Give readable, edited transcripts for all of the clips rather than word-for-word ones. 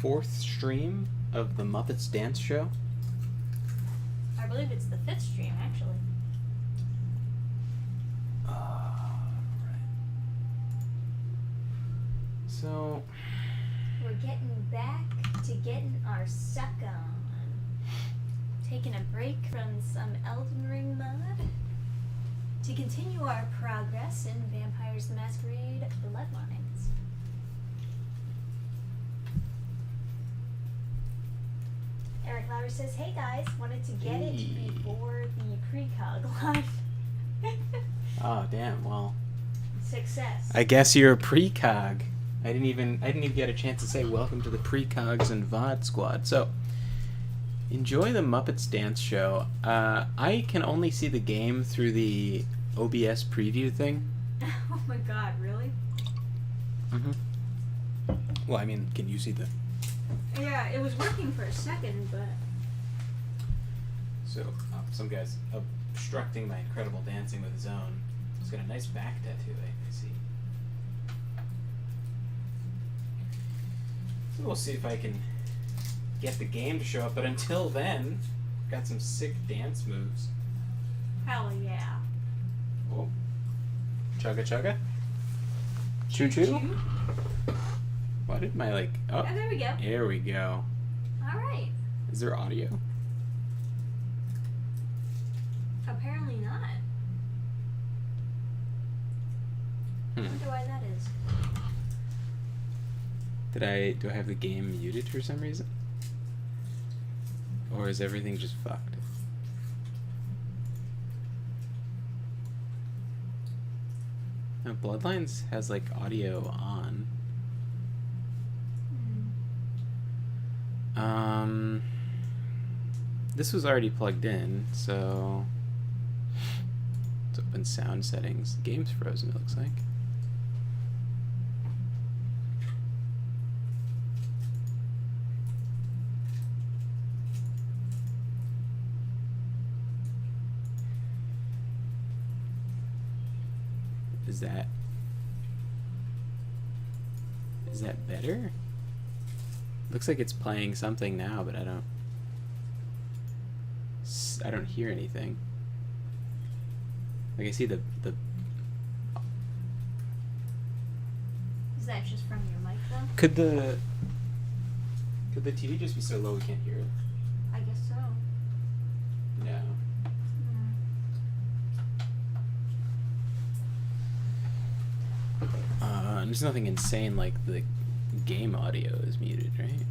4th stream of the Muppets Dance Show. I believe it's the 5th stream, actually. Right. So... We're getting back to getting our suck on. Taking a break from some Elden Ring mod to continue our progress in Vampires the Masquerade Bloodlines. Eric Lowry says, hey guys, wanted to get it before the precog live. Oh, damn, well... Success. I guess you're a precog. I didn't even get a chance to say welcome to the precogs and VOD squad. So, enjoy the Muppets Dance Show. I can only see the game through the OBS preview thing. Oh my god, really? Mm-hmm. Well, I mean, can you see the... Yeah, it was working for a second, but... So, some guy's obstructing my incredible dancing with his own. He's got a nice back tattoo, I see. So we'll see if I can get the game to show up, but until then, got some sick dance moves. Hell yeah. Oh. Chugga chugga? Choo choo? Why did my, like... Oh, there we go. There we go. Alright. Is there audio? Apparently not. I wonder why that is. Do I have the game muted for some reason? Or is everything just fucked? Now, Bloodlines has, like, audio on. This was already plugged in, so... Let's open sound settings. The game's frozen, it looks like. Is that better? Looks like it's playing something now, but I don't hear anything. Like I see the Is that just from your mic though? Could the TV just be so low we can't hear it? I guess so. No. There's nothing insane like the game audio is muted, right?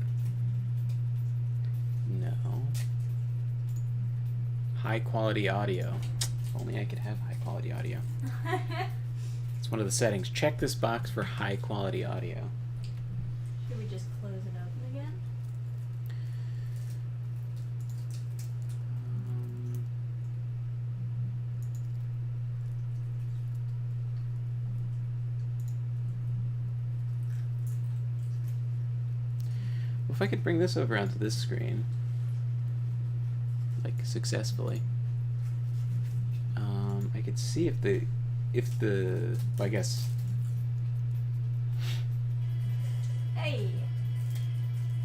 No. High quality audio. If only I could have high quality audio. It's one of the settings. Check this box for high quality audio. Should we just close it open again? If I could bring this over onto this screen, like successfully, I could see if the, well, I guess. Hey.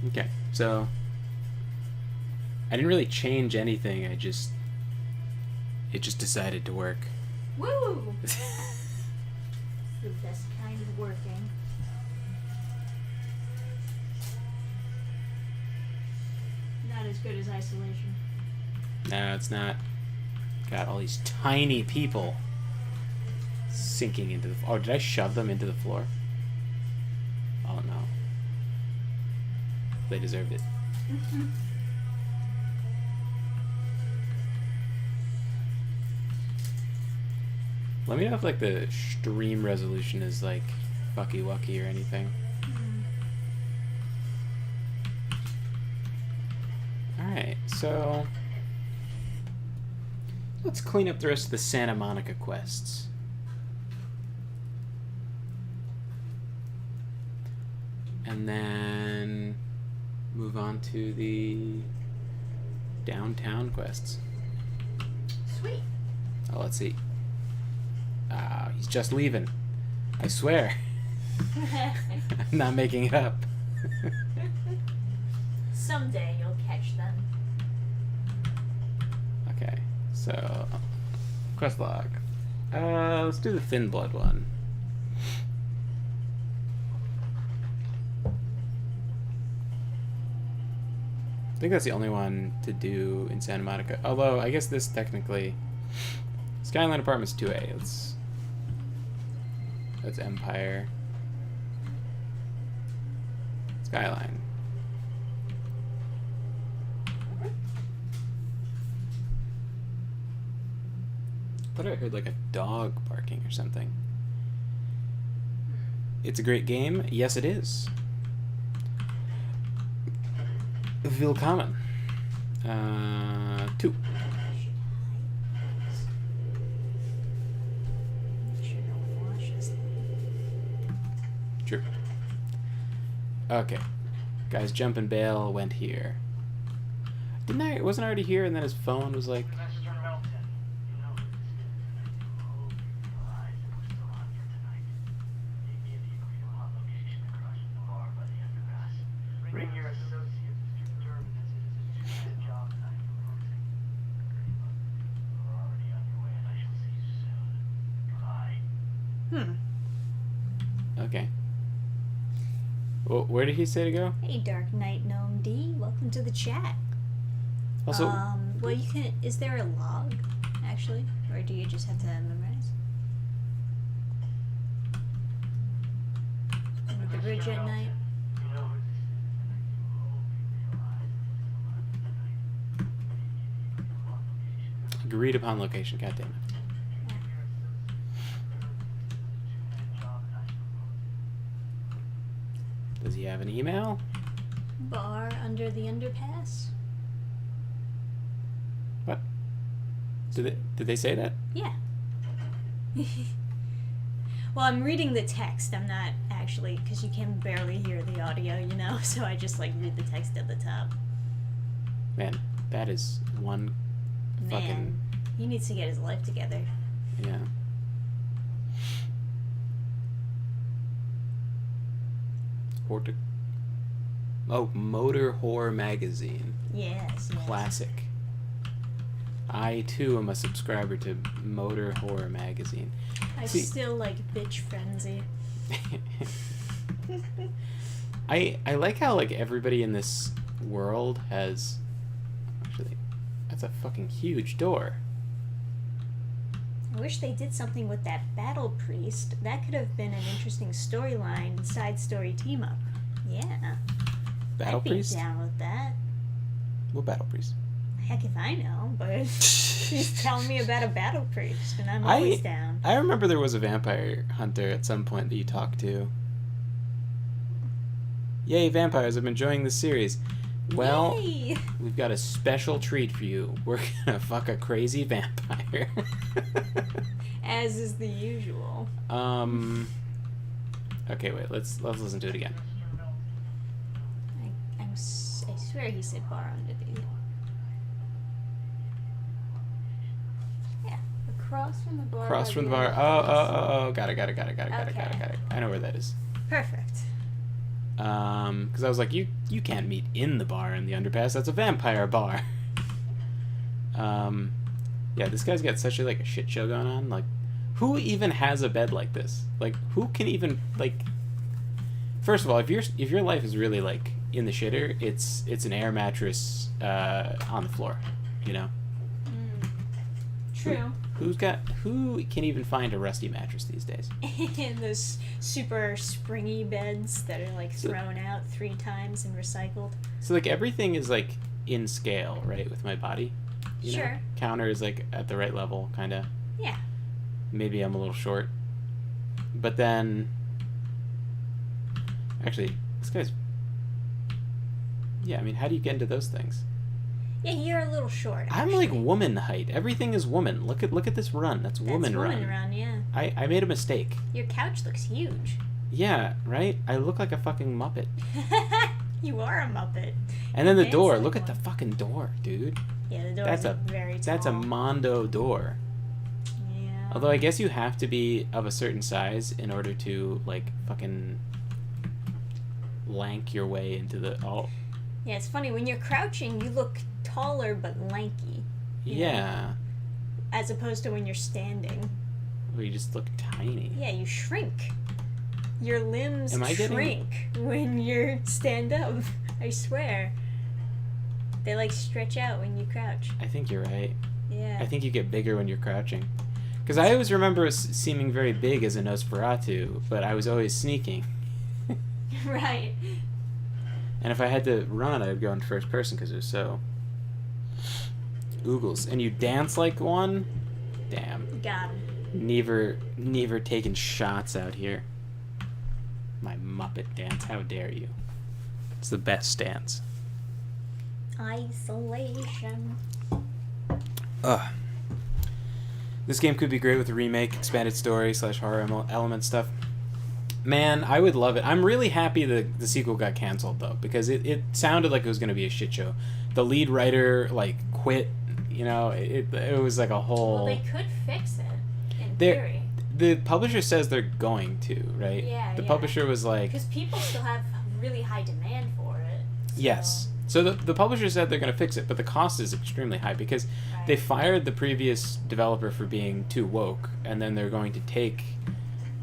Okay, so I didn't really change anything. It just decided to work. Woo! It's the best kind of working. Not as good as isolation. No, it's not. Got all these tiny people sinking into the... Oh, did I shove them into the floor? Oh, no. They deserved it. Let me know if, like, the stream resolution is, like, fucky-wucky or anything. Alright, so... let's clean up the rest of the Santa Monica quests. And then move on to the downtown quests. Sweet. Oh, let's see. He's just leaving. I swear. I'm not making it up. Someday you'll catch them. Okay, so quest log. Let's do the thin blood one. I think that's the only one to do in Santa Monica. Although I guess this technically, Skyline Apartments 2A. That's Empire. Skyline. I thought I heard like a dog barking or something. It's a great game. Yes, it is. Willkommen. 2. True. Okay. Guys, jump and bail went here. Wasn't I already here and then his phone was like... Okay. Well, where did he say to go? Hey, Dark Knight Gnome D, welcome to the chat. Also, well, you can. Is there a log, actually, or do you just have to memorize? Over the bridge at night. agreed upon location. God damn it. Does he have an email? Bar under the underpass. What? Did they say that? Yeah. Well, I'm reading the text. I'm not actually, because you can barely hear the audio, you know, so I just like read the text at the top. Man, that is one fucking... Man, he needs to get his life together. Yeah. Motor Horror Magazine. Yes. Classic. I too am a subscriber to Motor Horror Magazine. I still like Bitch Frenzy. I like how like everybody in this world has... Actually, that's a fucking huge door. I wish they did something with that battle priest. That could have been an interesting storyline, side story team up. Yeah. Battle priest? I'd be down with that. What battle priest? Heck if I know, but she's telling me about a battle priest, and I'm always down. I remember there was a vampire hunter at some point that you talked to. Yay, vampires, I'm enjoying this series. Well, Yay! We've got a special treat for you. We're gonna fuck a crazy vampire. As is the usual. Okay, wait, let's listen to it again. I swear he said bar under the... Yeah, across from the bar. Across from the bar. Oh, got it. Okay. I know where that is. Perfect. Because I was like, you can't meet in the bar in the underpass. That's a vampire bar. Yeah, this guy's got such a shit show going on. Like, who even has a bed like this? Like, who can even First of all, if your life is really in the shitter, it's an air mattress on the floor, you know. True. Who can even find a rusty mattress these days? And those super springy beds that are thrown out 3 times and recycled. So everything is in scale, right, with my body. You know? Sure. Counter is at the right level, kind of. Yeah. Maybe I'm a little short, but then actually this guy's. Yeah, I mean, how do you get into those things? Yeah, you're a little short. I'm woman height. Everything is woman. Look at this run. That's woman run. Woman run, yeah. I made a mistake. Your couch looks huge. Yeah, right? I look like a fucking Muppet. You are a Muppet. And then the door. Look at the fucking door, dude. Yeah, the door is very tall. That's a Mondo door. Yeah. Although I guess you have to be of a certain size in order to fucking lank your way into the Yeah, it's funny. When you're crouching, you look taller but lanky. Yeah. As opposed to when you're standing. Well, you just look tiny. Yeah, you shrink. Your limbs Am I shrink when you stand up. I swear. They like stretch out when you crouch. I think you're right. Yeah. I think you get bigger when you're crouching. Because I always remember seeming very big as a Nosferatu, but I was always sneaking. Right. And if I had to run, I would go in first person because it was so... Oogles. And you dance like one? Damn. Got him. Never taking shots out here. My Muppet dance, how dare you. It's the best dance. Isolation. Ugh. This game could be great with a remake, expanded story / horror element stuff. Man, I would love it. I'm really happy the sequel got canceled, though, because it sounded like it was going to be a shit show. The lead writer, like, quit. You know, it was like a whole... Well, they could fix it, in theory. The publisher says they're going to, right? Yeah, The publisher was like... Because people still have really high demand for it. So. Yes. So the publisher said they're going to fix it, but the cost is extremely high because they fired the previous developer for being too woke, and then they're going to take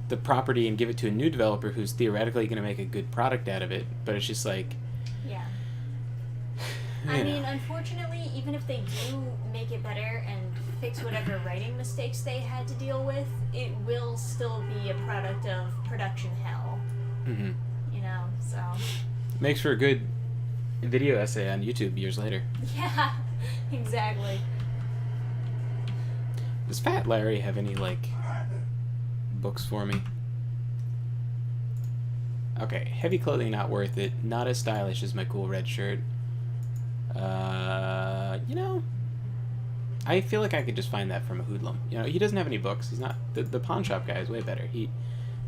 the property and give it to a new developer who's theoretically going to make a good product out of it, but it's just like... Yeah. I mean, unfortunately, even if they do make it better and fix whatever writing mistakes they had to deal with, it will still be a product of production hell. Mm-hmm. You know, so... Makes for a good video essay on YouTube years later. Yeah, exactly. Does Fat Larry have any, like, books for me? Okay, heavy clothing not worth it. Not as stylish as my cool red shirt. You know, I feel like I could just find that from a hoodlum. You know, he doesn't have any books. He's not... The pawn shop guy is way better. He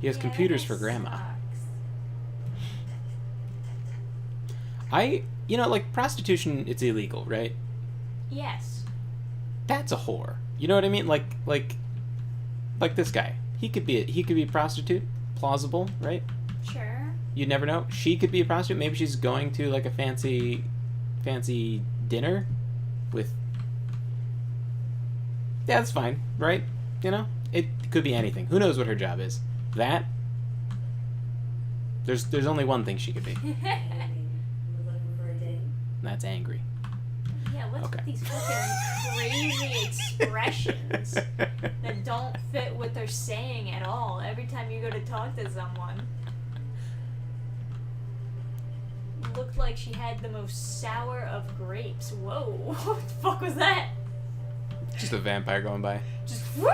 has computers for grandma. Sucks. You know, like, prostitution, it's illegal, right? Yes. That's a whore. You know what I mean? Like this guy. He could be a prostitute. Plausible, right? Sure. You never know. She could be a prostitute. Maybe she's going to, like, a fancy dinner with... Yeah, that's fine, right? You know? It could be anything. Who knows what her job is? That? There's only one thing she could be. And that's angry. Yeah, what's Okay. with these fucking crazy expressions that don't fit what they're saying at all every time you go to talk to someone? Looked like she had the most sour of grapes. Whoa, what the fuck was that? Just a vampire going by. Just whoop!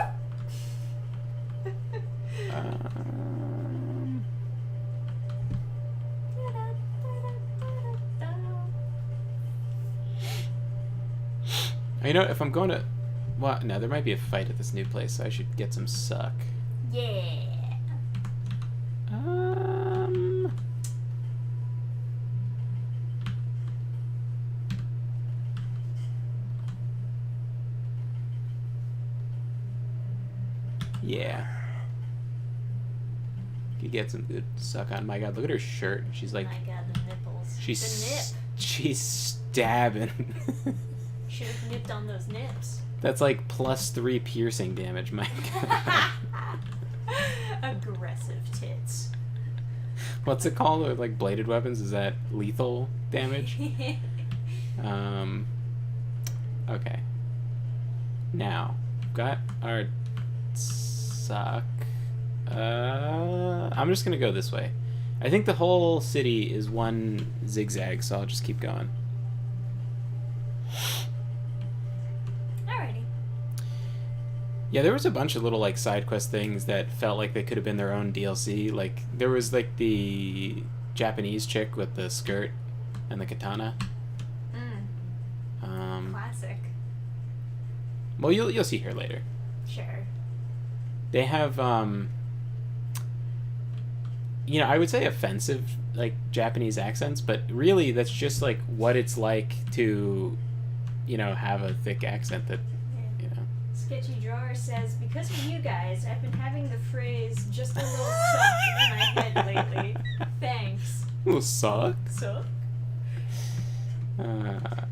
You know, if I'm going to... Well, no, there might be a fight at this new place, so I should get some suck. Yeah. Yeah. Could get some good suck on. My God, look at her shirt. She's like... My God, the nipples. She's stabbing. Should have nipped on those nips. That's like +3 piercing damage, my God. Aggressive tits. What's it called with, like, bladed weapons? Is that lethal damage? Okay. Now, got our suck. I'm just gonna go this way. I think the whole city is one zigzag, so I'll just keep going. Alrighty. Yeah, there was a bunch of little, like, side quest things that felt like they could have been their own DLC. Like, there was, like, the Japanese chick with the skirt and the katana. Classic. Well, you'll see her later. Sure. They have, you know, I would say offensive, like, Japanese accents, but really that's just, like, what it's like to, you know, have a thick accent that, you know. Sketchy Drawer says, because of you guys, I've been having the phrase just a little suck in my head lately. Thanks. Little suck? Suck? All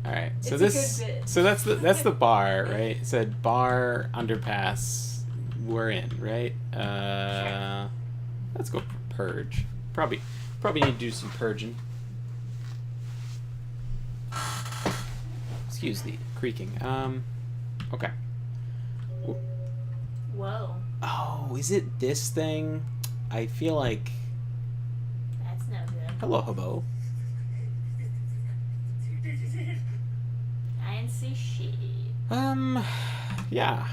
right. So It's a good bit. So that's the bar, right? It said bar underpass. We're in, right? Let's go purge. Probably need to do some purging. Excuse the creaking. Okay. Whoa. Oh, is it this thing? I feel like. That's no good. Hello, hobo. I didn't see shit. Yeah.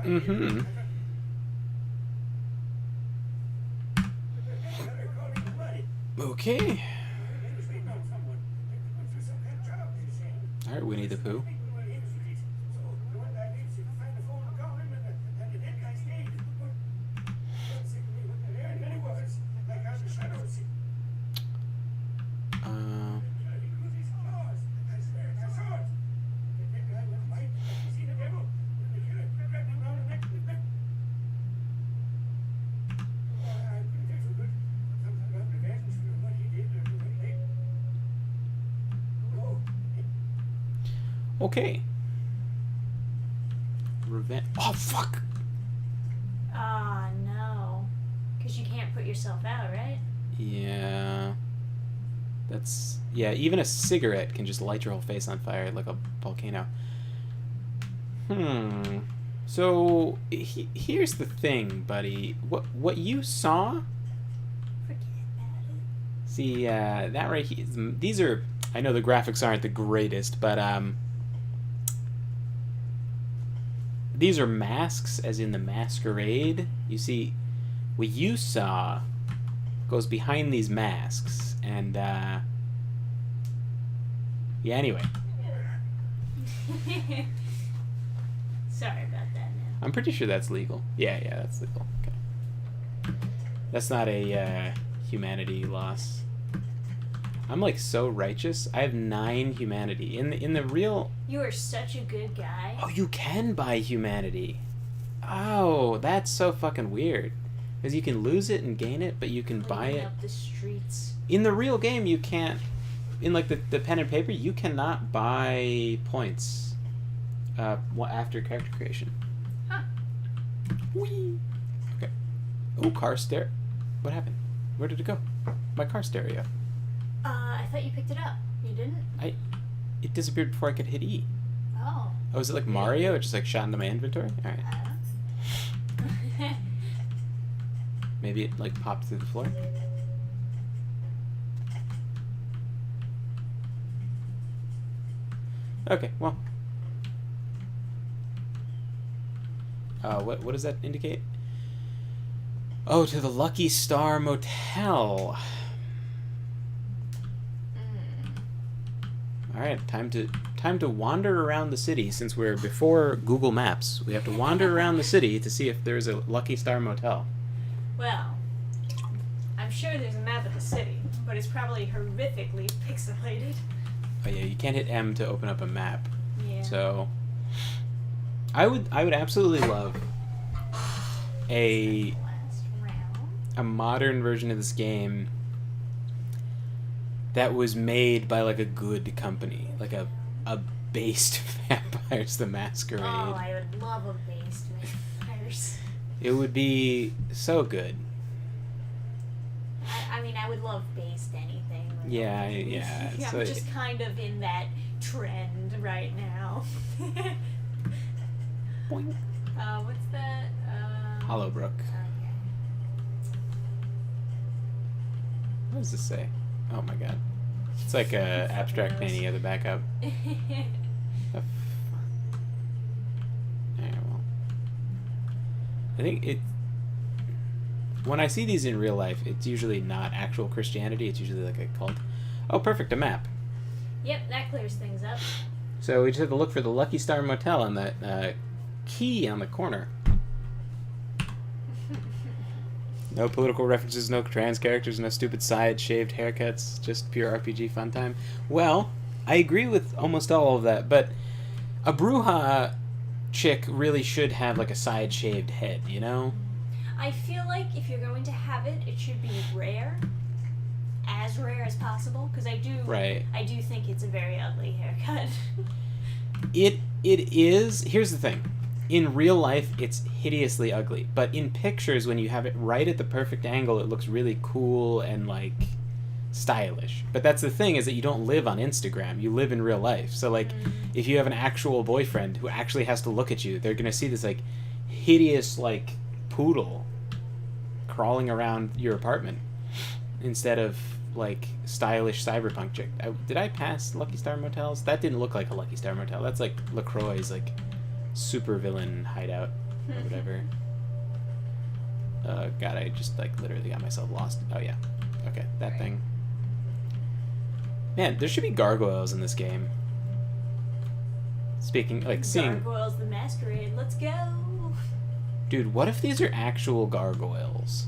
Mm-hmm. Okay. Alright, Winnie the Pooh. Okay. Revenge. Oh, fuck! Ah, no. Because you can't put yourself out, right? Yeah. That's... Yeah, even a cigarette can just light your whole face on fire like a volcano. So, here's the thing, buddy. What you saw... Forget about it. See, that right here... These are... I know the graphics aren't the greatest, but, these are masks, as in the Masquerade. You see, what you saw goes behind these masks, and, yeah, anyway. Sorry about that, man. I'm pretty sure that's legal. Yeah, that's legal. Okay. That's not a, humanity loss. I'm, like, so righteous. I have 9 humanity. In the real... You are such a good guy. Oh, you can buy humanity. Oh, that's so fucking weird. Because you can lose it and gain it, but you can buy Cleaning it. up the streets. In the real game, you can't... In, like, the pen and paper, you cannot buy points after character creation. Huh. Whee! Okay. Oh, car stereo. What happened? Where did it go? My car stereo. I thought you picked it up. You didn't? It disappeared before I could hit E. Oh. Oh, is it like Mario? It just like shot into my inventory? Alright. Maybe it like popped through the floor? Okay, well. What does that indicate? Oh, to the Lucky Star Motel. Alright, time to wander around the city. Since we're before Google Maps, we have to wander around the city to see if there's a Lucky Star Motel. Well, I'm sure there's a map of the city, but it's probably horrifically pixelated. Oh yeah, you can't hit M to open up a map. Yeah. So I would absolutely love a Last round. modern version of this game that was made by like a good company, like a based Vampires the Masquerade. Oh, I would love a based Vampires. It would be so good. I mean, I would love based anything. Like, Yeah. I'm So just kind of in that trend right now. boing. What's that? Hollowbrook. Okay. What does this say? Oh my god. It's like a abstract painting of the backup. The f- Yeah, well. I think it... When I see these in real life, it's usually not actual Christianity. It's usually like a cult. Oh, perfect, a map. Yep, that clears things up. So we just have to look for the Lucky Star Motel on that key on the corner. No political references, no trans characters, no stupid side shaved haircuts, just pure RPG fun time. Well, I agree with almost all of that, but a Bruja chick really should have like a side shaved head, you know? I feel like if you're going to have it, it should be rare, as rare as possible, because I do think it's a very ugly haircut. It is. Here's the thing. In real life, it's hideously ugly. But in pictures, when you have it right at the perfect angle, it looks really cool and, like, stylish. But that's the thing, is that you don't live on Instagram. You live in real life. So, like, if you have an actual boyfriend who actually has to look at you, they're going to see this, like, hideous, like, poodle crawling around your apartment instead of, like, stylish cyberpunk chick. Did I pass Lucky Star Motels? That didn't look like a Lucky Star Motel. That's, like, LaCroix's, like, super villain hideout or whatever. God, I just like literally got myself lost. Oh yeah, okay, that thing. Man, there should be gargoyles in this game. Speaking, like, seeing Gargoyles the Masquerade, let's go! Dude, what if these are actual gargoyles?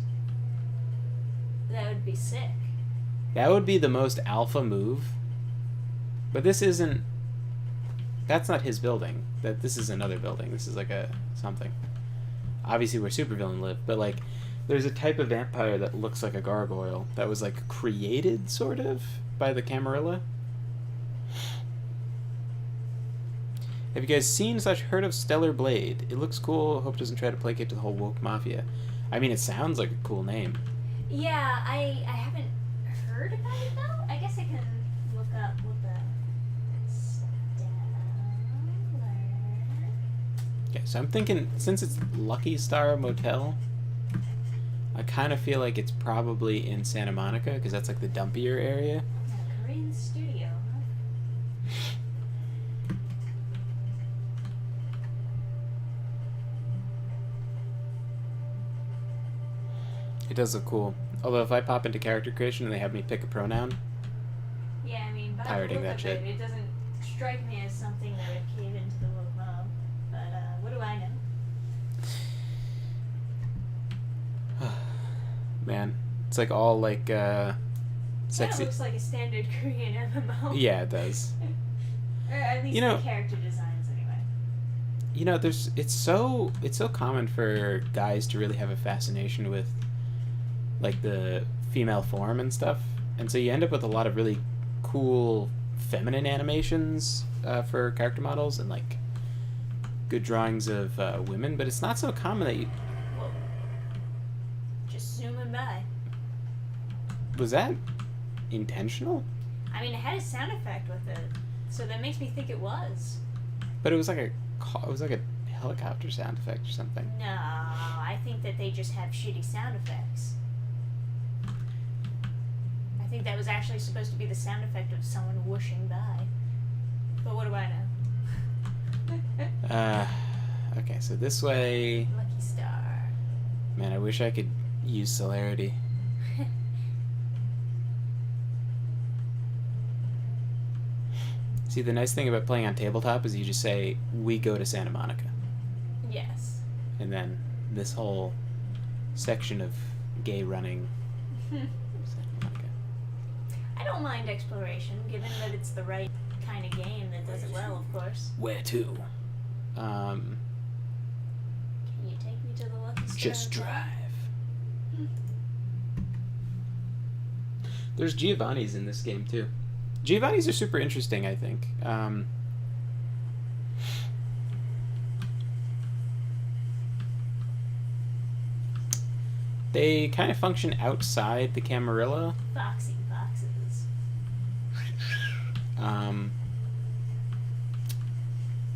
That would be sick. That would be the most alpha move. But this isn't. That's not his building. This is another building. This is like a something. Obviously where supervillain live, but like there's a type of vampire that looks like a gargoyle that was like created sort of by the Camarilla. Have you guys seen / heard of Stellar Blade? It looks cool. Hope it doesn't try to placate to the whole woke mafia. I mean, it sounds like a cool name. Yeah, I haven't heard about it though. I guess I can look up what the Okay, so I'm thinking, since it's Lucky Star Motel, I kind of feel like it's probably in Santa Monica, because that's like the dumpier area. Korean studio, huh? It does look cool. Although if I pop into character creation and they have me pick a pronoun, yeah, I mean, by pirating the look that of shit. It doesn't strike me as something that would cave into the woke mob. But what do I know? Man, it's like all like sexy. That looks like a standard Korean MMO. Yeah, it does. Or at least the character designs, anyway. You know, it's so common for guys to really have a fascination with like the female form and stuff, and so you end up with a lot of really cool feminine animations for character models and like good drawings of women, but it's not so common that you. Whoa. Just zooming by. Was that intentional? I mean, it had a sound effect with it, so that makes me think it was. But it was like a helicopter sound effect or something. No, I think that they just have shitty sound effects. I think that was actually supposed to be the sound effect of someone whooshing by. But what do I know? Okay, so this way. Lucky Star. Man, I wish I could use celerity. See, the nice thing about playing on tabletop is you just say, we go to Santa Monica. Yes. And then this whole section of gay running. Santa Monica. I don't mind exploration, given that it's the right kind of game that does it well, of course. Where to? Can you take me to the Lucky Star? Just drive. There's Giovanni's in this game, too. Giovanni's are super interesting, I think. They kind of function outside the Camarilla. Foxy foxes.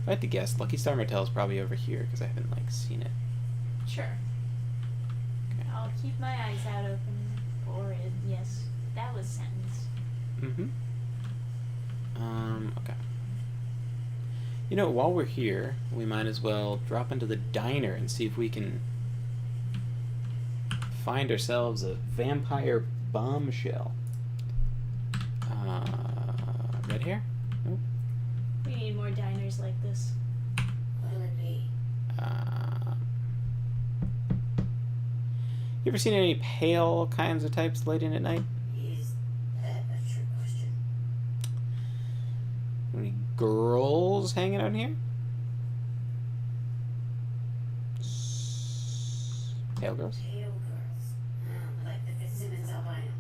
If I had to guess, Lucky Star Motel is probably over here because I haven't like seen it. Sure. Okay. I'll keep my eyes out open. Or yes, that was sentence. Mm-hmm. Okay. You know, while we're here, we might as well drop into the diner and see if we can find ourselves a vampire bombshell. Red hair? Nope. We need more diners like this. You ever seen any pale kinds of types late in at night? That's your question. Any girls hanging out here? Tail girls? Tail girls. Like the Fitzsimmons albino.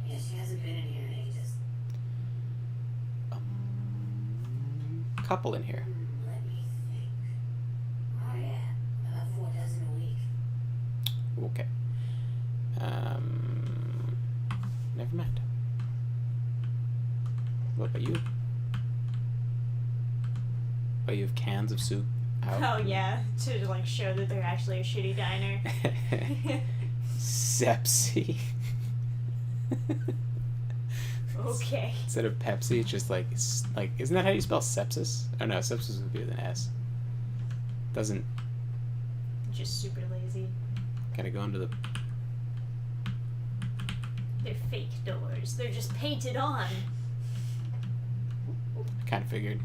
Yeah, she hasn't been in here in ages. Couple in here. Let me think. Oh yeah, about 4 dozen a week. Okay. Never mind. What about you? Oh, you have cans of soup out? Oh yeah, to like show that they're actually a shitty diner. Sepsi. Okay. Instead of Pepsi, it's just like isn't that how you spell sepsis? Oh no, sepsis would be with an S. Doesn't Just super lazy. gotta go into the. They're fake doors. They're just painted on. I kind of figured.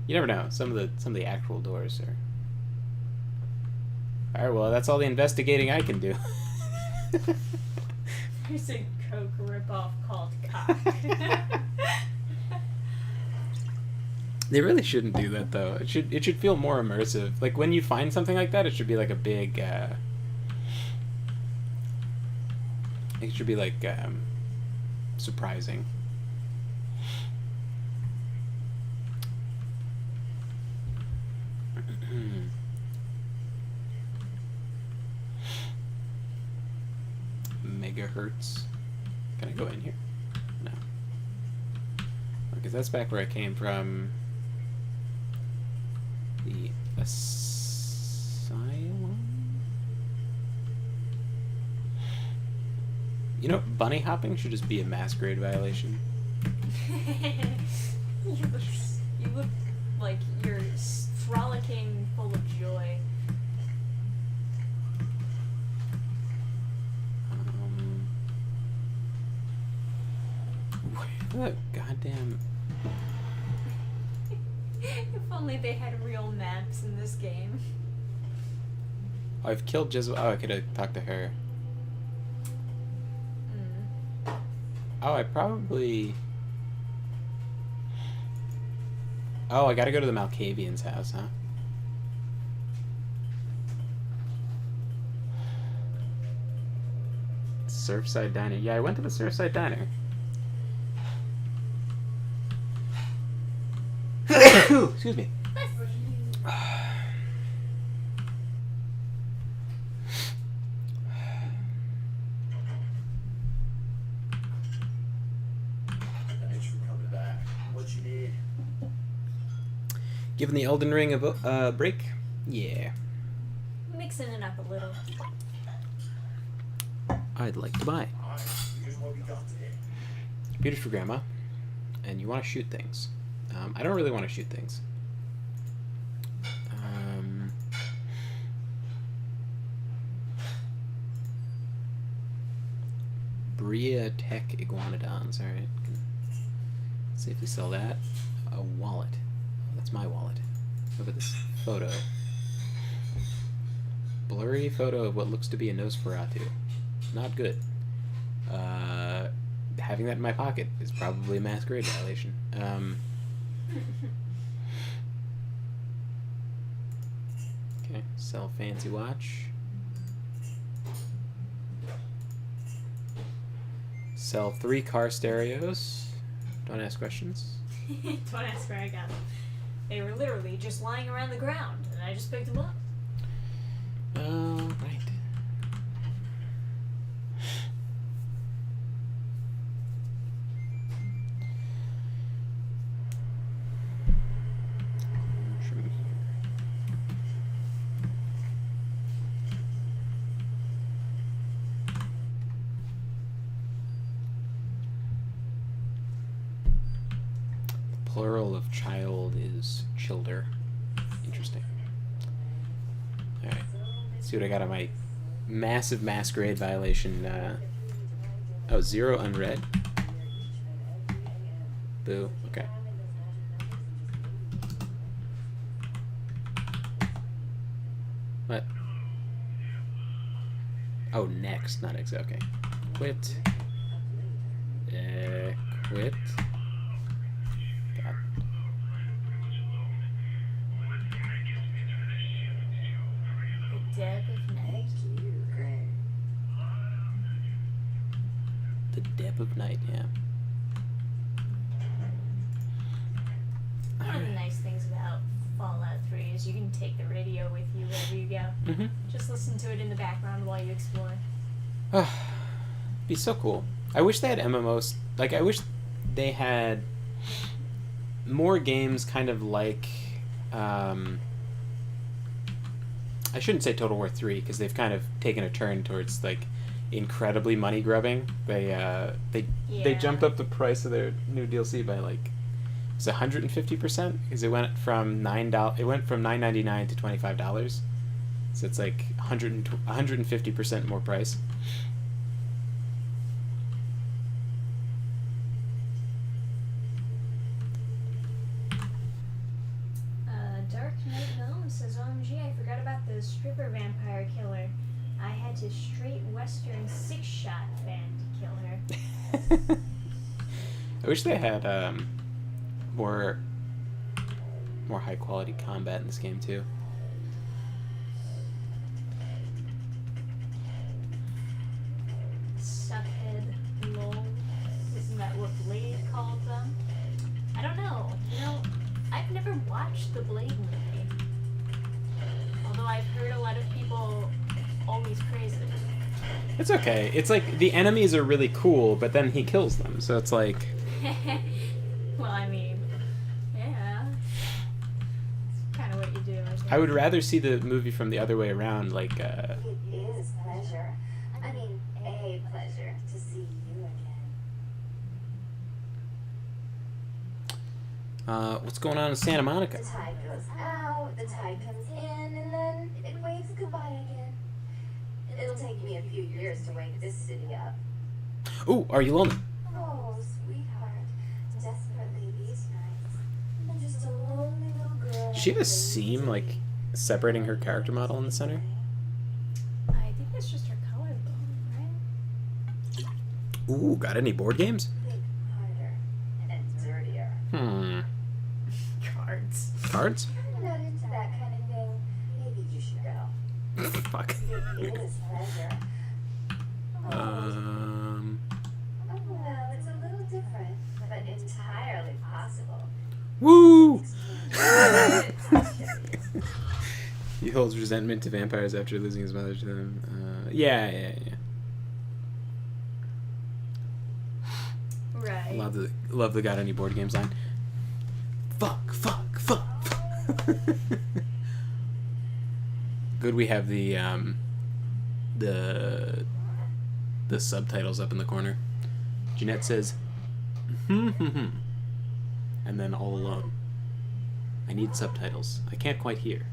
You never know. Some of the actual doors are. All right. Well, that's all the investigating I can do. There's a Coke ripoff called Cock. They really shouldn't do that though. It should feel more immersive. Like when you find something like that, it should be like a big. It should be like surprising. Megahertz. Can I go in here? No. Because that's back where I came from. The asylum? You know, bunny hopping should just be a Masquerade violation. you look like you're frolicking, full of joy. Where the goddamn. If only they had real maps in this game. Oh, I've killed Jezebel. Oh, I could have talked to her. Oh, I probably. Oh, I gotta go to the Malkavian's house, huh? Surfside Diner. Yeah, I went to the Surfside Diner. Excuse me. Thanks for coming back. What you need? Given the Elden Ring a break? Yeah. Mixing it up a little. I'd like to buy. Alright, here's what we got today. Computers for Grandma. And you want to shoot things. I don't really want to shoot things. Bria Tech Iguanodons. Alright. Safely sell that. A wallet. Oh, that's my wallet. Look at this photo. Blurry photo of what looks to be a Nosferatu. Not good. Having that in my pocket is probably a Masquerade violation. Okay, sell fancy watch. Sell 3 car stereos. Don't ask questions. Don't ask where I got them. They were literally just lying around the ground, and I just picked them up. Right. From here. The plural of child is childer. Interesting. Alright. See what I got on my massive Masquerade violation. Oh, 0 unread. Boo. Okay. What? Oh, next, not ex. Okay. Quit. Quit. God. The deb of night. Thank you, Granny. The depth of night, yeah. One of the nice things about Fallout 3 is you can take the radio with you wherever you go. Mm-hmm. Just listen to it in the background while you explore. Be so cool. I wish they had MMOs. Like, I wish they had more games kind of like... I shouldn't say Total War 3, because they've kind of taken a turn towards, like, incredibly money grubbing. They jumped up the price of their new DLC by, like, it's 150%, because it went from $9.99 to $25. So it's like 150% more price. Dark Knight Gnome says, OMG, I forgot about the stripper vampire killer. I had to straight western 6-shot fan to kill her. I wish they had more high quality combat in this game too. Suckhead lol. Isn't that what Blade called them? I don't know. You know, I've never watched the Blade movie. Although I've heard a lot of people always praise it. It's okay. It's like the enemies are really cool, but then he kills them. So it's like... Well, I mean, yeah. It's kind of what you do. I think. I would rather see the movie from the other way around, like... It is a pleasure. I mean, a pleasure to see you again. What's going on in Santa Monica? The tide goes out, the tide comes in, and then it waves goodbye again. It'll take me a few years to wake this city up. Ooh, are you lonely? Oh, sweetheart. Desperately these nights. I'm just a lonely little girl. Does she have a seam, like, separating her character model in the center? I think that's just her collarbone, right? Ooh, got any board games? Think harder and dirtier. Cards. Cards? If you're not into that kind of thing, maybe you should go. Fuck. It is pleasure. Oh, well, it's a little different, but entirely possible. Woo! He holds resentment to vampires after losing his mother to them. Yeah. Right. Love the got any board games line. Fuck. Good, we have the subtitles up in the corner. Jeanette says, and then all alone. I need subtitles. I can't quite hear.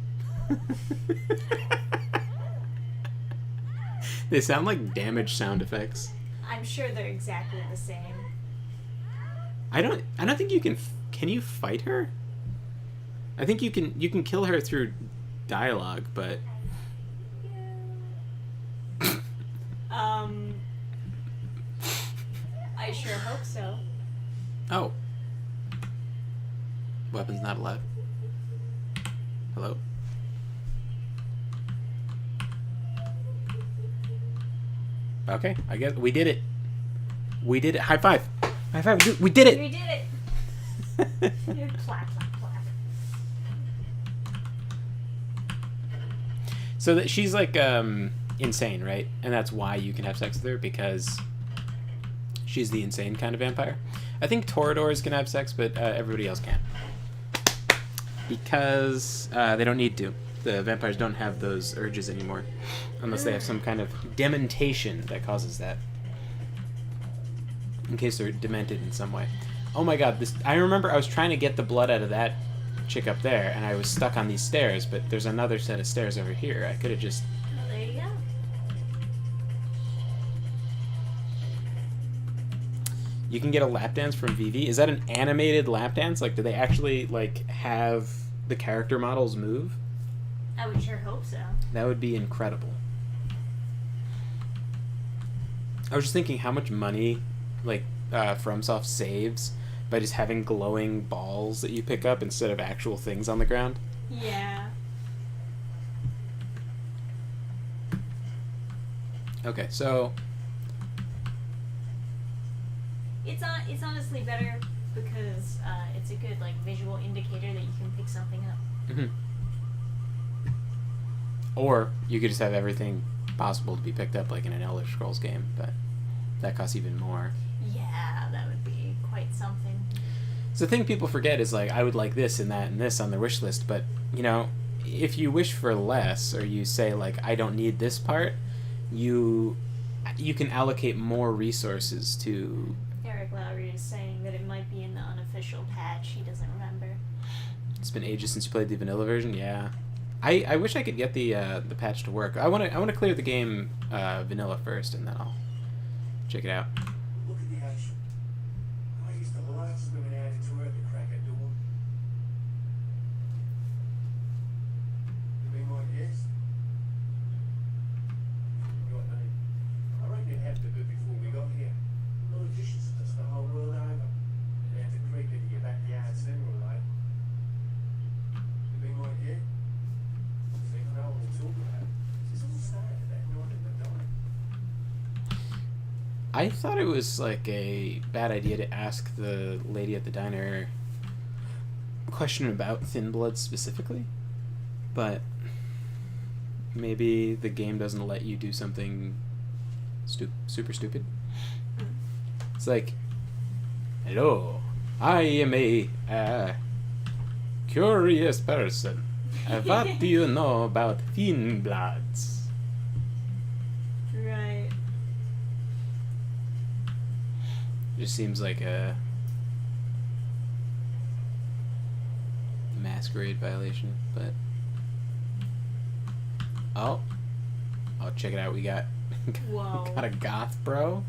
They sound like damaged sound effects. I'm sure they're exactly the same. I don't think you can. Can you fight her? I think you can kill her through dialogue, but I sure hope so. oh, weapons not allowed. Hello. Okay, I guess we did it. We did it. High five. High five. We did it. We did it. Clap, clap, clap. So that she's like insane, right? And that's why you can have sex with her, because she's the insane kind of vampire. I think Toreadors can have sex, but everybody else can't, because they don't need to. The vampires don't have those urges anymore, unless they have some kind of dementation that causes that. In case they're demented in some way. Oh my god, I remember I was trying to get the blood out of that chick up there, and I was stuck on these stairs, but there's another set of stairs over here. I could have just... Well, there you go. You can get a lap dance from VV. Is that an animated lap dance? Like, do they actually, like, have the character models move? I would sure hope so. That would be incredible. I was just thinking how much money, like, FromSoft saves by just having glowing balls that you pick up instead of actual things on the ground. Yeah. Okay, so it's honestly better because it's a good like visual indicator that you can pick something up. Mm-hmm. Or you could just have everything possible to be picked up like in an Elder Scrolls game, but that costs even more. Yeah, that would be quite something. So the thing people forget is like, I would like this and that and this on their wish list, but you know, if you wish for less, or you say like, I don't need this part, you can allocate more resources to... Eric Lowry is saying that it might be in the unofficial patch. He doesn't remember. It's been ages since you played the vanilla version. Yeah, I wish I could get the patch to work. I want to clear the game vanilla first, and then I'll check it out. Look at the action. I used to love swimming out into her at the crack of dawn. You mean my guess? Your name. I reckon it had to be before we got here. Politicians touched the whole world over. They had to creep into your backyard sooner or later. You mean my guess? Does anyone know what we're talking about? It's all sad that night in the dark. I thought it was like a bad idea to ask the lady at the diner a question about Thin Blood specifically, but maybe the game doesn't let you do something super stupid. It's like, hello, I am a curious person. What do you know about Thin Bloods? Right. Just seems like a Masquerade violation, but oh, check it out. We got Whoa. got a goth bro.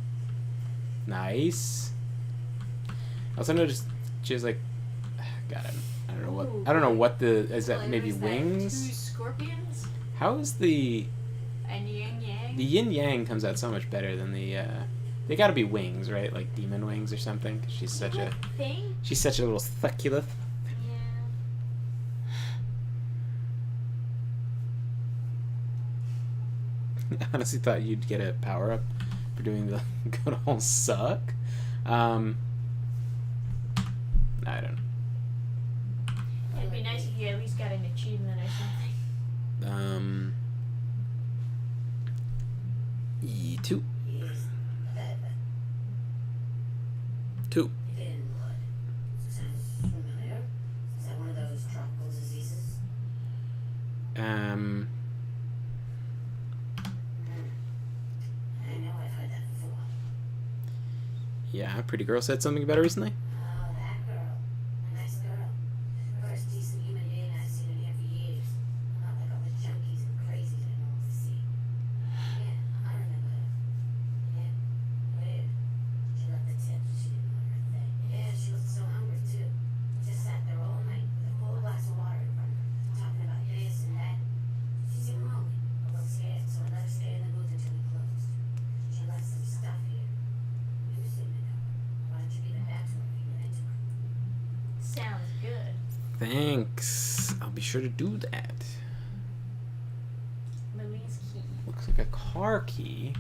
Nice. I also noticed she has like, God, I don't know what. Ooh. I don't know what the is that Well, maybe there's that wings. 2 scorpions How is the and yin yang. yin yang comes out so much better than the they got to be wings, right? Like demon wings or something. 'Cause she's such a thing. little succulent. Yeah. I honestly thought you'd get a power up for doing the good old suck. I don't know. It'd be nice if you at least got an achievement or something. Two. Two. Thin blood. Sounds familiar. Is that one of those tropical diseases? Um, I know I've heard that before. yeah, Pretty Girl said something about it recently. Oh, that girl. A nice girl. First decent human being I've seen in here for years. Not like all the junkies and crazies I normally see. Yeah, I remember her. Yeah, weird. She left the tips. She didn't want her thing. Yeah, she looked so hungry too. Just sat there all night with a full glass of water in front of her, talking about this and that. She seemed lonely, a little scared, so I let her stay in the booth until we closed. She left some stuff here. You seem to know her. Why don't you give it back to her if you're into her? Sounds good. Thanks. I'll be sure to do that. Louise Key. Looks like a car key.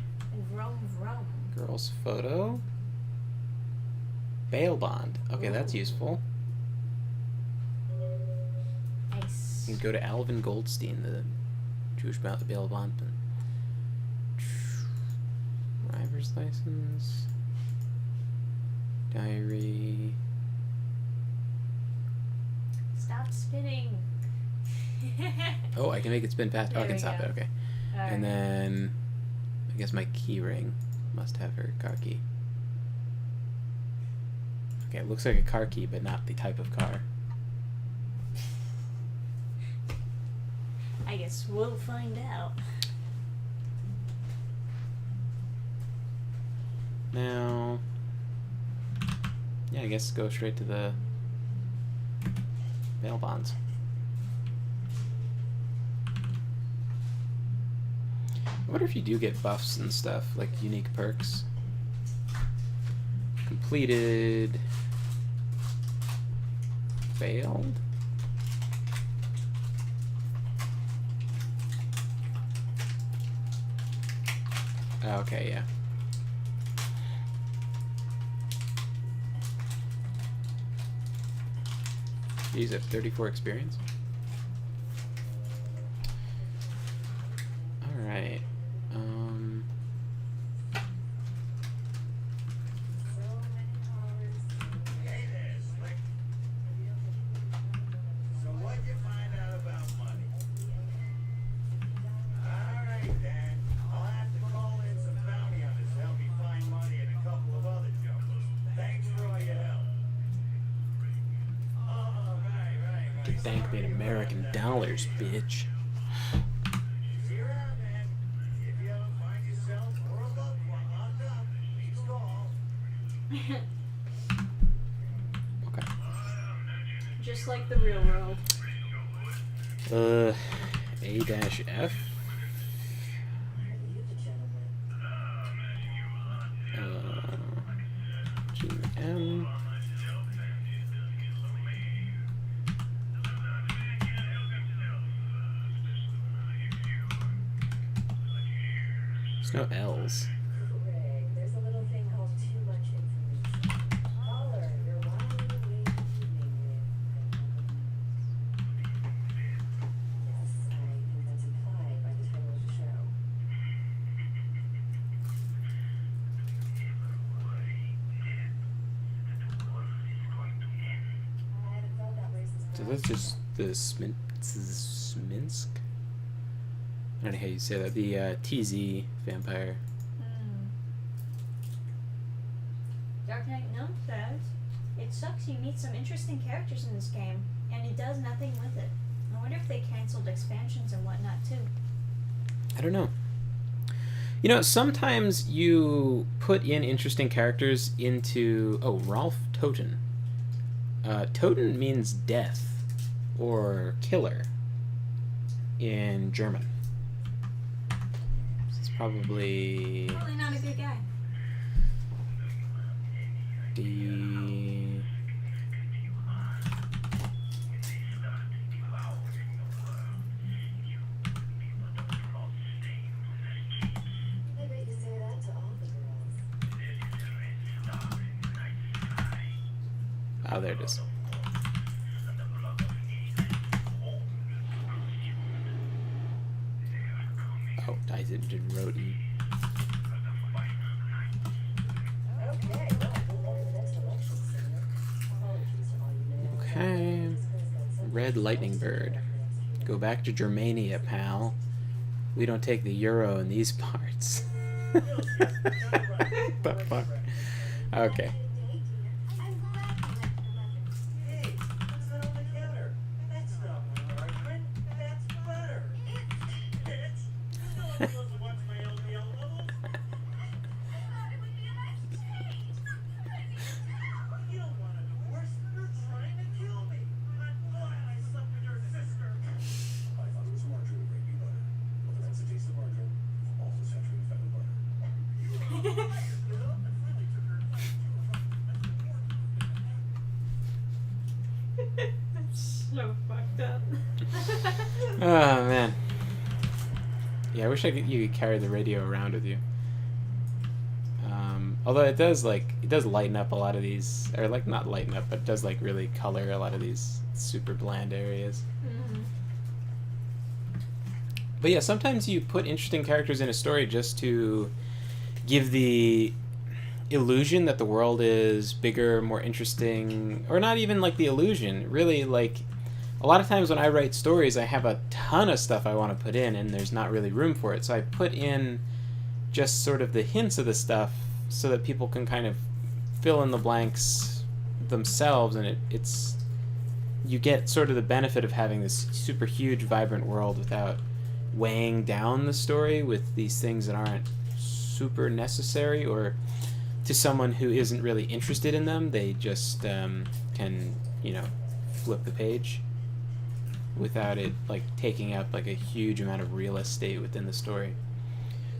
Vroom vroom. Girl's photo. Bail bond. Okay, that's Ooh. useful. Nice. You can go to Alvin Goldstein, the Jewish bail bond. Driver's license. Diary. Stop spinning. Oh, I can make it spin fast. Oh, I There can we stop go. it. Okay. Alright. And then, I guess my key ring must have her car key. Okay, it looks like a car key, but not the type of car. I guess we'll find out. Now, yeah, I guess go straight to the bail bonds. I wonder if you do get buffs and stuff, like unique perks. Completed. Failed. Okay, yeah. Jeez, I have 34 experience. Alright. Hey there, Slick. So what'd you find out about money? Alright then, I'll have to call in some bounty hunters to help me find money and a couple of other jumpers. Thanks for all your help. Oh, right. Get thanked me in American dollars, bitch. See you around, man. If you ever find yourself or a loved one locked up, please call. Okay. Just like the real world. A-F. G-M. There's no L's. Greg, there's a little thing called too much information. Caller, you're wildly away from evening Yes, I think that's implied by the title of the show. I haven't felt that way since So that's just the Sminsk? I don't know how you say that. The TZ vampire. Dark Knight Gnome says, "It sucks you meet some interesting characters in this game, and it does nothing with it. I wonder if they canceled expansions and whatnot too." I don't know. You know, sometimes you put in interesting characters into... Oh, Rolf Toten. Toten means death or killer in German. This is probably Probably not a good guy. the... I bet you say that to all the girls. Oh, there it is. Oh, I did Roten. Okay, well, good luck in the next election, Senator. Apologies to all you know. Okay. Red Lightning Bird. Go back to Germania, pal. We don't take the euro in these parts. The fuck? Okay. I'm glad you went to 11. Hey, what's that on the counter? That's not margarine. That's butter. Bitch, no one wants to watch my LDL levels. I thought it would be a nice change. You don't want a divorce. You're trying to kill me. I'm glad I slept with your sister. I thought it was margarine to bring me butter. Well, that's the taste of margarine. Also saturated fat and butter. You know, I finally took her That's so fucked up. Oh man. Yeah, I wish you could carry the radio around with you. Although it does lighten up a lot of these, or like not lighten up, but it does like really color a lot of these super bland areas. But yeah, sometimes you put interesting characters in a story just to give the illusion that the world is bigger, more interesting, or not even like the illusion. Really, like a lot of times when I write stories, I have a ton of stuff I want to put in, and there's not really room for it. So I put in just sort of the hints of the stuff so that people can kind of fill in the blanks themselves, and it's you get sort of the benefit of having this super huge, vibrant world without weighing down the story with these things that aren't super necessary, or to someone who isn't really interested in them, they just can, flip the page without it like taking up like a huge amount of real estate within the story.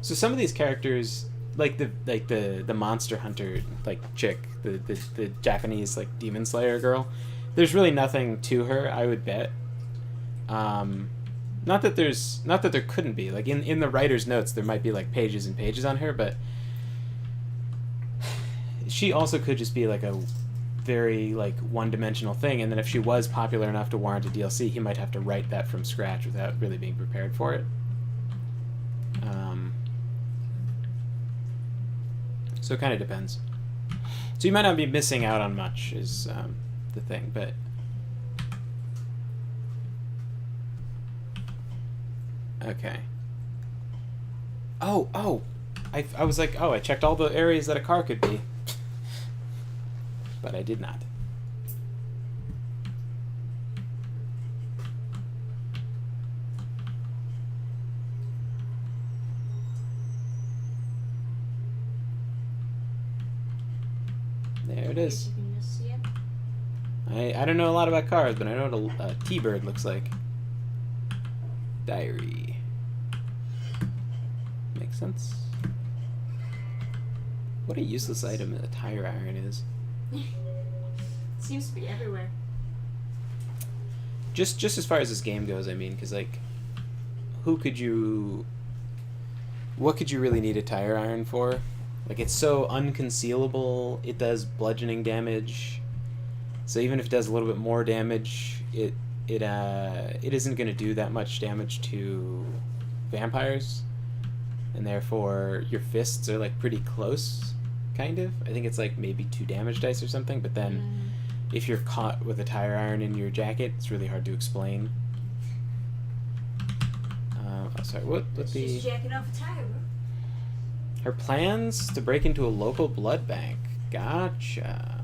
So some of these characters, like the monster hunter like chick, the Japanese like demon slayer girl, there's really nothing to her, I would bet. Not that there couldn't be, like in the writer's notes there might be like pages and pages on her, but she also could just be like a very like one-dimensional thing, and then if she was popular enough to warrant a DLC, he might have to write that from scratch without really being prepared for it. So it kind of depends. So you might not be missing out on much is the thing, but okay. Oh, I was like, oh, I checked all the areas that a car could be, but I did not. There it is. You can just see it. I don't know a lot about cars, but I know what a T-Bird looks like. Diary. Makes sense. What a useless item a tire iron is. Seems to be everywhere. Just as far as this game goes, I mean, because like, what could you really need a tire iron for? Like, it's so unconcealable. It does bludgeoning damage. So even if it does a little bit more damage, it isn't going to do that much damage to vampires, and therefore your fists are like pretty close, kind of. I think it's like maybe 2 damage dice or something. But then, if you're caught with a tire iron in your jacket, it's really hard to explain. Oh, sorry. What the? She's jacking off a tire, bro. Her plans to break into a local blood bank. Gotcha.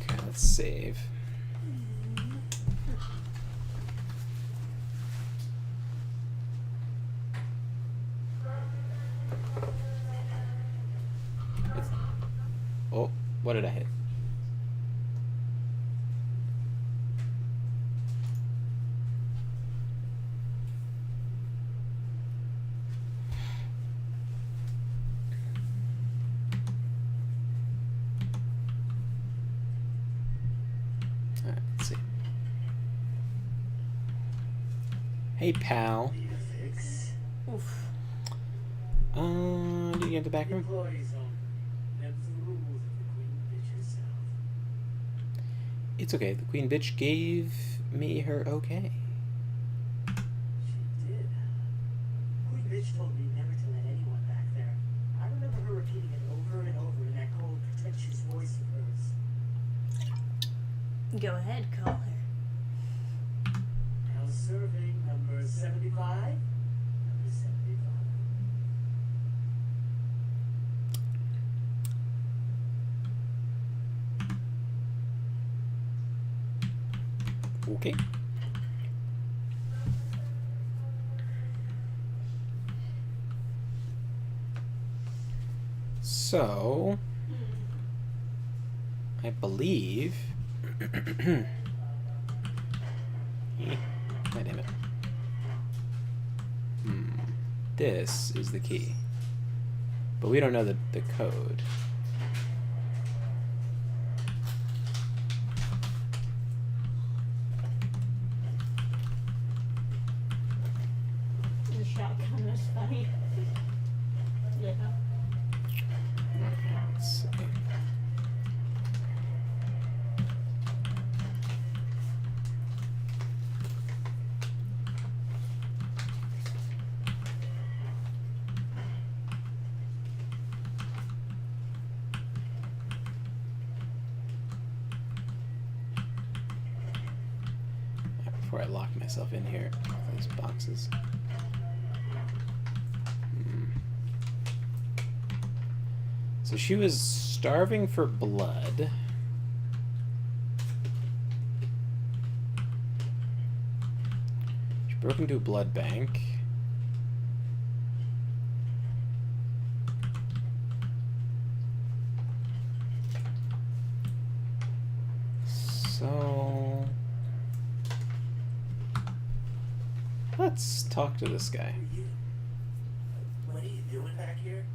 Okay, let's save. Oh, what did I hit? Let's see. Hey, pal. Oof. Did you get the back room? It's okay. The queen bitch gave me her okay. She did. Queen bitch told me never to let anyone back there. I remember her repeating it over and over in that cold, pretentious voice of hers. Go ahead, call her. Now serving number 75. Number 75. Okay. So, I believe. God damn it. This is the key. But we don't know the code. The shotgun was funny. Yeah. Let's see. Before I lock myself in here, those boxes. So she was starving for blood. She broke into a blood bank. So let's talk to this guy. What are you doing back here?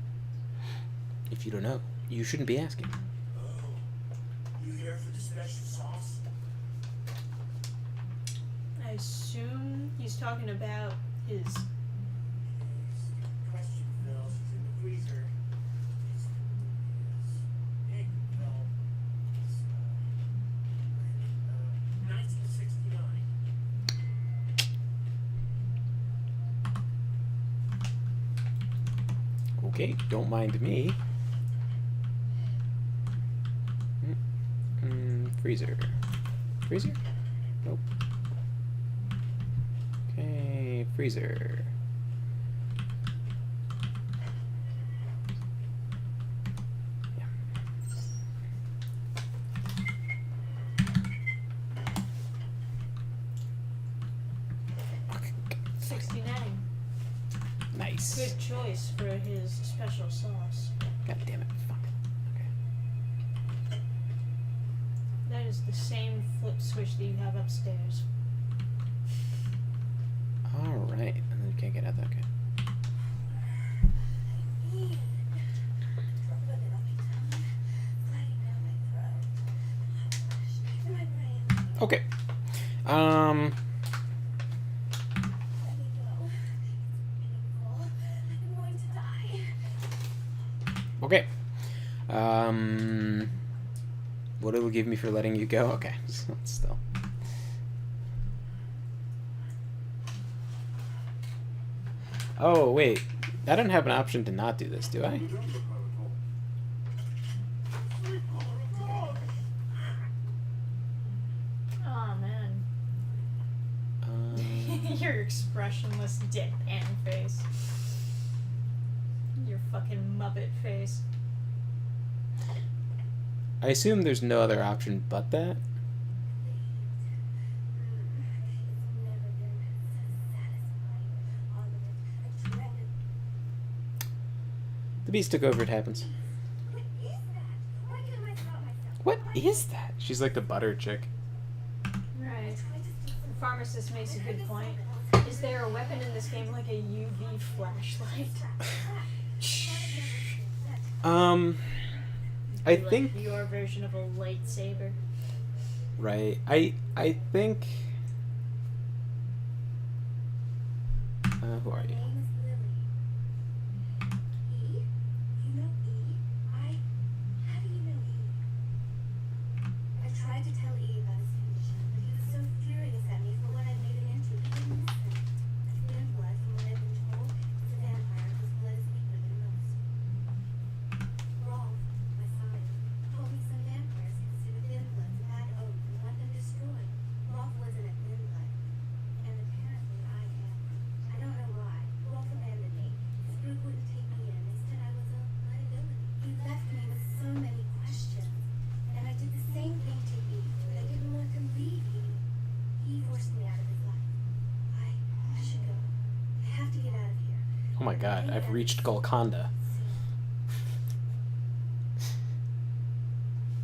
If you don't know, you shouldn't be asking. Oh, you here for the special sauce? I assume he's talking about his. Question, Phil. She's in the freezer. It's 1969. Okay, don't mind me. Freezer. Freezer? Nope. Okay, freezer. Yeah. Okay. 69. Nice. Good choice for his special sauce. God damn it. Fuck. Okay. That is the same flip switch that you have upstairs. Alright. And then you can't get out that. Okay. Okay. Okay. What it'll give me for letting you go? Okay. So still. Oh, wait. I don't have an option to not do this, do I? Oh man. Your expressionless deadpan face. Your fucking Muppet face. I assume there's no other option but that. The beast took over, it happens. What is that? She's like the butter chick. Right. The pharmacist makes a good point. Is there a weapon in this game like a UV flashlight? I Like think your version of a lightsaber. right. I think who are you? Oh my god, I've reached Golconda.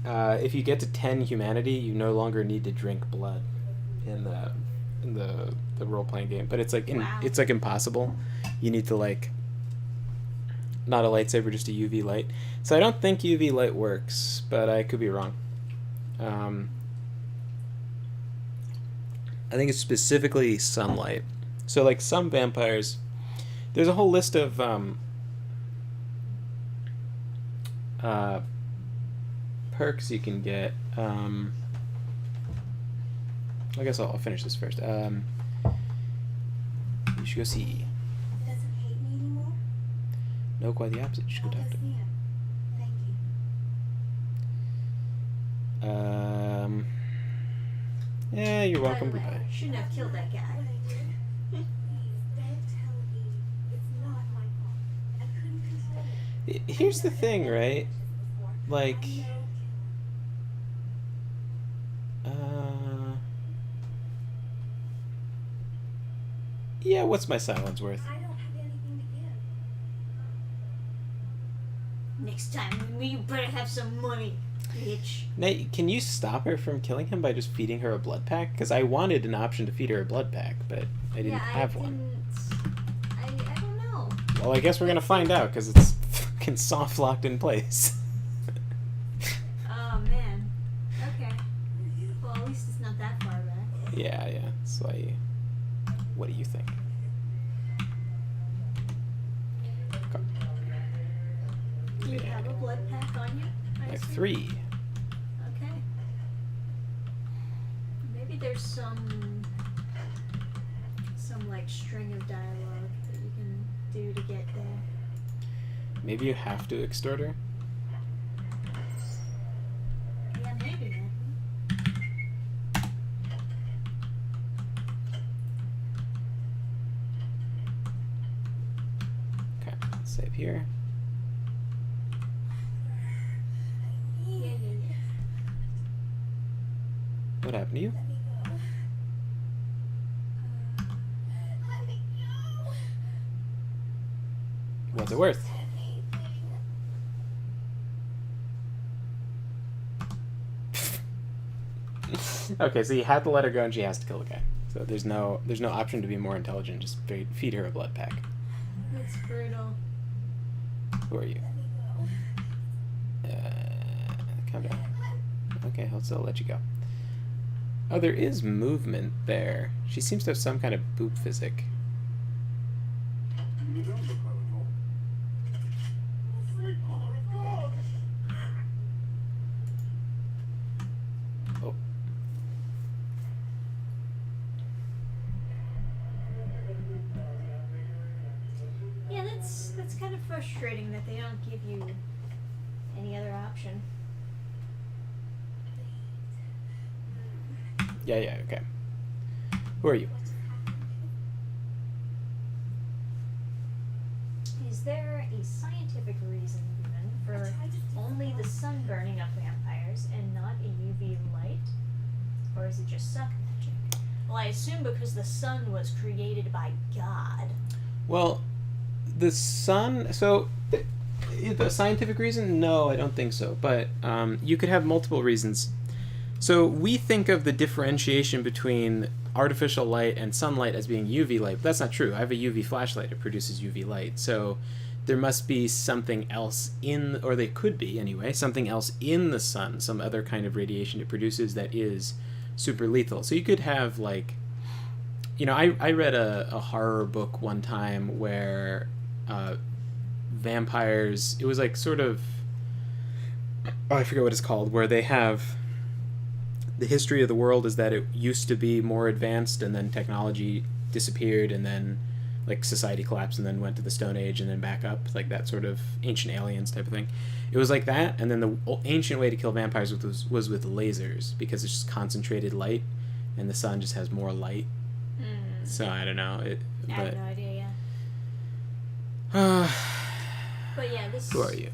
If you get to 10 humanity, you no longer need to drink blood in the role playing game. But it's like Wow. it's like impossible. You need to like not a lightsaber, just a UV light. So I don't think UV light works, but I could be wrong. I think it's specifically sunlight. So like some vampires, there's a whole list of perks you can get. I guess I'll finish this first. You should go see. No, quite the opposite. You should go talk to him. Yeah, you're welcome. By the way, Goodbye. shouldn't have killed that guy. Here's the thing, right? Like, yeah, what's my silence worth? Next time we meet, you better have some money, bitch. Nate, can you stop her from killing him by just feeding her a blood pack? Because I wanted an option to feed her a blood pack, but I didn't have one. I don't know. Well, I guess we're gonna find out because it's fucking soft locked in place. Oh man. Okay. Well, at least it's not that far back. Yeah, yeah. So what do you think? Do you have a blood pack on you? I have assume? 3. Okay. Maybe there's some like string of dialogue that you can do to get there. Maybe you have to extort her? Yeah, maybe. Man. Okay, save here. Yeah. What happened to you? Let me go. Let me go. What's it worth? Okay, so you have to let her go and she has to kill the guy. So there's no option to be more intelligent. Just feed her a blood pack. That's brutal. Who are you? Calm down. Okay, I'll let you go. Oh, there is movement there. She seems to have some kind of boop physic. You don't look well at all. Sweet mother of God! Oh. Yeah, that's kind of frustrating that they don't give you any other option. Yeah, okay. Who are you? Is there a scientific reason given for only the sun burning up vampires and not a UV light? Or is it just suck magic? Well, I assume because the sun was created by God. Well, the sun... So, the scientific reason? No, I don't think so. But you could have multiple reasons. So we think of the differentiation between artificial light and sunlight as being UV light, but that's not true. I have a UV flashlight. It produces UV light. So there must be something else in, or they could be anyway, something else in the sun, some other kind of radiation it produces that is super lethal. So you could have like, you know, I read a horror book one time where vampires, it was like sort of, oh, I forget what it's called, where they have... The history of the world is that it used to be more advanced and then technology disappeared and then like society collapsed and then went to the Stone Age and then back up, like that sort of ancient aliens type of thing. It was like that, and then the ancient way to kill vampires was with lasers because it's just concentrated light and the sun just has more light. So I don't know. I have no idea, But yeah, this... Who are you?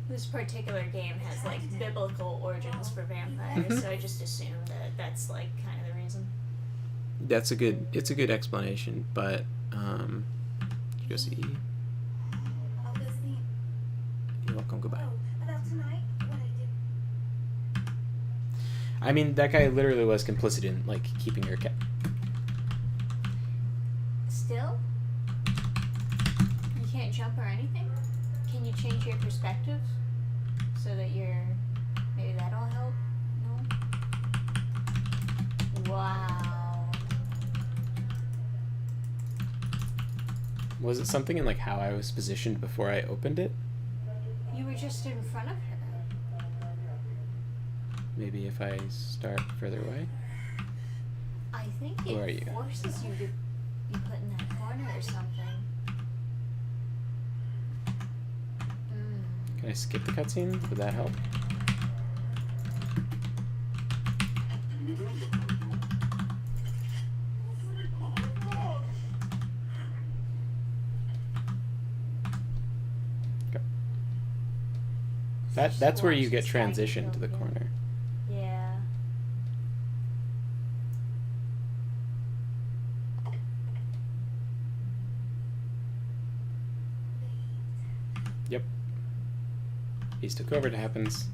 This particular game has like biblical origins for vampires, so I just assume that that's like kind of the reason. It's a good explanation, but go see. I'll go sleep. You're welcome. Goodbye. Oh, about tonight? What I did. I mean, that guy literally was complicit in like keeping her cat. Still? You can't jump or anything? Can you change your perspective so that maybe that'll help? No? Wow. Was it something in like how I was positioned before I opened it? You were just in front of her. Maybe if I start further away? I think Who are it you? forces you to be put in that corner or something. Can I skip the cutscene? Would that help? Okay. That's where you get transitioned to the corner. Yeah. Yep. Beast took over. It happens.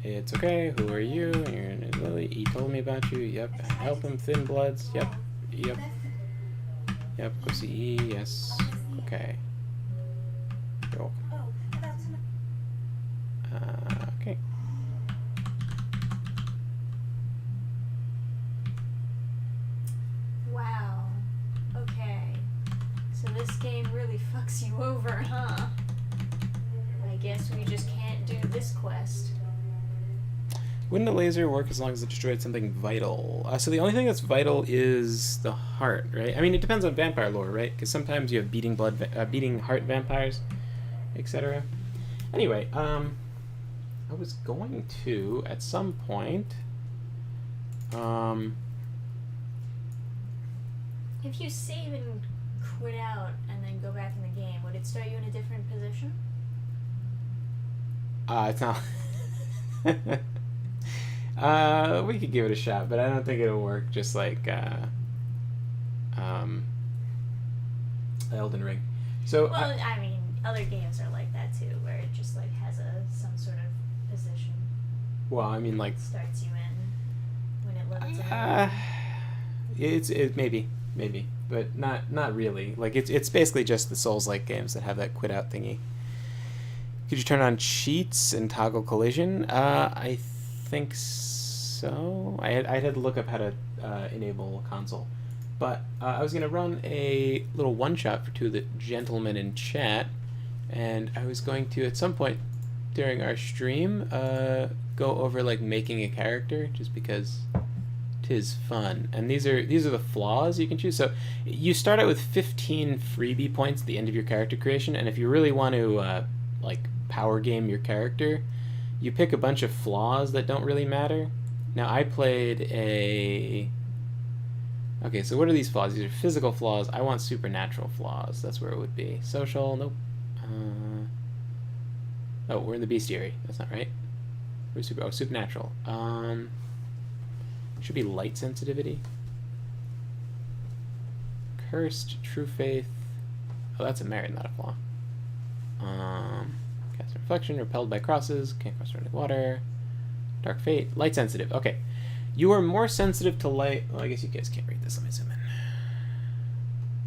It's okay. Who are you? You're in Lily. He told me about you. Yep. Help him. Thin Bloods. Yep. Yep. Yep. Go see E. Yes. Okay. You're welcome. Oh, about tonight. Okay. guess we just can't do this quest. Wouldn't a laser work as long as it destroyed something vital? So the only thing that's vital is the heart, right? I mean, it depends on vampire lore, right? Because sometimes you have beating heart vampires, etc. Anyway, I was going to at some point. If you save and quit out and then go back in the game, would it start you in a different position? It's not. We could give it a shot, but I don't think it'll work just like Elden Ring. So Well, I mean, other games are like that too, where it just like has some sort of position. well, I mean, like Starts you in when it loads in. it's maybe, but not really. Like it's basically just the Souls-like games that have that quit out thingy. Could you turn on cheats and toggle collision? I think so. I'd have to look up how to enable console. But I was going to run a little one-shot for two of the gentlemen in chat, and I was going to, at some point during our stream, go over like making a character, just because 'tis fun. And these are the flaws you can choose. So you start out with 15 freebie points at the end of your character creation, and if you really want to like power game your character, you pick a bunch of flaws that don't really matter. Now I played a... Okay, so what are these flaws? These are physical flaws. I want supernatural flaws. That's where it would be. Social, nope. Oh, we're in the bestiary. That's not right. We're supernatural. Should be light sensitivity. Cursed, true faith. Oh, that's a merit, not a flaw. Cast reflection, repelled by crosses, can't cross running water. Dark fate, light sensitive. Okay. You are more sensitive to light. Well, I guess you guys can't read this. Let me zoom in.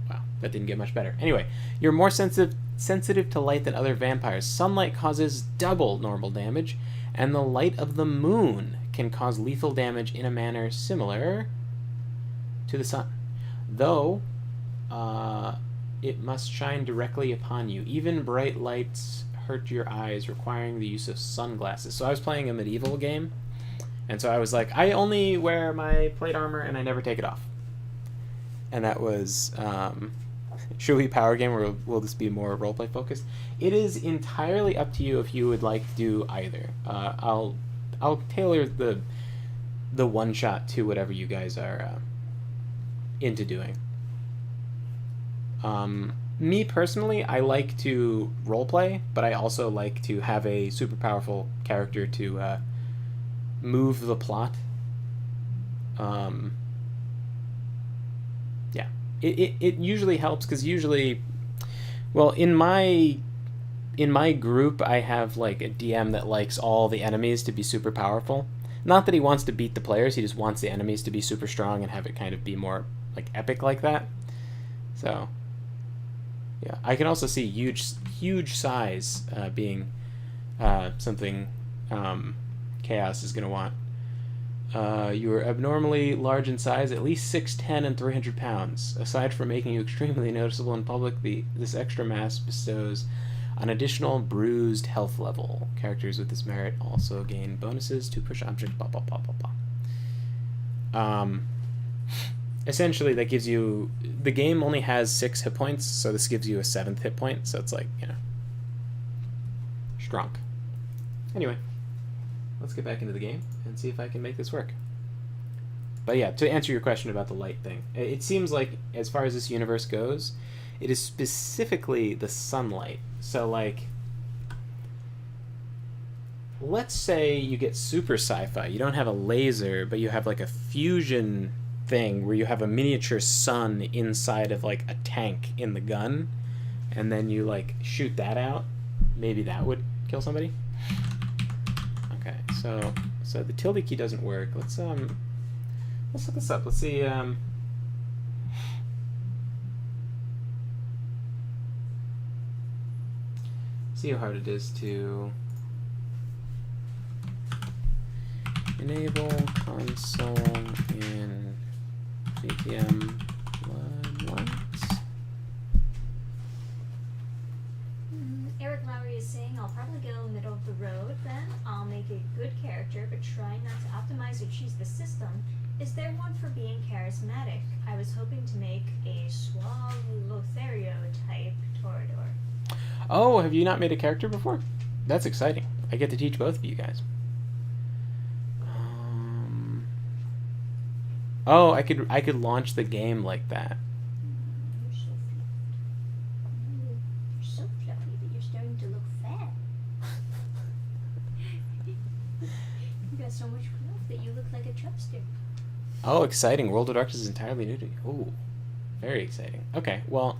Wow, that didn't get much better. Anyway, you're more sensitive to light than other vampires. Sunlight causes double normal damage, and the light of the moon can cause lethal damage in a manner similar to the sun. Though, it must shine directly upon you. Even bright lights hurt your eyes, requiring the use of sunglasses. So I was playing a medieval game, and so I was like, I only wear my plate armor and I never take it off. And that was, should we power game, or will this be more roleplay focused? It is entirely up to you if you would like to do either. I'll tailor the one shot to whatever you guys are into doing. Me personally, I like to roleplay, but I also like to have a super powerful character to move the plot. Yeah, it usually helps, because usually, well, in my group, I have like a DM that likes all the enemies to be super powerful. Not that he wants to beat the players, he just wants the enemies to be super strong and have it kind of be more like epic like that. So yeah, I can also see huge size being something Chaos is going to want. You are abnormally large in size, at least 6'10" and 300 pounds. Aside from making you extremely noticeable in public, this extra mass bestows an additional bruised health level. Characters with this merit also gain bonuses to push objects, blah, blah, blah, blah, blah. Essentially, that gives you... The game only has 6 hit points, so this gives you a 7th hit point, so it's like, you know, strong. Anyway, let's get back into the game and see if I can make this work. But yeah, to answer your question about the light thing, it seems like, as far as this universe goes, it is specifically the sunlight. So, like, let's say you get super sci-fi. You don't have a laser, but you have, like, a fusion thing where you have a miniature sun inside of, like, a tank in the gun, and then you, like, shoot that out. Maybe that would kill somebody. Okay, so the tilde key doesn't work. Let's look this up. Let's see. See how hard it is to enable console in GTM Bloodlines. Eric Lowry is saying I'll probably go middle of the road then. I'll make a good character, but try not to optimize or cheese the system. Is there one for being charismatic? I was hoping to make a suave Lothario type Toreador. Oh, have you not made a character before? That's exciting. I get to teach both of you guys. Oh, I could launch the game like that. You're so fluffy. You're so fluffy that you're starting to look fat. You got so much fluff that you look like a chubster. Oh, exciting. World of Darkness is entirely new to you. Ooh, very exciting. Okay, well...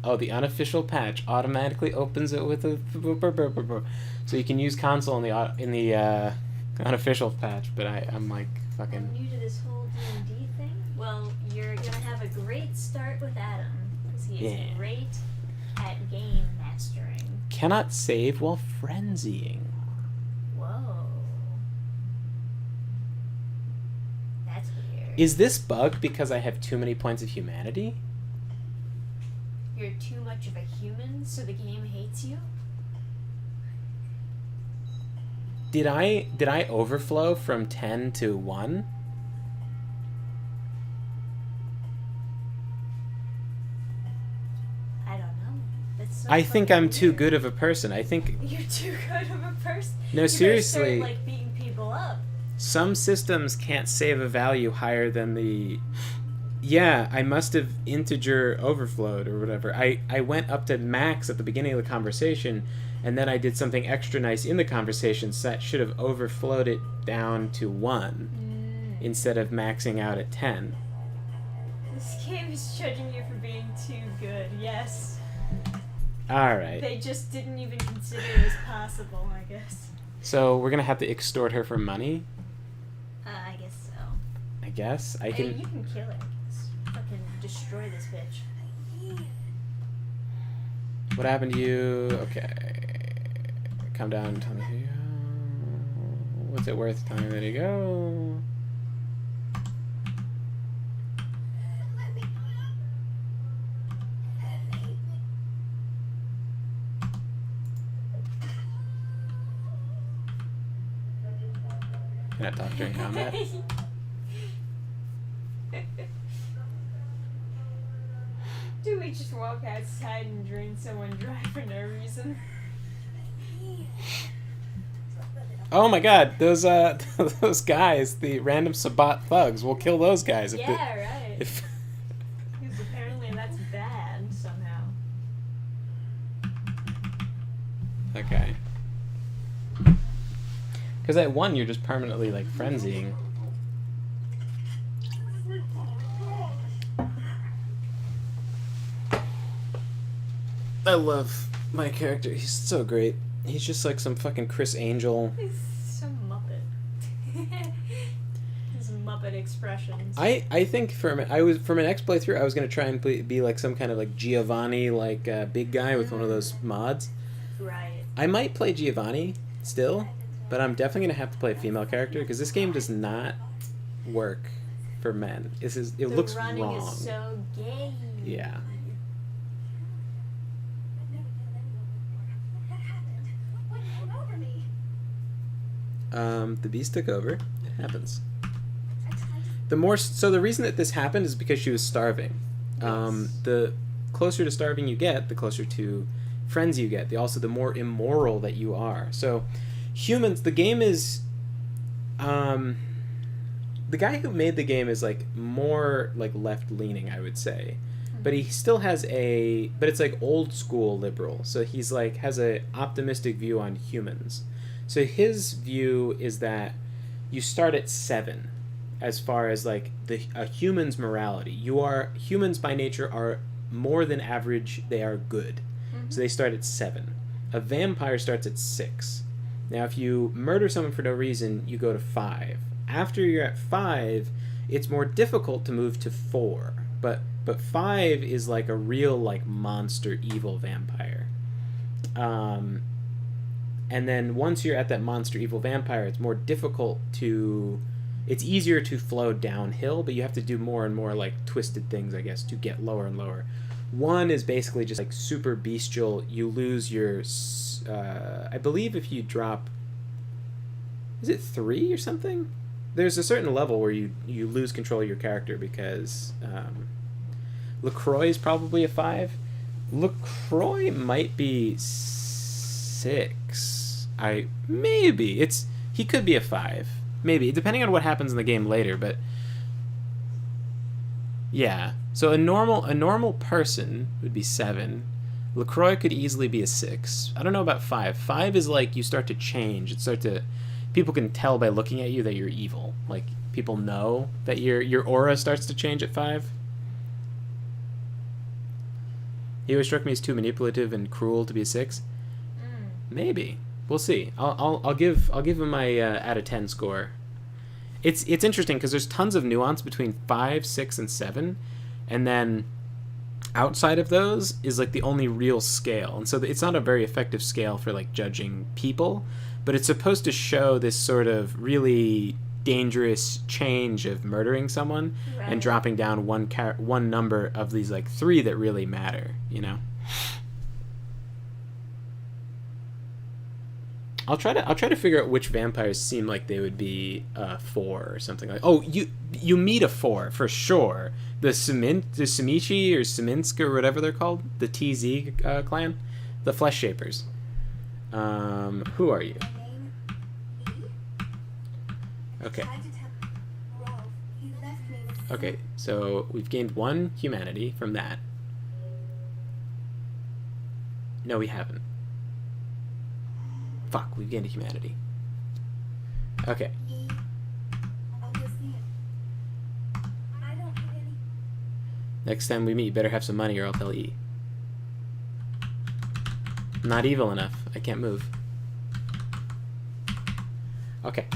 Oh, the unofficial patch automatically opens it with a... So you can use console in the unofficial patch, but I'm like fucking... I'm new to this whole D&D thing. Well, you're gonna have a great start with Adam, because he is great at game mastering. Cannot save while frenzying. Whoa. That's weird. Is this bugged because I have too many points of humanity? You're too much of a human, so the game hates you? Did I overflow from 10 to 1? I don't know. That's so I think fucking I'm too weird. good of a person. I think... You're too good of a person. No, You seriously. better start, like, beating people up. Some systems can't save a value higher than the... Yeah, I must have integer overflowed or whatever. I went up to max at the beginning of the conversation, and then I did something extra nice in the conversation, so that should have overflowed it down to 1 instead of maxing out at 10. This game is judging you for being too good, yes. Alright. They just didn't even consider it as possible, I guess. So we're going to have to extort her for money? I guess so. I guess. I Hey, can... you can kill it. Fucking destroy this bitch. What happened to you? Okay. Come down and tell me who you are. What's it worth? Tell me where to go. Can I talk during combat? Do we just walk outside and drain someone dry for no reason? Oh my god, those those guys, the random Sabat thugs, we'll kill those guys if Yeah, right. if Because apparently that's bad somehow. Okay. Because at 1 you're just permanently like frenzying. I love my character. He's so great. He's just like some fucking Chris Angel. He's some Muppet. His Muppet expressions. I think from an X playthrough I was gonna try and be like some kind of like Giovanni like big guy with one of those mods. Right. I might play Giovanni still, but I'm definitely gonna have to play a female character because this game does not work for men. It looks The running wrong. is so gay. Yeah. What came over me? The beast took over. It happens. The reason that this happened is because she was starving. The closer to starving you get, the closer to friends you get. The more immoral that you are. So humans, the game is the guy who made the game is like more like left leaning, I would say. But he still has but it's like old school liberal. So he's like has a optimistic view on humans. So his view is that you start at 7 as far as like a human's morality. Humans by nature are more than average, they are good. So they start at 7. A vampire starts at 6. Now if you murder someone for no reason, you go to 5. After you're at 5, it's more difficult to move to 4. But 5 is like a real like monster evil vampire. And then once you're at that monster evil vampire, it's more difficult to it's easier to flow downhill, but you have to do more and more like twisted things, I guess, to get lower and lower. 1 is basically just like super bestial. You lose your I believe if you drop, is it 3 or something? There's a certain level where you lose control of your character because LaCroix is probably a 5. LaCroix might be 6. He could be a 5. Maybe, depending on what happens in the game later, but yeah. So a normal person would be 7. LaCroix could easily be a 6. I don't know about 5. 5 is like you start to change. People can tell by looking at you that you're evil. Like people know that your aura starts to change at 5. He always struck me as too manipulative and cruel to be a 6. Maybe. We'll see. I'll give him my out of 10 score. It's interesting because there's tons of nuance between 5, 6, and 7, and then outside of those is like the only real scale, and so it's not a very effective scale for like judging people, but it's supposed to show this sort of really dangerous change of murdering someone and dropping down one number of these like 3 that really matter, you know. I'll try to figure out which vampires seem like they would be 4 or something like. Oh, you meet a 4 for sure. The Simichi or Siminsk or whatever they're called, the TZ clan, the Flesh Shapers. Who are you? Okay. Okay, so we've gained 1 humanity from that. No, we haven't. Fuck, we've gained a humanity. Okay. Next time we meet, you better have some money or I'll tell E. I'm not evil enough. I can't move. Okay.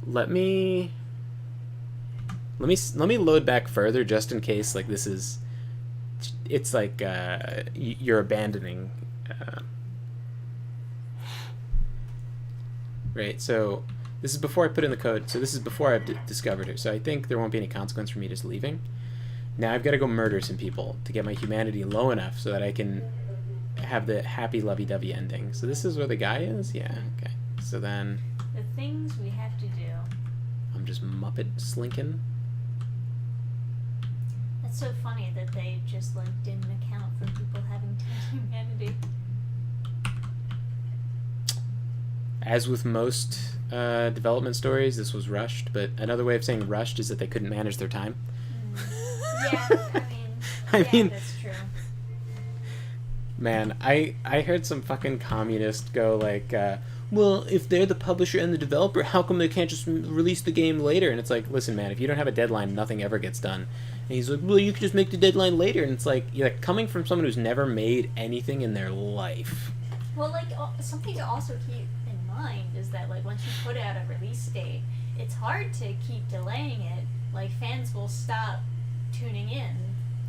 Let me load back further just in case like this is it's like you're abandoning right, so this is before I put in the code, so this is before I've discovered her, so I think there won't be any consequence for me just leaving. Now I've got to go murder some people to get my humanity low enough so that I can have the happy lovey-dovey ending. So this is where the guy is? Yeah, okay. So then The things we have to do. I'm just Muppet slinking. That's so funny that they just like didn't account for people having 10 humanity. As with most development stories, this was rushed, but another way of saying rushed is that they couldn't manage their time. Yeah, I mean, that's true. Man, I heard some fucking communist go like, well, if they're the publisher and the developer, how come they can't just release the game later? And it's like, listen, man, if you don't have a deadline, nothing ever gets done. And he's like, well, you could just make the deadline later. And it's like, you're like coming from someone who's never made anything in their life. Well, like, something to also keep in mind is that, like, once you put out a release date, it's hard to keep delaying it. Like, fans will stop tuning in.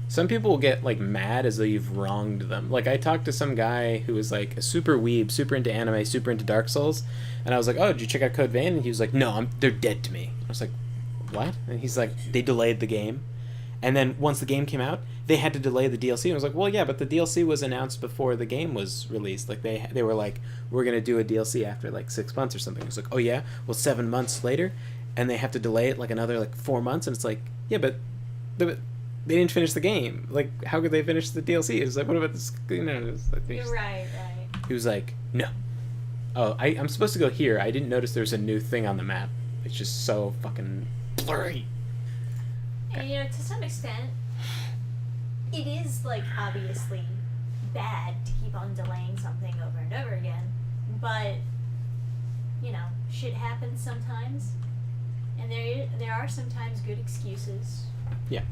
Some people will get, like, mad as though you've wronged them. Like, I talked to some guy who was, like, a super weeb, super into anime, super into Dark Souls, and I was like, oh, did you check out Code Vein? And he was like, no, they're dead to me. I was like, what? And he's like, they delayed the game. And then once the game came out, they had to delay the DLC. And I was like, well, yeah, but the DLC was announced before the game was released. Like, they were like, we're going to do a DLC after, like, 6 months or something. I was like, oh, yeah? Well, 7 months later, and they have to delay it, like, another, like, 4 months. And it's like, yeah, but they didn't finish the game. Like, how could they finish the DLC? It was like, what about this? You know, it was like, You're right. He was like, no. Oh, I'm supposed to go here. I didn't notice there's a new thing on the map. It's just so fucking blurry. And, you know, to some extent, it is, like, obviously bad to keep on delaying something over and over again. But, you know, shit happens sometimes. And there are sometimes good excuses. Yeah.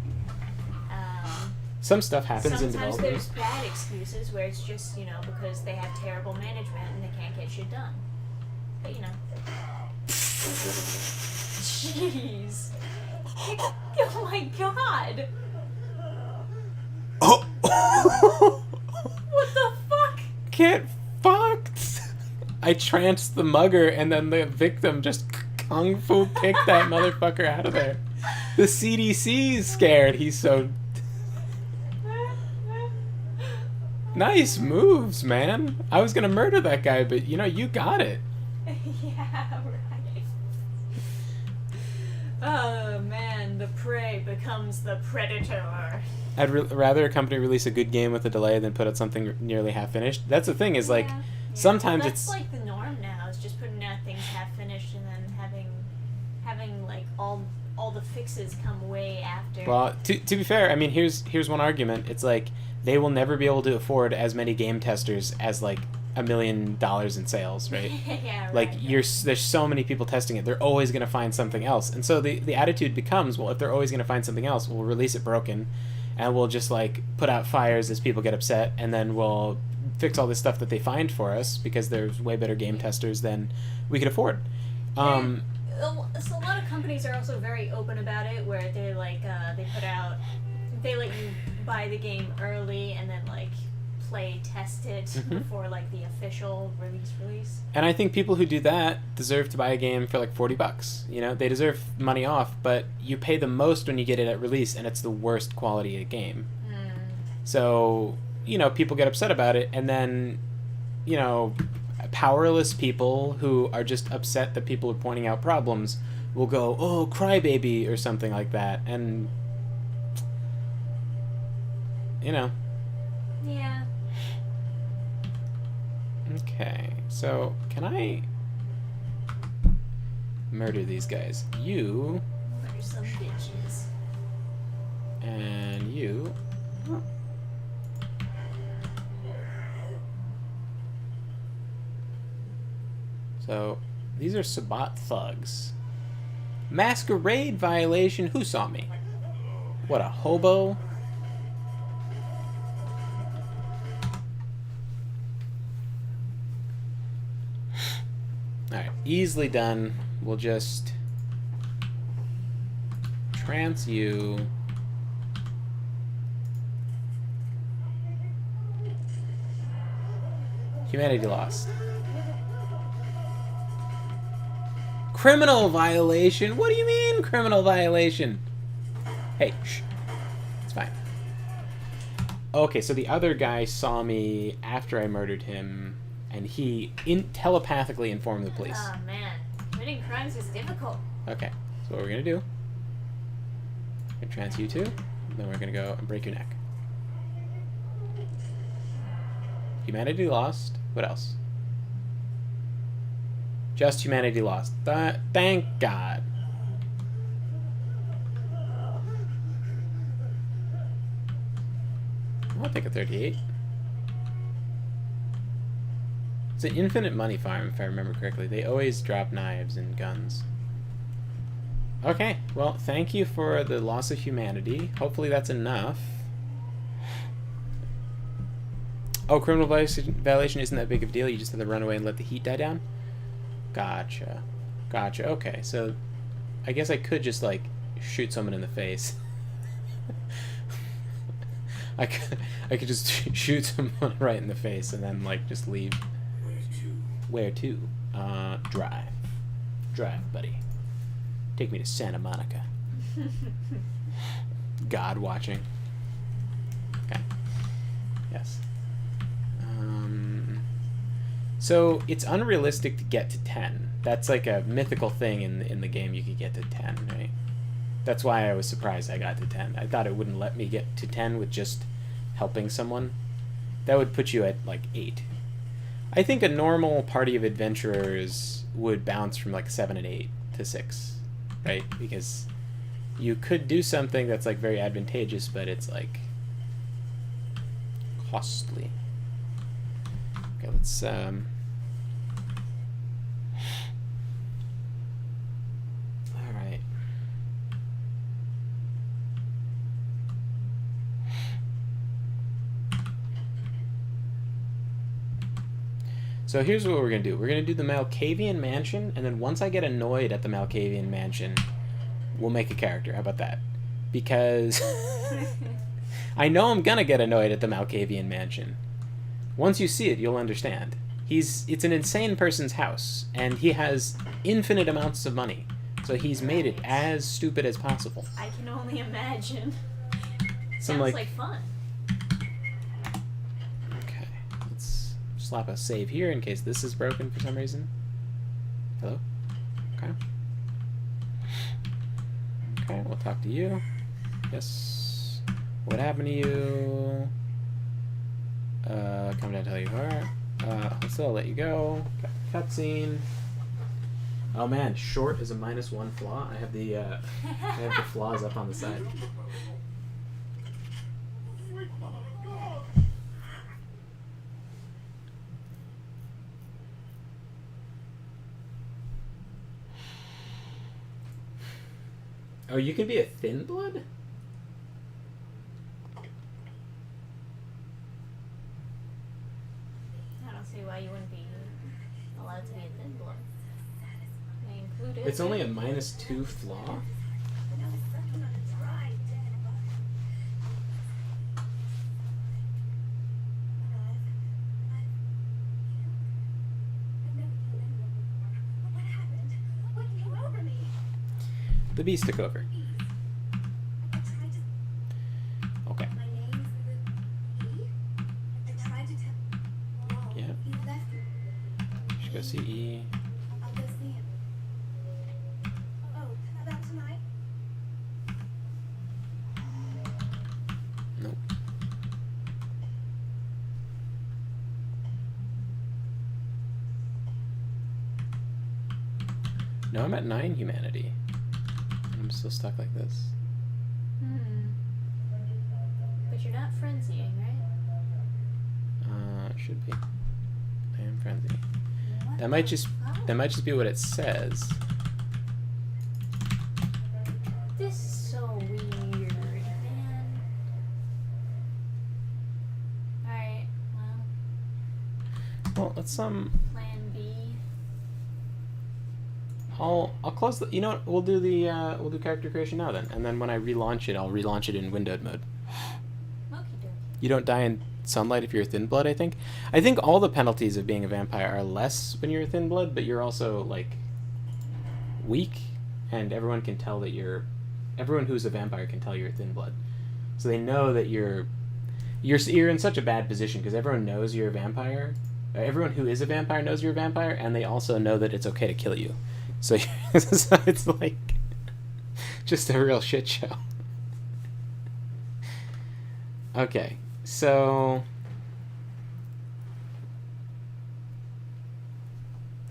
Some stuff happens in sometimes development. there's bad excuses where it's just, you know, because they have terrible management and they can't get shit done. But, you know. Jeez. Oh my god! Oh! What the fuck? Get fucked! I tranced the mugger, and then the victim just kung fu kicked that motherfucker out of there. The CDC's scared. He's so... Nice moves, man. I was gonna murder that guy, but you got it. Yeah, right. Oh man, the prey becomes the predator. I'd rather a company release a good game with a delay than put out something nearly half finished. That's the thing is, like, sometimes Well, that's it's... like the norm now, is just putting out things half finished and then having like all the fixes come way after. Well, to be fair, I mean, here's one argument. It's like, they will never be able to afford as many game testers as, like, $1 million in sales, right? Yeah, right. Like, there's so many people testing it, they're always going to find something else. And so the attitude becomes, well, if they're always going to find something else, we'll release it broken, and we'll just, like, put out fires as people get upset, and then we'll fix all this stuff that they find for us, because there's way better game testers than we could afford. So a lot of companies are also very open about it, where they're like, they let you buy the game early and then, like, play test it before, like, the official release. And I think people who do that deserve to buy a game for like $40. They deserve money off, but you pay the most when you get it at release, and it's the worst quality of game. So, people get upset about it, and then, powerless people who are just upset that people are pointing out problems will go, oh, crybaby, or something like that, and, Yeah. Okay, so can I murder these guys? You Murder some bitches. and you. Oh. So these are Sabat thugs. Masquerade violation. Who saw me? What, a hobo? Alright, easily done. We'll just trance you. Humanity lost. Criminal violation? What do you mean, criminal violation? Hey, shh. It's fine. Okay, so the other guy saw me after I murdered him, and he telepathically informed the police. Oh man, committing crimes is difficult. Okay, so what we're gonna do, we're gonna trance you two, then we're gonna go and break your neck. Humanity lost. What else? Just humanity lost. Thank God. I'll take a 38. It's an infinite money farm, if I remember correctly. They always drop knives and guns. Okay, well, thank you for the loss of humanity. Hopefully that's enough. Oh, criminal violation isn't that big of a deal. You just have to run away and let the heat die down? Gotcha. Gotcha. Okay, so I guess I could just, like, shoot someone in the face. I could just shoot someone right in the face and then, like, just leave. Where to? Drive. Drive, buddy. Take me to Santa Monica. God watching. Okay. Yes. So it's unrealistic to get to 10. That's like a mythical thing in the game. You could get to 10, right? That's why I was surprised I got to 10. I thought it wouldn't let me get to 10 with just helping someone. That would put you at like 8. I think a normal party of adventurers would bounce from like 7 and 8 to 6, right? Because you could do something that's like very advantageous, but it's like costly. Okay, let's all right. So here's what we're gonna do. We're gonna do the Malkavian Mansion, and then once I get annoyed at the Malkavian Mansion, we'll make a character. How about that? Because I know I'm gonna get annoyed at the Malkavian Mansion. Once you see it, you'll understand. it's an insane person's house, and he has infinite amounts of money. So he's made it as stupid as possible. I can only imagine. Some Sounds like fun. Okay, let's slap a save here in case this is broken for some reason. Hello? Okay. Okay, we'll talk to you. Yes. What happened to you? Come down to tell you who are. I'll let you go. Cutscene. Oh man, short is a -1 flaw. I have the flaws up on the side. Oh, you can be a thin blood? I don't see why you wouldn't be allowed to be a thin blood. They include it. It's only a -2 flaw? The beast took over. Okay. Yeah. Should go see E. Nope. No, I'm at 9 humanity. I'm still stuck like this. But you're not frenzying, right? Should be. I am frenzy. That might just be what it says. This is so weird, man. Alright, Well, let's plan B. I'll close the. You know what? We'll do we'll do character creation now then, and then when I relaunch it, I'll relaunch it in windowed mode. Okie dokie. You don't die in sunlight if you're a thin blood. I think all the penalties of being a vampire are less when you're a thin blood, but you're also like weak, and everyone can tell that everyone who's a vampire can tell you're a thin blood, so they know that you're in such a bad position because everyone knows you're a vampire. Everyone who is a vampire knows you're a vampire, and they also know that it's okay to kill you. So it's like just a real shit show. Okay, so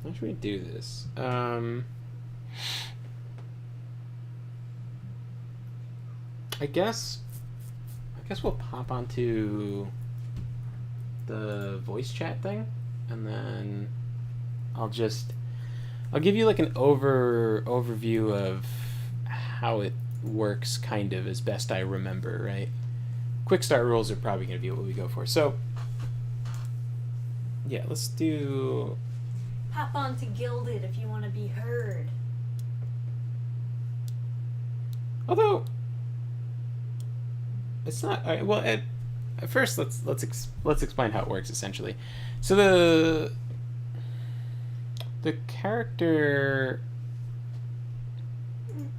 how should we do this? I guess we'll pop onto the voice chat thing, and then I'll give you like an overview of how it works, kind of, as best I remember, right? Quick start rules are probably going to be what we go for. So, yeah, let's do... Hop on to Gilded if you want to be heard. Although, it's not... All right, well, at first, let's explain how it works, essentially. So the character...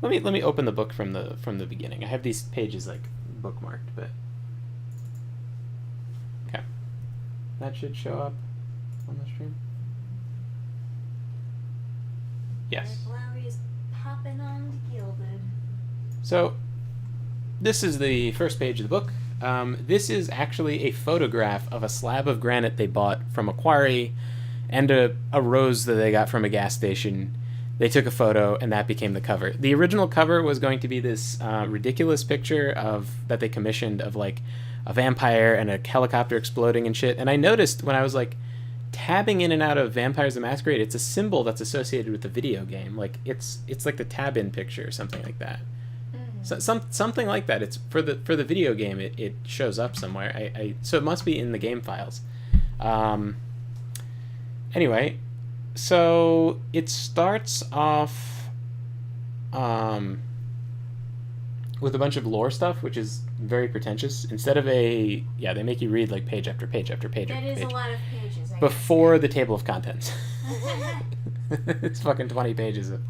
Let me open the book from the beginning. I have these pages like bookmarked, but okay, that should show up on the stream. Yes. Lowry is popping on to Gilded. So this is the first page of the book. This is actually a photograph of a slab of granite they bought from a quarry and a rose that they got from a gas station. They took a photo, and that became the cover. The original cover was going to be this ridiculous picture that they commissioned of like a vampire and a helicopter exploding and shit. And I noticed when I was like tabbing in and out of Vampires the Masquerade, it's a symbol that's associated with the video game. Like it's like the tab-in picture or something like that. So, something like that. It's for the video game. It shows up somewhere. So it must be in the game files. Anyway, so it starts off with a bunch of lore stuff, which is very pretentious. Instead of they make you read like page after page after page That after is page a lot of pages. I before the table of contents. It's fucking 20 pages of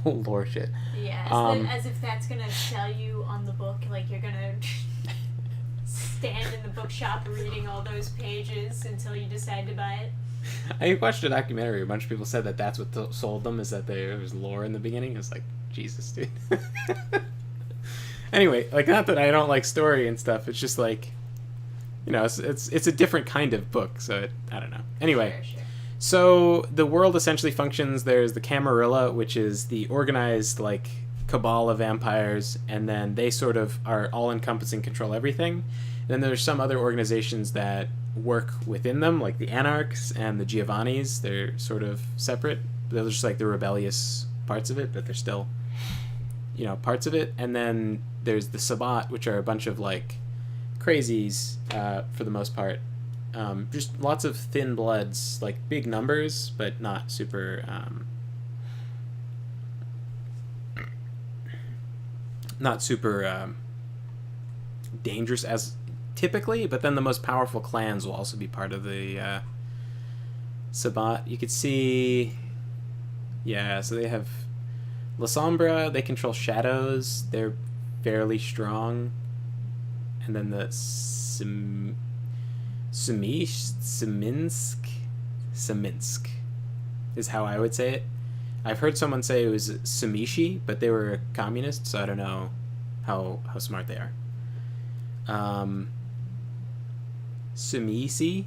lore shit. Yeah, as if that's gonna sell you on the book. Like you're gonna stand in the bookshop reading all those pages until you decide to buy it. I watched a documentary. A bunch of people said that that's what sold them, is that there was lore in the beginning. It's like, Jesus, dude. Anyway, like, not that I don't like story and stuff. It's just like, you know, it's a different kind of book. So I don't know. Anyway, Sure. so the world essentially functions. There's the Camarilla, which is the organized like cabal of vampires, and then they sort of are all-encompassing, control everything. And then there's some other organizations that work within them, like the Anarchs and the Giovannis. They're sort of separate. They're just like the rebellious parts of it, but they're still, you know, parts of it. And then there's the Sabbat, which are a bunch of like crazies for the most part. Just lots of thin bloods, like big numbers, but not super dangerous as typically. But then the most powerful clans will also be part of the Sabbat. You could see, yeah, so they have La Sombra. They control shadows. They're fairly strong. And then the Seminsk is how I would say it. I've heard someone say it was Samishi, but they were communists, so I don't know how smart they are. Sumisi?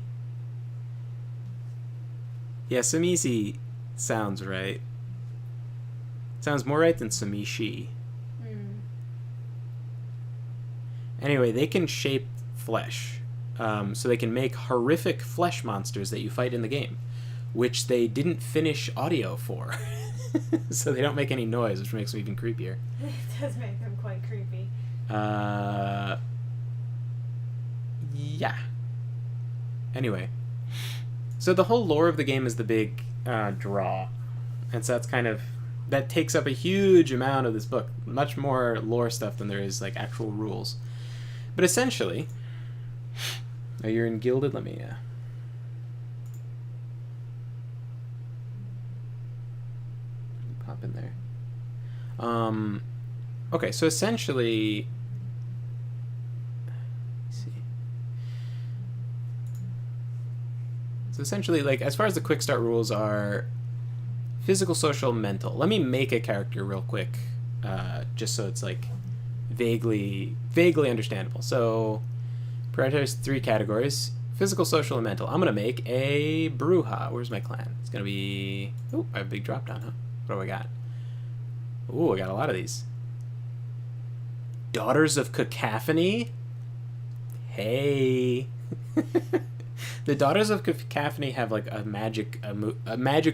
Yeah, Sumisi sounds right. Sounds more right than Samishi. Anyway, they can shape flesh. So they can make horrific flesh monsters that you fight in the game, which they didn't finish audio for. So they don't make any noise, which makes them even creepier. It does make them quite creepy. Yeah. Anyway. So the whole lore of the game is the big draw. And so that takes up a huge amount of this book. Much more lore stuff than there is like actual rules. But essentially... Oh, you're in Gilded? Let me pop in there. Okay, so essentially... Let's see. So essentially, like, as far as the quick start rules are physical, social, mental. Let me make a character real quick, just so it's, like, vaguely understandable. So... prioritize 3 categories: physical, social, and mental. I'm gonna make a Bruja. Where's my clan? It's gonna be... Oh, I have a big drop down, huh? What do I got? Ooh, I got a lot of these. Daughters of Cacophony? Hey. The Daughters of Cacophony have like a magic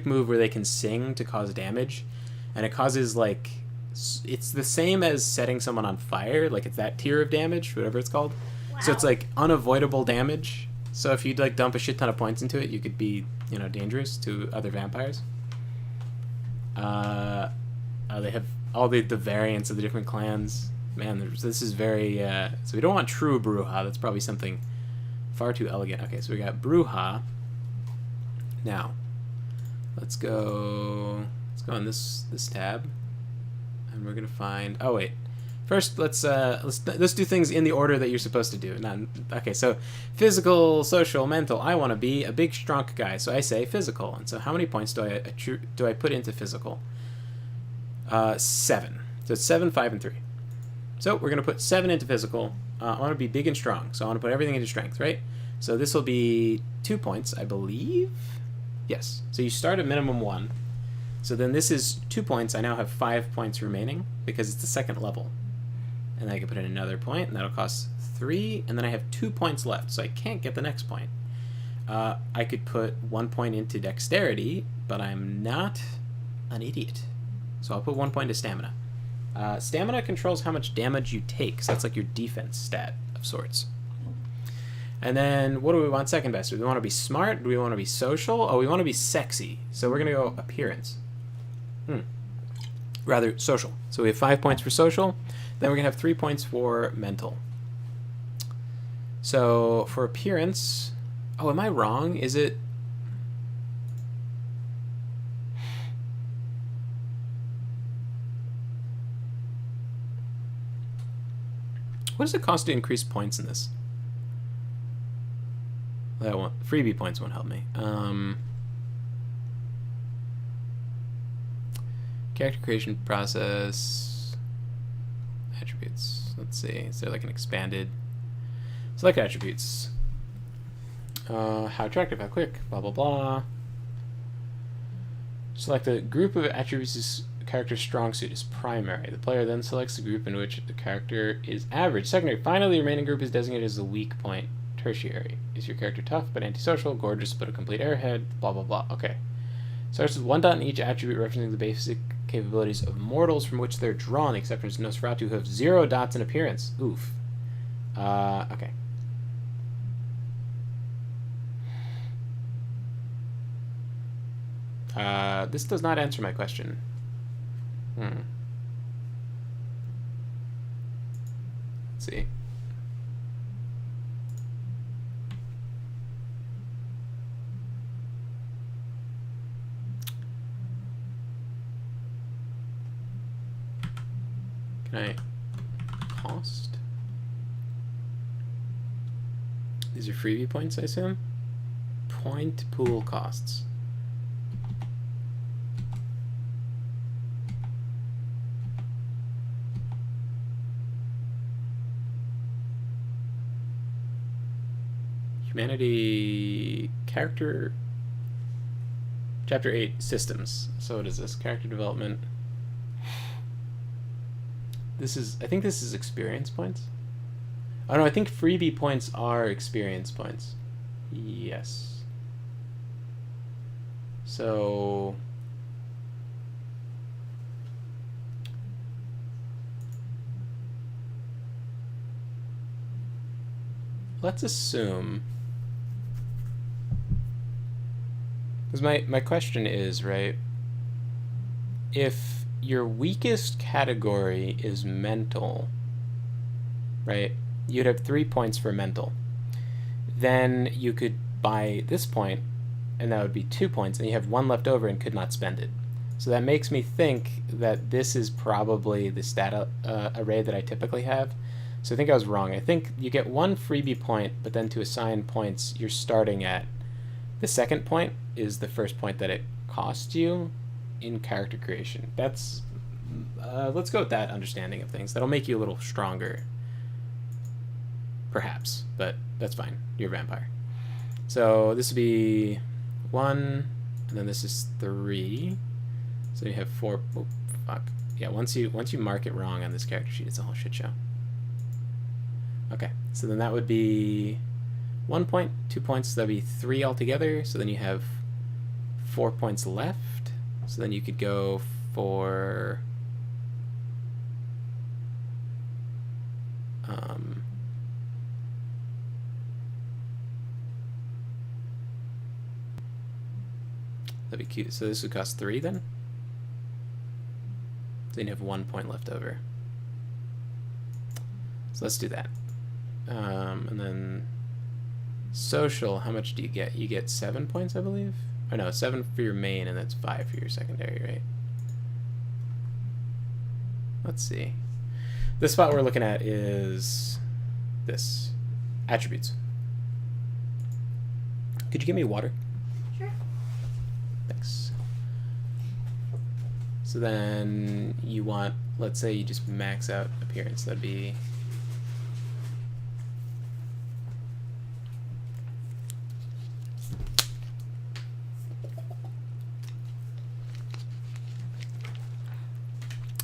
move where they can sing to cause damage, and it causes like... It's the same as setting someone on fire. Like, it's that tier of damage, whatever it's called. So it's like unavoidable damage. So if you'd like dump a shit ton of points into it, you could be, you know, dangerous to other vampires. They have all the variants of the different clans. Man, this is very... so we don't want true Bruja. That's probably something far too elegant. Okay, so we got Bruja. Now, let's go in this tab, and we're gonna find... Oh wait. First, let's do things in the order that you're supposed to do. Okay, so physical, social, mental. I want to be a big, strong guy, so I say physical. And so, how many points do I put into physical? 7. So it's 7, 5, and 3. So we're gonna put 7 into physical. I want to be big and strong, so I want to put everything into strength, right? So this will be 2 points, I believe. Yes. So you start at minimum 1. So then this is 2 points. I now have 5 points remaining because it's the second level. And then I can put in another point, and that'll cost 3, and then I have 2 points left, so I can't get the next point. I could put 1 point into dexterity, but I'm not an idiot. So I'll put 1 point into stamina. Stamina controls how much damage you take, so that's like your defense stat of sorts. And then, what do we want second best? Do we want to be smart? Do we want to be social? Oh, we want to be sexy. So we're going to go appearance. Rather, social. So we have 5 points for social. Then we're going to have 3 points for mental. So for appearance... Oh, am I wrong? Is it... What does it cost to increase points in this? That won't, freebie points won't help me. Character creation process, attributes. Let's see. Is there like an expanded? Select attributes. How attractive? How quick? Blah blah blah. Select a group of attributes whose character's strong suit is primary. The player then selects the group in which the character is average. Secondary. Finally, the remaining group is designated as the weak point. Tertiary. Is your character tough but antisocial, gorgeous but a complete airhead? Blah blah blah. Okay. Starts with 1 dot in each attribute representing the basic capabilities of mortals from which they're drawn. The exception is Nosferatu, who have 0 dots in appearance. Oof. Okay. This does not answer my question. Let's see. Can I cost? These are freebie points, I assume? Point pool costs. Humanity character chapter 8 systems. So what is this? Character development. This is, I think this is experience points. Oh no, I think freebie points are experience points. Yes. So let's assume, because my question is, right, if your weakest category is mental, right, you'd have 3 points for mental. Then you could buy this point, and that would be 2 points, and you have 1 left over and could not spend it. So that makes me think that this is probably the stat array that I typically have. So I think I was wrong. I think you get 1 freebie point, but then to assign points, you're starting at the second point is the first point that it costs you in character creation. That's let's go with that understanding of things. That'll make you a little stronger, perhaps, but that's fine. You're a vampire. So this would be 1, and then this is 3. So you have 4. Oh, fuck. Yeah, once you mark it wrong on this character sheet, it's a whole shit show. Okay, so then that would be 1 point, 2 points, so that'd be 3 altogether. So then you have 4 points left. So then you could go for that'd be cute. So this would cost 3 then. So then you have 1 point left over. So let's do that. And then social, how much do you get? You get 7 points, I believe. Or no, 7 for your main, and that's 5 for your secondary, right? Let's see. The spot we're looking at is this. Attributes. Could you give me water? Sure. Thanks. So then you want, let's say you just max out appearance. That'd be...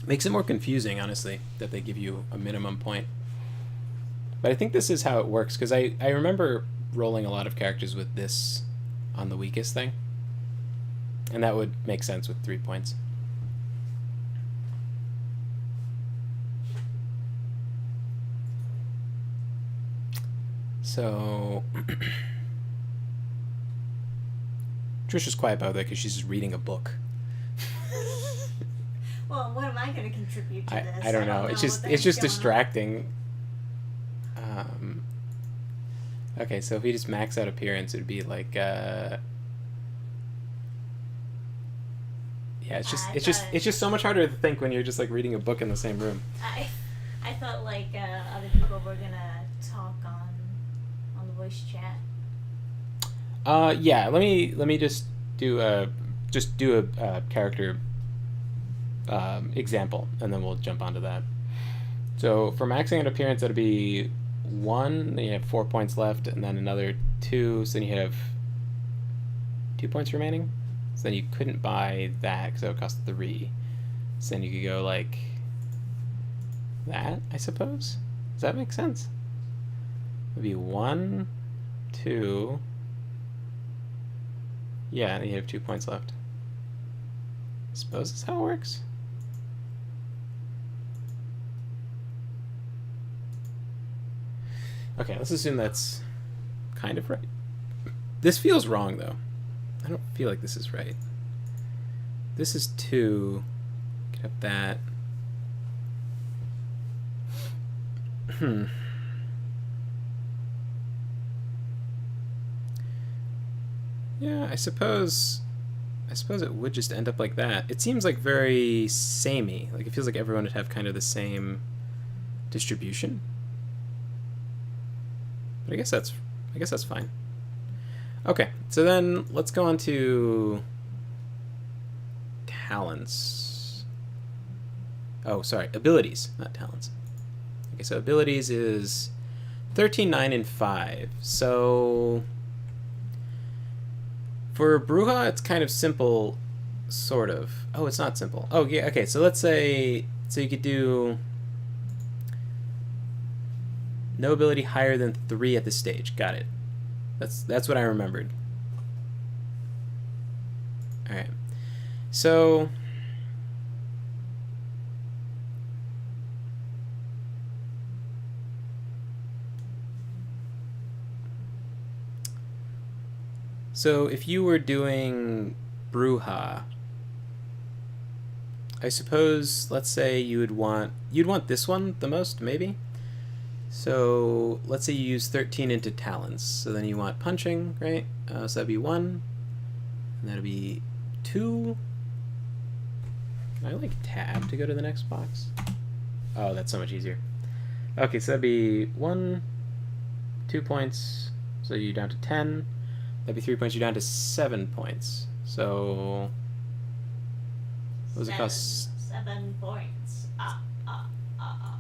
Makes it more confusing, honestly, that they give you a minimum point. But I think this is how it works, because I remember rolling a lot of characters with this on the weakest thing. And that would make sense with 3 points. So... Trisha's quiet about that because she's just reading a book. Well, Well, what am I going to contribute to this? I don't know. It's just distracting. Okay, so if we just max out appearance, it'd be like yeah, it's just so much harder to think when you're just like reading a book in the same room. I thought like other people were gonna talk on the voice chat. Yeah. Let me just do a character example, and then we'll jump onto that. So for maxing out appearance, that'll be 1. Then you have 4 points left, and then another 2. So then you have 2 points remaining. So then you couldn't buy that because that would cost 3. So then you could go like that, I suppose. Does that make sense? It would be 1, 2. Yeah, and you have 2 points left. I suppose that's how it works. Okay, let's assume that's kind of right. This feels wrong, though. I don't feel like this is right. This is 2. Get up that. Yeah, I suppose it would just end up like that. It seems like very samey. Like it feels like everyone would have kind of the same distribution. But I guess that's fine. Okay, so then let's go on to talents. Oh, sorry, abilities, not talents. Okay, so abilities is 13, 9, and 5. So for Bruja, it's kind of simple, sort of. Oh, it's not simple. Oh, yeah, okay, so let's say, so you could do no ability higher than 3 at this stage. Got it. That's what I remembered. All right. So if you were doing Bruja, I suppose, let's say you'd want this one the most, maybe. So let's say you use 13 into talents. So then you want punching, right? So that'd be 1, and that'd be 2. Can I like tab to go to the next box? Oh, that's so much easier. Okay, so that'd be 1, 2 points. So you're down to 10. That'd be 3 points. You're down to 7 points. So what does it cost? 7 points.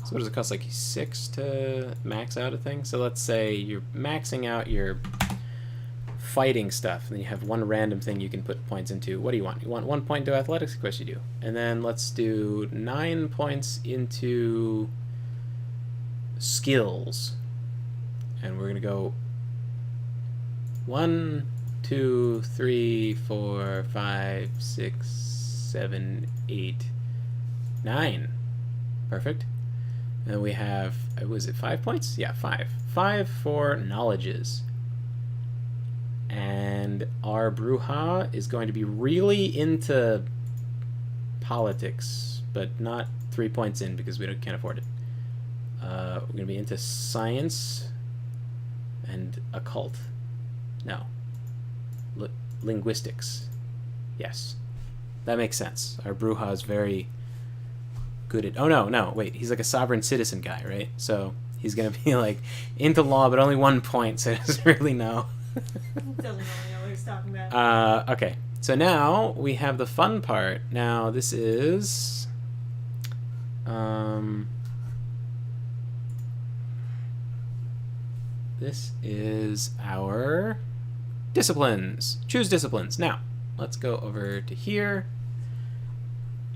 So what does it cost, like 6 to max out a thing? So let's say you're maxing out your fighting stuff, and then you have one random thing you can put points into. What do you want? You want 1 point to athletics? Of course you do. And then let's do 9 points into skills. And we're going to go 1, 2, 3, 4, 5, 6, 7, 8, 9. Perfect. And then we have, was it 5 points? Yeah, 5. 5 for knowledges. And our Bruja is going to be really into politics, but not 3 points in because we can't afford it. We're going to be into science and occult. No. Linguistics. Yes. That makes sense. Our Bruja is very good at... Oh, no, wait. He's like a sovereign citizen guy, right? So he's going to be like into law, but only 1 point, so he doesn't really know. Doesn't really know what he's talking about. Okay. So now we have the fun part. Now this is... this is our disciplines. Choose disciplines. Now, let's go over to here.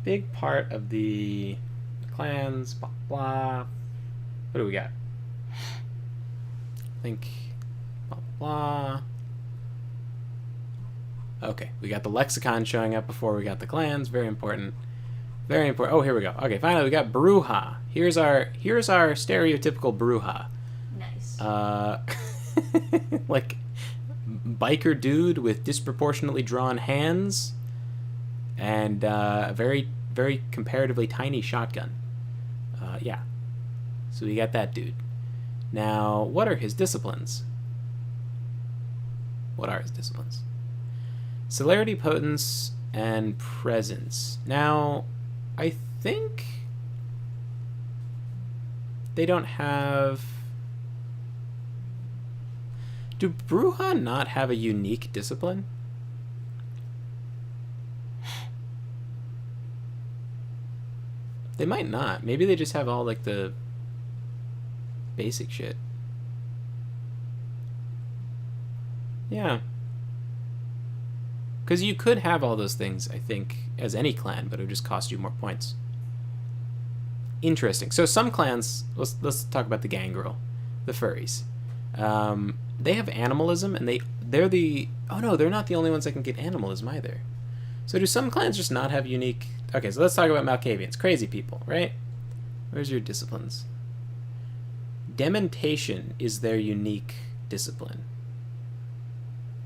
Big part of the clans, blah, blah. What do we got? I think, blah, blah. Okay, we got the lexicon showing up before we got the clans. Very important. Very important. Oh, here we go. Okay, finally we got Bruja. Here's our stereotypical Bruja. Nice. Like biker dude with disproportionately drawn hands and very very comparatively tiny shotgun. Yeah. So we got that dude. Now, what are his disciplines? What are his disciplines? Celerity, potence, and presence. Now, I think they don't have... Do Bruja not have a unique discipline? They might not. Maybe they just have all, like, the basic shit. Yeah. Because you could have all those things, I think, as any clan, but it would just cost you more points. Interesting. So some clans, let's talk about the gangrel, the furries. They have animalism, and they're the... Oh no, they're not the only ones that can get animalism either. So do some clans just not have unique... Okay, so let's talk about Malkavians. Crazy people, right? Where's your disciplines? Dementation is their unique discipline.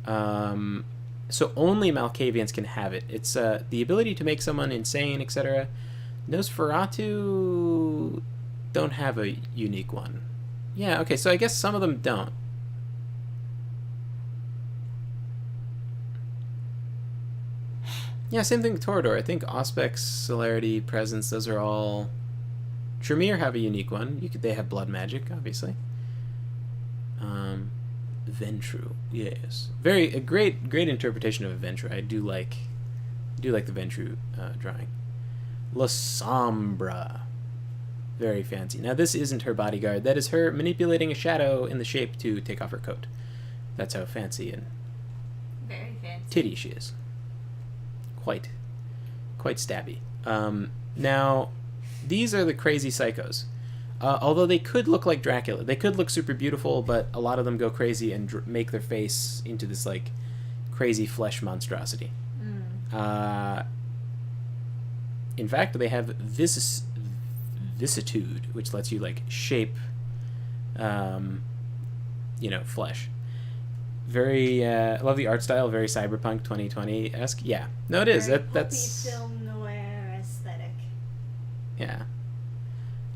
So only Malkavians can have it. It's the ability to make someone insane, etc. Nosferatu don't have a unique one. Yeah, okay, so I guess some of them don't. Yeah, same thing with Torador. I think Auspex, Celerity, Presence, those are all... Tremere have a unique one. They have blood magic, obviously. Ventru, yes. A great interpretation of a Ventru. I do like the Ventru drawing. La Sombra. Very fancy. Now this isn't her bodyguard. That is her manipulating a shadow in the shape to take off her coat. That's how fancy and Very fancy. titty she is. Quite stabby. Now, these are the crazy psychos. Although they could look like Dracula. They could look super beautiful, but a lot of them go crazy and make their face into this, like, crazy flesh monstrosity. In fact, they have vicissitude, which lets you, like, shape, flesh. Very, I love the art style, very cyberpunk 2020-esque. Yeah. No, it is. Very That's... film noir aesthetic. Yeah.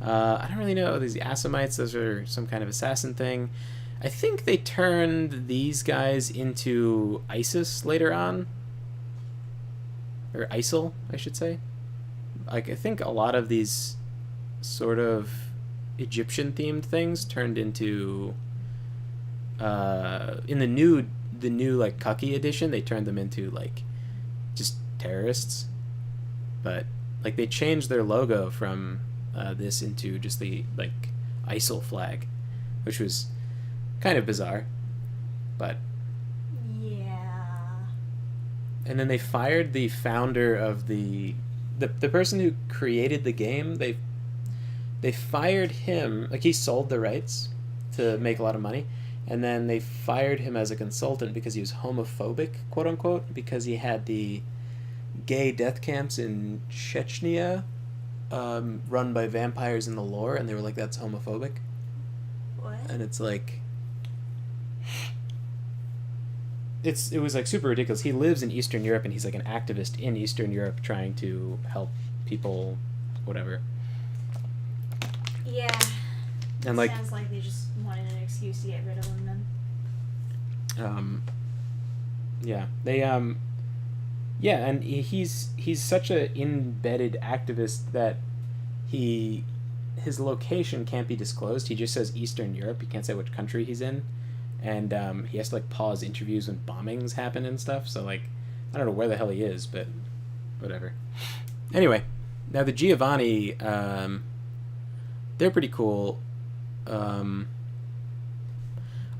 I don't really know. These Assamites, those are some kind of assassin thing. I think they turned these guys into ISIS later on. Or ISIL, I should say. Like, I think a lot of these sort of Egyptian-themed things turned into... in the new like Cucky edition, they turned them into like just terrorists. But like they changed their logo from this into just the like ISIL flag, which was kind of bizarre. But Yeah. and then they fired the founder of the person who created the game. They fired him. Like he sold the rights to make a lot of money. And then they fired him as a consultant because he was homophobic, quote unquote, because he had the gay death camps in Chechnya run by vampires in the lore, and they were like, that's homophobic. What? And it's like... It was like super ridiculous. He lives in Eastern Europe, and he's like an activist in Eastern Europe trying to help people, whatever. Yeah. And like... Sounds like they just wanted an excuse to get rid of him then. Yeah, they yeah, and he's such a embedded activist that his location can't be disclosed. He just says Eastern Europe. He can't say which country he's in, and he has to like pause interviews when bombings happen and stuff. So like, I don't know where the hell he is, but whatever. Anyway, now the Giovanni, they're pretty cool. I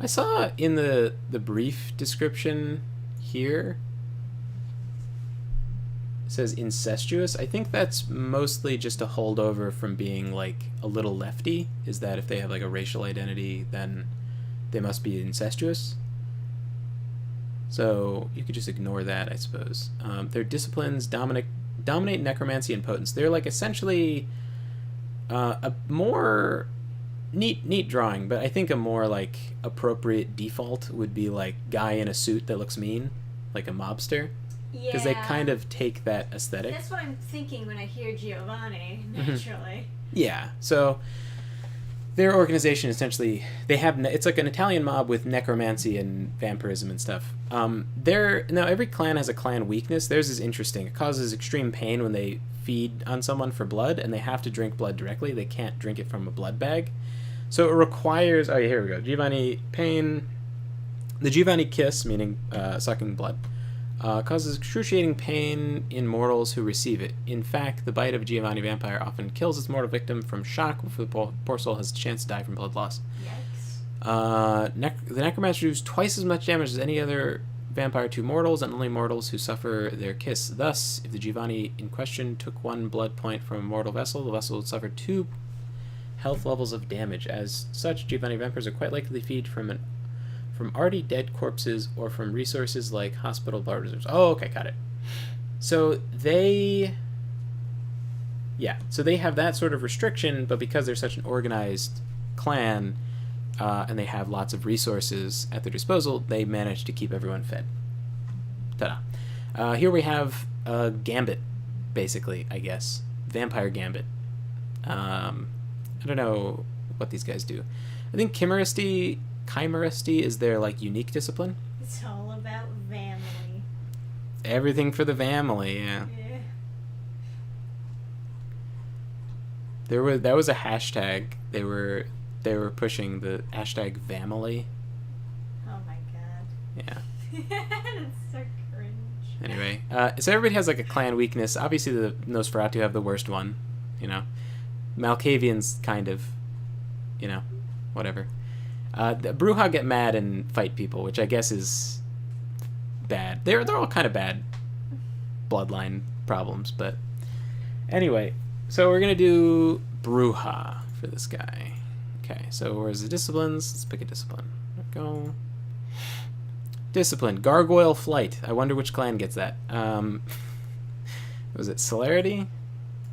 saw in the brief description here, it says incestuous. I think that's mostly just a holdover from being like a little lefty, is that if they have like a racial identity, then they must be incestuous. So you could just ignore that, I suppose. Their disciplines dominate necromancy and potence. They're like essentially a more... Neat drawing, but I think a more like appropriate default would be like guy in a suit that looks mean, like a mobster. because they kind of take that aesthetic. That's what I'm thinking when I hear Giovanni, naturally. Yeah, so their organization essentially, they have, it's like an Italian mob with necromancy and vampirism and stuff. Now every clan has a clan weakness. Theirs is interesting. It causes extreme pain when they feed on someone for blood, and they have to drink blood directly. They can't drink it from a blood bag. So it requires, oh yeah, here we go, Giovanni pain. The Giovanni kiss, meaning sucking blood, causes excruciating pain in mortals who receive it. In fact, the bite of a Giovanni vampire often kills its mortal victim from shock, before the poor soul has a chance to die from blood loss. Yikes. The necromancer does twice as much damage as any other vampire to mortals, and only mortals who suffer their kiss. Thus, if the Giovanni in question took 1 blood point from a mortal vessel, the vessel would suffer 2 health levels of damage. As such, Giovanni vampires are quite likely to feed from already dead corpses or from resources like hospital blood reserves. Oh, okay, got it. So they have that sort of restriction, but because they're such an organized clan, and they have lots of resources at their disposal, they manage to keep everyone fed. Ta-da. Here we have a gambit, basically, I guess. Vampire gambit. I don't know what these guys do. I think Chimeristy is their, like, unique discipline. It's all about family. Everything for the family, yeah. That was a hashtag. They were pushing the hashtag family. Oh my god. Yeah. That's so cringe. Anyway, so everybody has like a clan weakness. Obviously, the Nosferatu have the worst one. You know, Malkavians kind of, you know, whatever. The Brujah get mad and fight people, which I guess is bad. They're all kind of bad bloodline problems, but anyway. So we're gonna do Brujah for this guy. Okay, so where's the disciplines? Let's pick a discipline. There we go. Discipline, Gargoyle Flight. I wonder which clan gets that. Was it Celerity?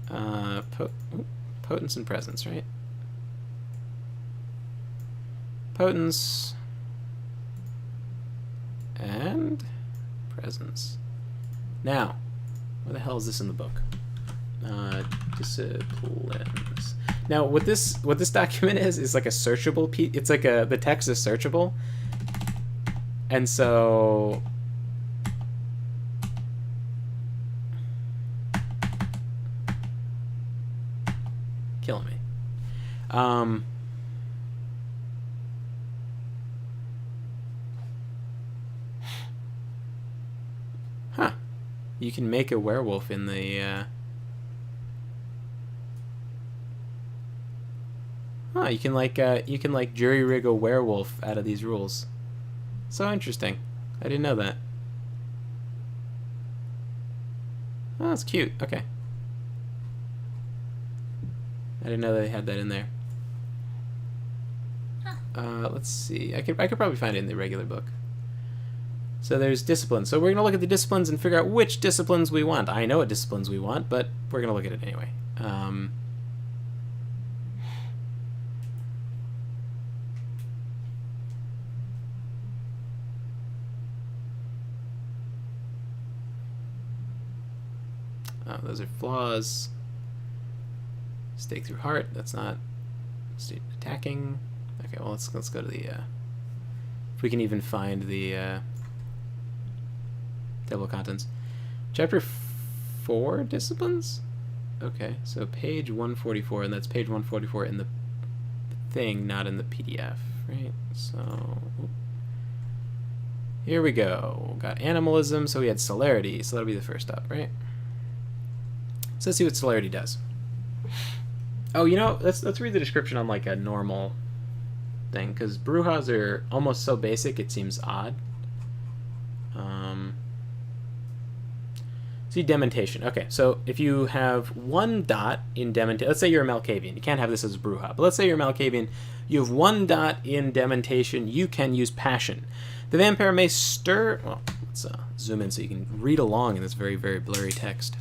Potence and Presence, right? Potence and Presence. Now, where the hell is this in the book? Disciplines. Now, what this document is like a searchable piece. It's like the text is searchable, and so killing me. Huh. You can make a werewolf in the. You can like jury rig a werewolf out of these rules. So interesting. I didn't know that. Oh, that's cute. Okay. I didn't know they had that in there. Let's see. I could probably find it in the regular book. So there's disciplines. So we're gonna look at the disciplines and figure out which disciplines we want. I know what disciplines we want, but we're gonna look at it anyway. Those are flaws. Stake through heart. That's not attacking. Okay, well let's go to the. If we can even find the table of contents. Chapter 4 disciplines. Okay, so page 144, and that's page 144 in the thing, not in the PDF, right? So here we go. Got animalism. So we had celerity. So that'll be the first up, right? So let's see what celerity does. Oh, you know, let's read the description on like a normal thing, because Brujahs are almost so basic it seems odd. See, dementation. Okay, so if you have 1 dot in dementation, let's say you're a Malkavian. You can't have this as a Brujah, but let's say you're a Malkavian. You have 1 dot in dementation. You can use passion. The vampire may stir. Well, let's zoom in so you can read along in this very, very blurry text.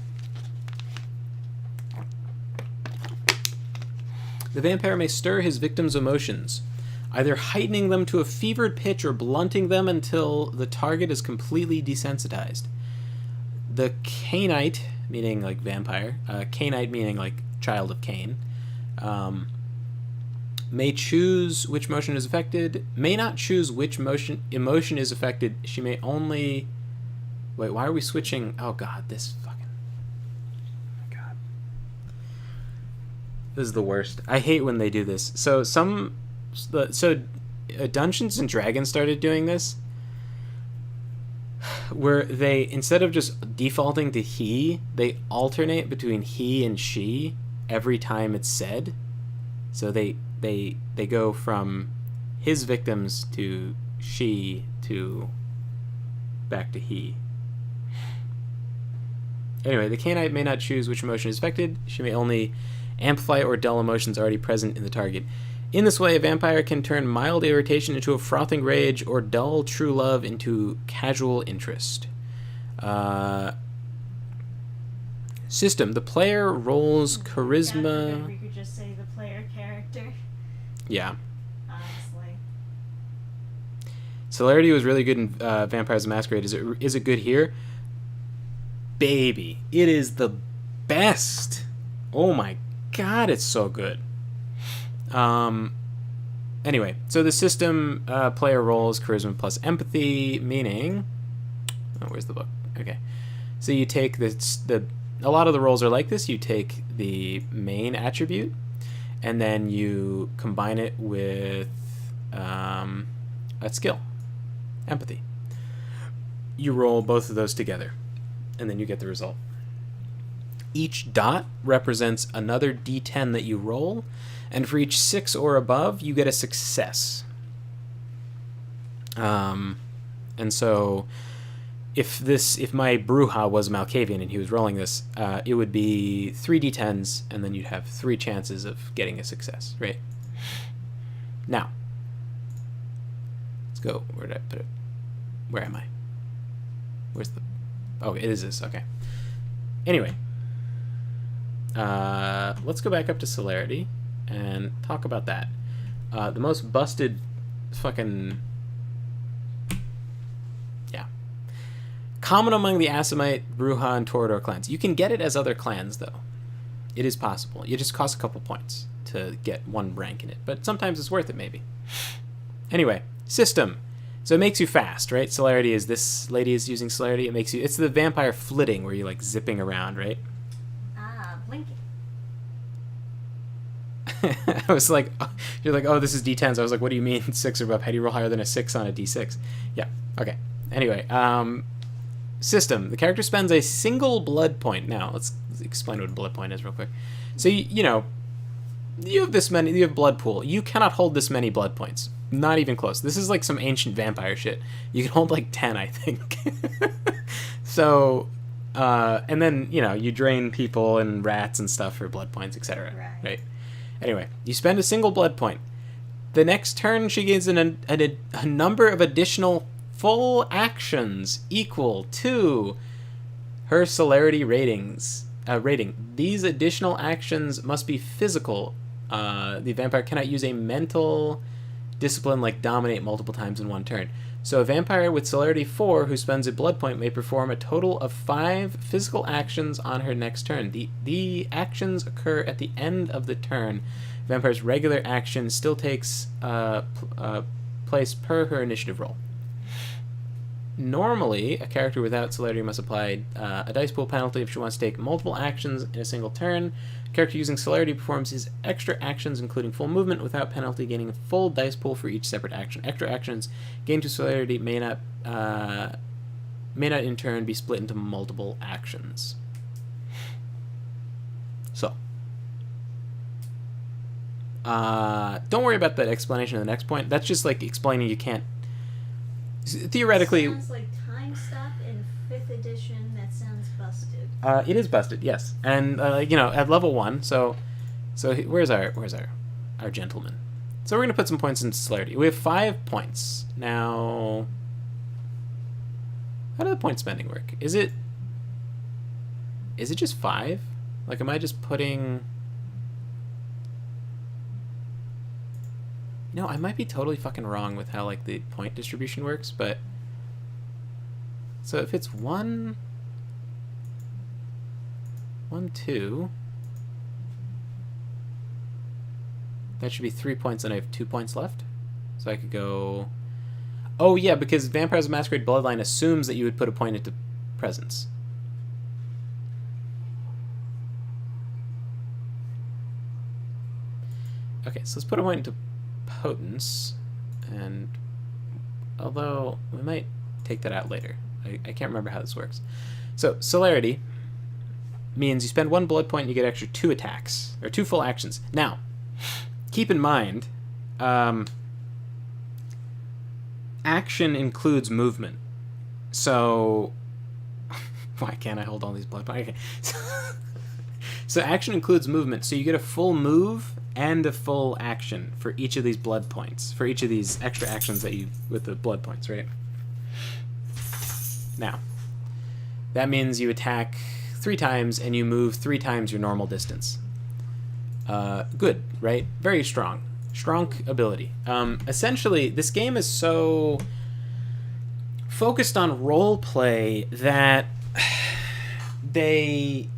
The vampire may stir his victim's emotions, either heightening them to a fevered pitch or blunting them until the target is completely desensitized. The Cainite, meaning like vampire, Cainite meaning like child of Cain, may choose which motion is affected, may not choose which emotion is affected. She may only... Wait, why are we switching? Oh god, this fucking... Oh my god. This is the worst. I hate when they do this. So Dungeons and Dragons started doing this, where they, instead of just defaulting to he, they alternate between he and she every time it's said. So they go from his victims to she to back to he. Anyway, the Cainite may not choose which emotion is affected. She may only amplify or dull emotions already present in the target. In this way, a vampire can turn mild irritation into a frothing rage or dull true love into casual interest. System. The player rolls charisma... We could just say the player character. Yeah. Honestly. Celerity was really good in Vampires the Masquerade. Is it good here? Baby, it is the best. Oh my god, it's so good. Anyway, so the system, player rolls charisma plus empathy, meaning... Oh, where's the book? Okay. So you take a lot of the rolls are like this. You take the main attribute, and then you combine it with a skill, empathy. You roll both of those together, and then you get the result. Each dot represents another d10 that you roll, and for each 6 or above, you get a success. And so, if my Bruja was Malkavian and he was rolling this, it would be 3 d10s, and then you'd have 3 chances of getting a success, right? Now, let's go. Where did I put it? Where am I? Where's the... Oh, it is this. Okay. Anyway. Let's go back up to Celerity and talk about that. The most busted fucking... Yeah. Common among the Assamite, Bruja, and Toreador clans. You can get it as other clans, though. It is possible. It just costs a couple points to get 1 rank in it. But sometimes it's worth it, maybe. Anyway, system. So it makes you fast, right? Celerity is... This lady is using Celerity. It makes you... It's the vampire flitting, where you're, like, zipping around, right? Blinking. I was like, you're like, oh, this is d10s. I was like, what do you mean 6 or above? How do you roll higher than a 6 on a d6? Yeah, okay. Anyway, system. The character spends a single blood point. Now, let's explain what a blood point is real quick. So, you know, you have this many, you have blood pool. You cannot hold this many blood points. Not even close. This is like some ancient vampire shit. You can hold like 10, I think. So... and then, you know, you drain people and rats and stuff for blood points, etc. Right? Anyway, you spend a single blood point. The next turn, she gains a number of additional full actions equal to her celerity rating. These additional actions must be physical. The vampire cannot use a mental discipline like dominate multiple times in 1 turn. So a vampire with celerity 4 who spends a blood point may perform a total of 5 physical actions on her next turn. The actions occur at the end of the turn. Vampire's regular action still takes place per her initiative roll. Normally, a character without celerity must apply a dice pool penalty if she wants to take multiple actions in a single turn. A character using celerity performs his extra actions, including full movement, without penalty, gaining a full dice pool for each separate action. Extra actions gained to celerity may not in turn be split into multiple actions. So, don't worry about that explanation of the next point. That's just like explaining you can't. Theoretically, Sounds like Time Stop in 5th edition. That sounds busted. It is busted, yes, and you know, at level 1. So where's our gentleman? So we're gonna put some points into celerity. We have 5 points now. How does the point spending work? Is it just 5? Like, am I just putting? No, I might be totally fucking wrong with how, like, the point distribution works, but... So if it's 1... 1, 2. That should be 3 points, and I have 2 points left. So I could go... Oh, yeah, because Vampires of Masquerade Bloodline assumes that you would put a point into presence. Okay, so let's put a point into potence. And although we might take that out later. I can't remember how this works. So, celerity means you spend 1 blood point and you get extra 2 attacks, or 2 full actions. Now, keep in mind, action includes movement. So, why can't I hold all these blood points? Okay. So action includes movement, so you get a full move and a full action for each of these blood points, for each of these extra actions that you, with the blood points, right? Now, that means you attack 3 times and you move 3 times your normal distance. Good, right? Very strong. Strong ability. Essentially, this game is so focused on role play that they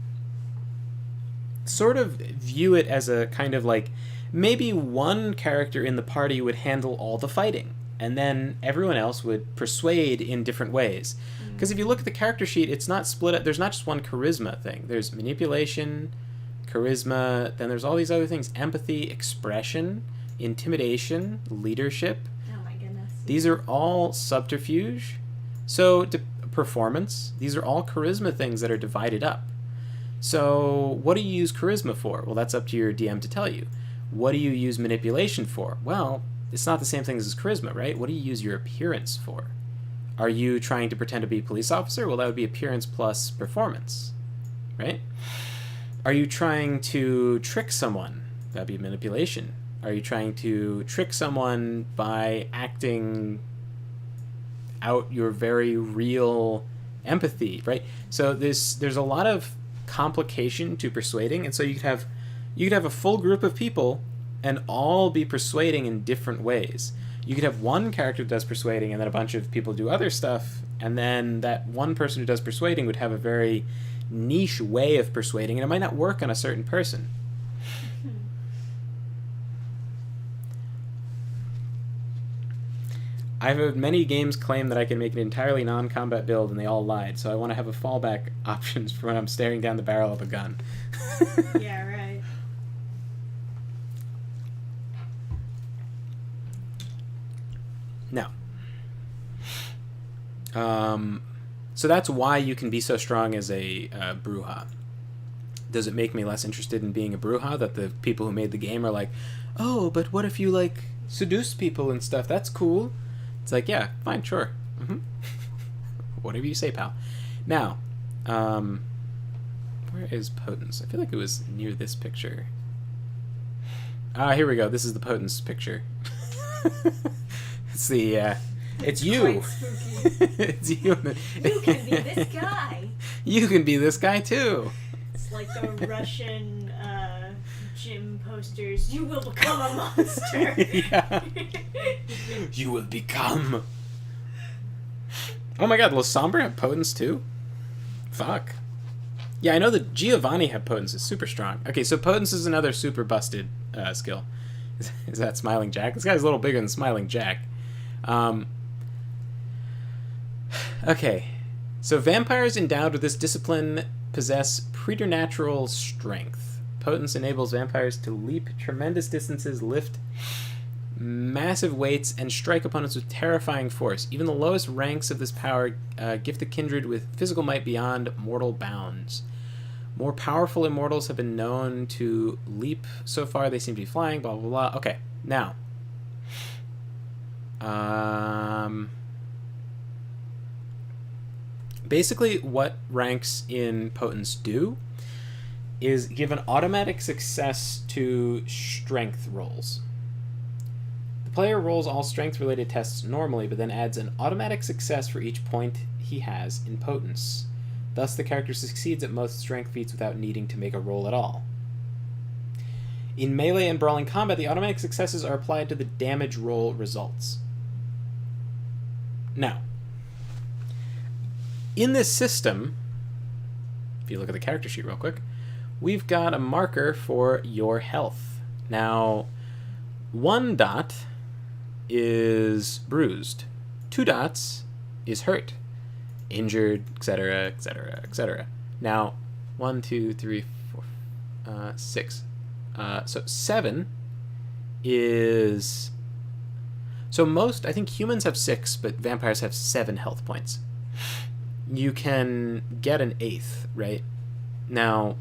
sort of view it as a kind of like, maybe one character in the party would handle all the fighting, and then everyone else would persuade in different ways. Because if you look at the character sheet, it's not split up. There's not just one charisma thing. There's manipulation, charisma, then there's all these other things. Empathy, expression, intimidation, leadership. Oh my goodness. These are all subterfuge. So, performance. These are all charisma things that are divided up. So, what do you use charisma for? Well, that's up to your DM to tell you. What do you use manipulation for? Well, it's not the same thing as charisma, right? What do you use your appearance for? Are you trying to pretend to be a police officer? Well, that would be appearance plus performance, right? Are you trying to trick someone? That would be manipulation. Are you trying to trick someone by acting out your very real empathy, right? So there's a lot of complication to persuading, and so you could have a full group of people and all be persuading in different ways. You could have one character who does persuading and then a bunch of people do other stuff, and then that one person who does persuading would have a very niche way of persuading, and it might not work on a certain person. I've heard many games claim that I can make an entirely non-combat build, and they all lied, so I want to have a fallback options for when I'm staring down the barrel of a gun. Yeah, right. Now, so that's why you can be so strong as a Bruja. Does it make me less interested in being a Bruja that the people who made the game are like, oh, but what if you, like, seduce people and stuff? That's cool. It's like, yeah, fine, sure. Whatever you say, pal. Now, where is Potence? I feel like it was near this picture. Ah, here we go. This is the Potence picture. It's the, it's you. Quite spooky. It's you. You can be this guy. You can be this guy, too. It's like the Russian gym posters. You will become a monster. Yeah. You will become. Oh my god, Los Sombre have Potence too? Fuck. Yeah, I know that Giovanni had Potence. It's super strong. Okay, so Potence is another super busted skill. Is that Smiling Jack? This guy's a little bigger than Smiling Jack. Okay, so vampires endowed with this discipline possess preternatural strength. Potence enables vampires to leap tremendous distances, lift massive weights, and strike opponents with terrifying force. Even the lowest ranks of this power gift the kindred with physical might beyond mortal bounds. More powerful immortals have been known to leap. So far, they seem to be flying, blah, blah, blah. Okay, now. Basically, what ranks in Potence do is give an automatic success to strength rolls. The player rolls all strength-related tests normally, but then adds an automatic success for each point he has in Potence. Thus, the character succeeds at most strength feats without needing to make a roll at all. In melee and brawling combat, the automatic successes are applied to the damage roll results. Now, in this system, if you look at the character sheet real quick, we've got a marker for your health. Now, 1 dot is bruised, 2 dots is hurt, injured, etc., etc., etc. Now, 1, 2, 3, 4, 6. So 7 is... So most, I think humans have 6, but vampires have 7 health points. You can get an 8th, right? Now,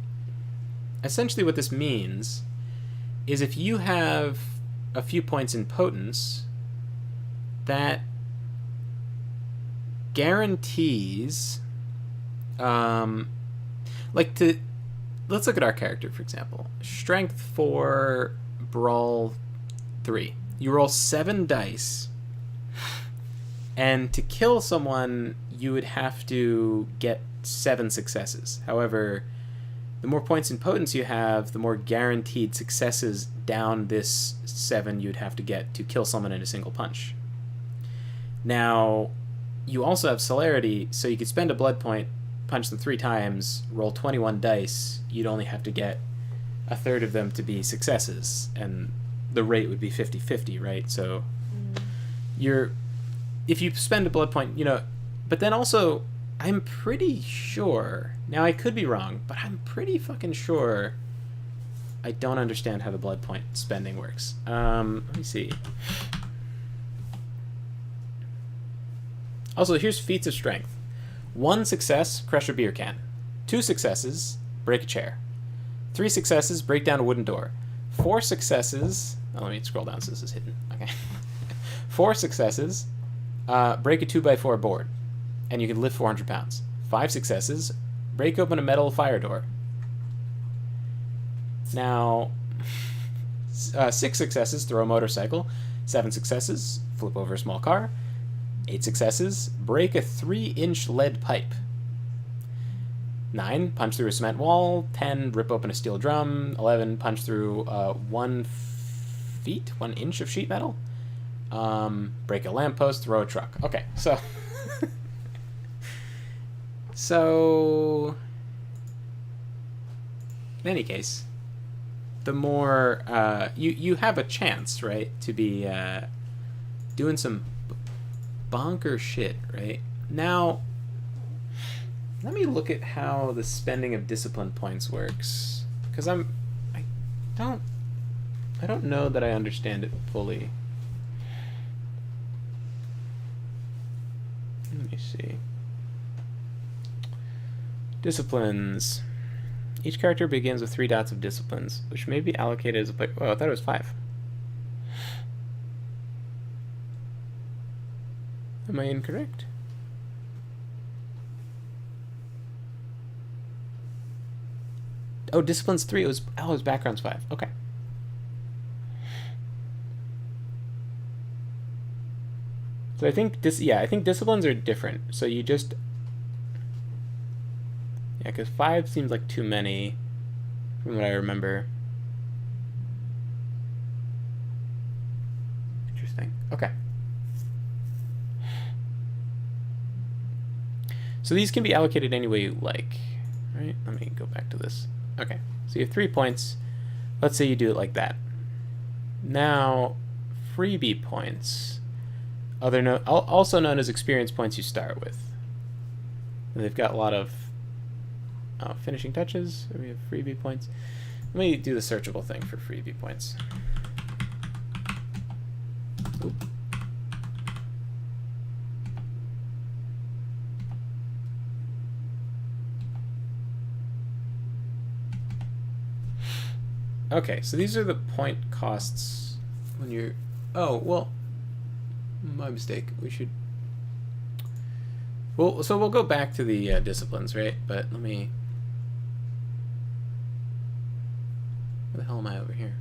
essentially what this means is if you have a few points in potence, that guarantees, let's look at our character, for example. Strength 4, Brawl 3. You roll 7 dice, and to kill someone, you would have to get 7 successes. However, the more points in potence you have, the more guaranteed successes down this 7 you'd have to get to kill someone in a single punch. Now, you also have celerity, so you could spend a blood point, punch them 3 times, roll 21 dice. You'd only have to get a third of them to be successes, and the rate would be 50-50, right? So if you spend a blood point, but then also, I'm pretty sure, now I could be wrong, but I'm pretty fucking sure I don't understand how the blood point spending works. Let me see. Also, here's feats of strength. 1 success, crush a beer can. 2 successes, break a chair. 3 successes, break down a wooden door. 4 successes... Oh, let me scroll down so this is hidden. Okay. 4 successes, break a 2x4 board. And you can lift 400 pounds. 5 successes, break open a metal fire door. Now, 6 successes, throw a motorcycle. 7 successes, flip over a small car. 8 successes, break a 3-inch lead pipe. 9, punch through a cement wall. 10, rip open a steel drum. 11, punch through 1 inch of sheet metal. Break a lamppost, throw a truck. Okay, so... So, in any case, the more you have a chance, right, to be doing some bonker shit, right? Now, let me look at how the spending of discipline points works, because I don't know that I understand it fully. Let me see. Disciplines. Each character begins with 3 dots of disciplines, which may be allocated as a player. Oh, I thought it was 5. Am I incorrect? Oh, disciplines 3. It was backgrounds 5. Okay. So I think disciplines are different. So you just... Yeah, because 5 seems like too many from what I remember. Interesting. Okay. So these can be allocated any way you like. Right? Let me go back to this. Okay. So you have 3 points. Let's say you do it like that. Now, freebie points, also known as experience points you start with. And they've got a lot of finishing touches. We have freebie points. Let me do the searchable thing for freebie points. Oop. Okay, so these are the point costs when you're... Oh, well, my mistake. We should... Well, so we'll go back to the disciplines, right? But let me... Where the hell am I over here?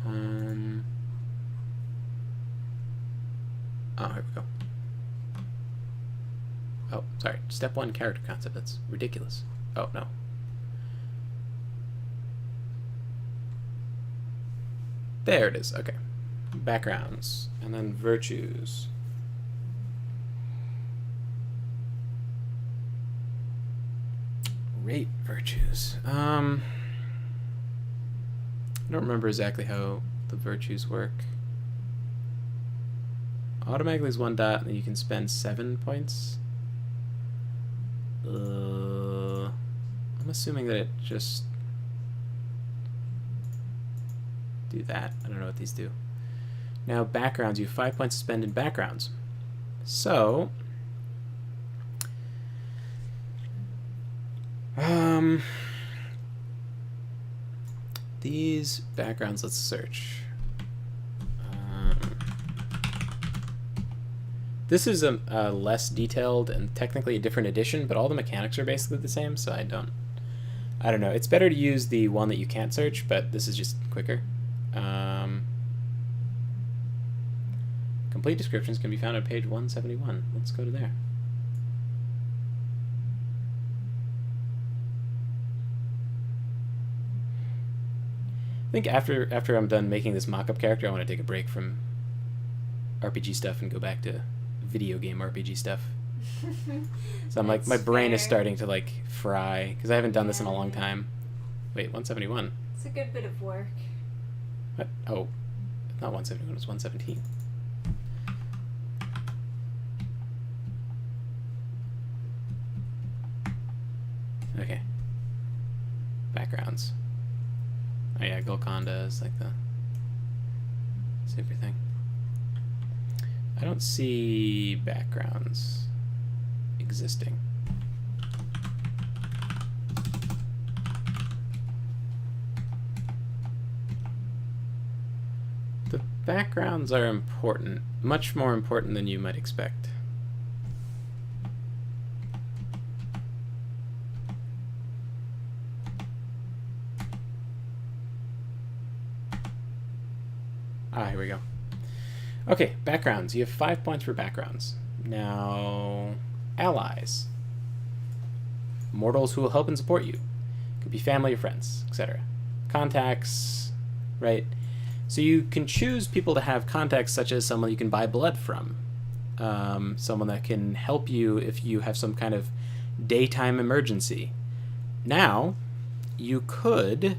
Oh, here we go. Oh, sorry. Step 1, character concept. That's ridiculous. Oh, no. There it is. Okay. Backgrounds. And then virtues. rate virtues. I don't remember exactly how the virtues work. Automatically is 1 dot, and then you can spend 7 points. I'm assuming that it just do that. I don't know what these do. Now backgrounds, you have 5 points to spend in backgrounds. So these backgrounds, let's search. This is a less detailed and technically a different edition, but all the mechanics are basically the same, so I don't know. It's better to use the one that you can't search, but this is just quicker. Complete descriptions can be found on page 171. Let's go to there. I think after I'm done making this mock-up character, I want to take a break from RPG stuff and go back to video game RPG stuff. So I'm like, my brain is starting to like fry because I haven't done this in a long time. Wait, 171. It's a good bit of work. What? Oh, not 171. It's 117. Okay. Backgrounds. Oh yeah, Golconda is like the super thing. I don't see backgrounds existing. The backgrounds are important, much more important than you might expect. Ah, here we go. Okay, backgrounds. You have 5 points for backgrounds. Now, allies. Mortals who will help and support you. Could be family or friends, etc. Contacts, right? So you can choose people to have contacts such as someone you can buy blood from. Someone that can help you if you have some kind of daytime emergency. Now, you could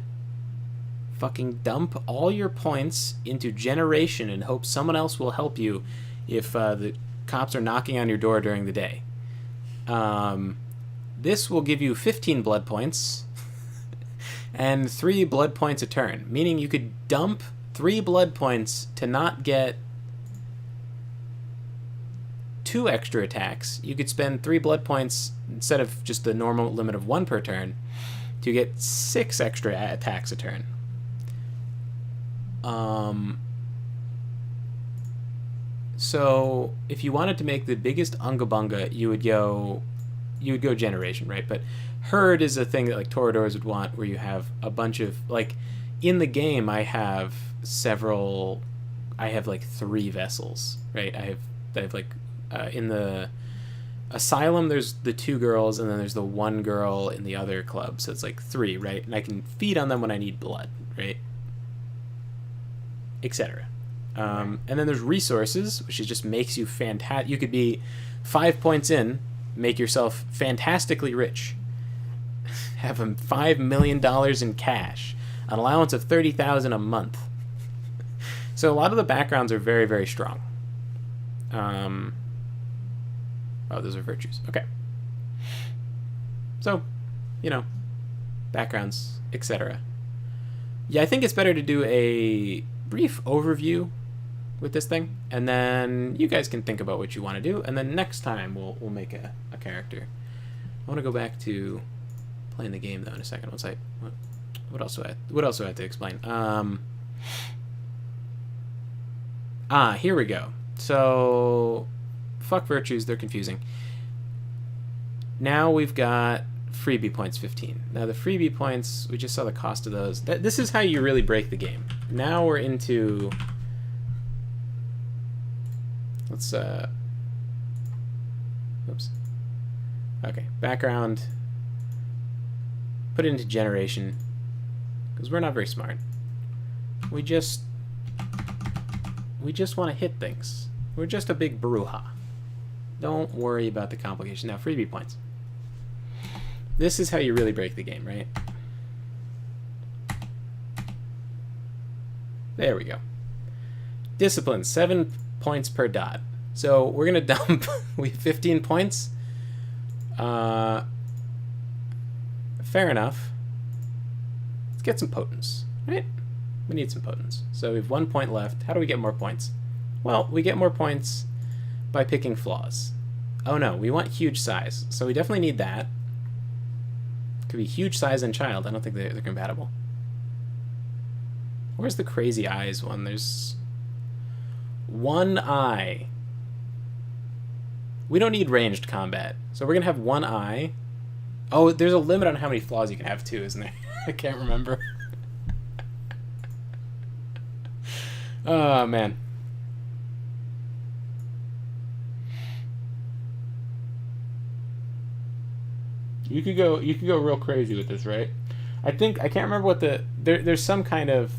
fucking dump all your points into generation and hope someone else will help you if the cops are knocking on your door during the day. This will give you 15 blood points and 3 blood points a turn, meaning you could dump 3 blood points to not get 2 extra attacks. You could spend 3 blood points instead of just the normal limit of 1 per turn to get 6 extra attacks a turn. So if you wanted to make the biggest unga bunga, you would go generation, right? But herd is a thing that like Toreadors would want, where you have a bunch of, like, in the game I have like 3 vessels, right? I have like in the asylum there's the 2 girls, and then there's the 1 girl in the other club, so it's like 3, right? And I can feed on them when I need blood, right? Etc. And then there's resources, which is just makes you fantastic. You could be 5 points in, make yourself fantastically rich, have $5 million in cash, an allowance of $30,000 a month. So a lot of the backgrounds are very, very strong. Oh, those are virtues. Okay. So, backgrounds, etc. Yeah, I think it's better to do a brief overview with this thing, and then you guys can think about what you want to do, and then next time we'll make a character. I want to go back to playing the game though in a second. What else do I have to explain? Here we go. So fuck virtues, they're confusing. Now we've got freebie points 15. Now the freebie points, we just saw the cost of those. This is how you really break the game. Now we're into, let's oops. Okay, background. Put it into generation, because we're not very smart. We just want to hit things. We're just a big brouhaha. Don't worry about the complication. Now freebie points. This is how you really break the game, right? There we go. Discipline, 7 points per dot. So we're gonna dump. We have 15 points. Fair enough. Let's get some potence, right? We need some potence. So we have 1 point left. How do we get more points? Well, we get more points by picking flaws. Oh no, we want huge size. So we definitely need that. Could be huge size and child. I don't think they're compatible. Where's the crazy eyes one? There's one eye. We don't need ranged combat. So we're going to have one eye. Oh, there's a limit on how many flaws you can have too, isn't there? I can't remember. Oh, man. You could go real crazy with this, right? I can't remember what there's some kind of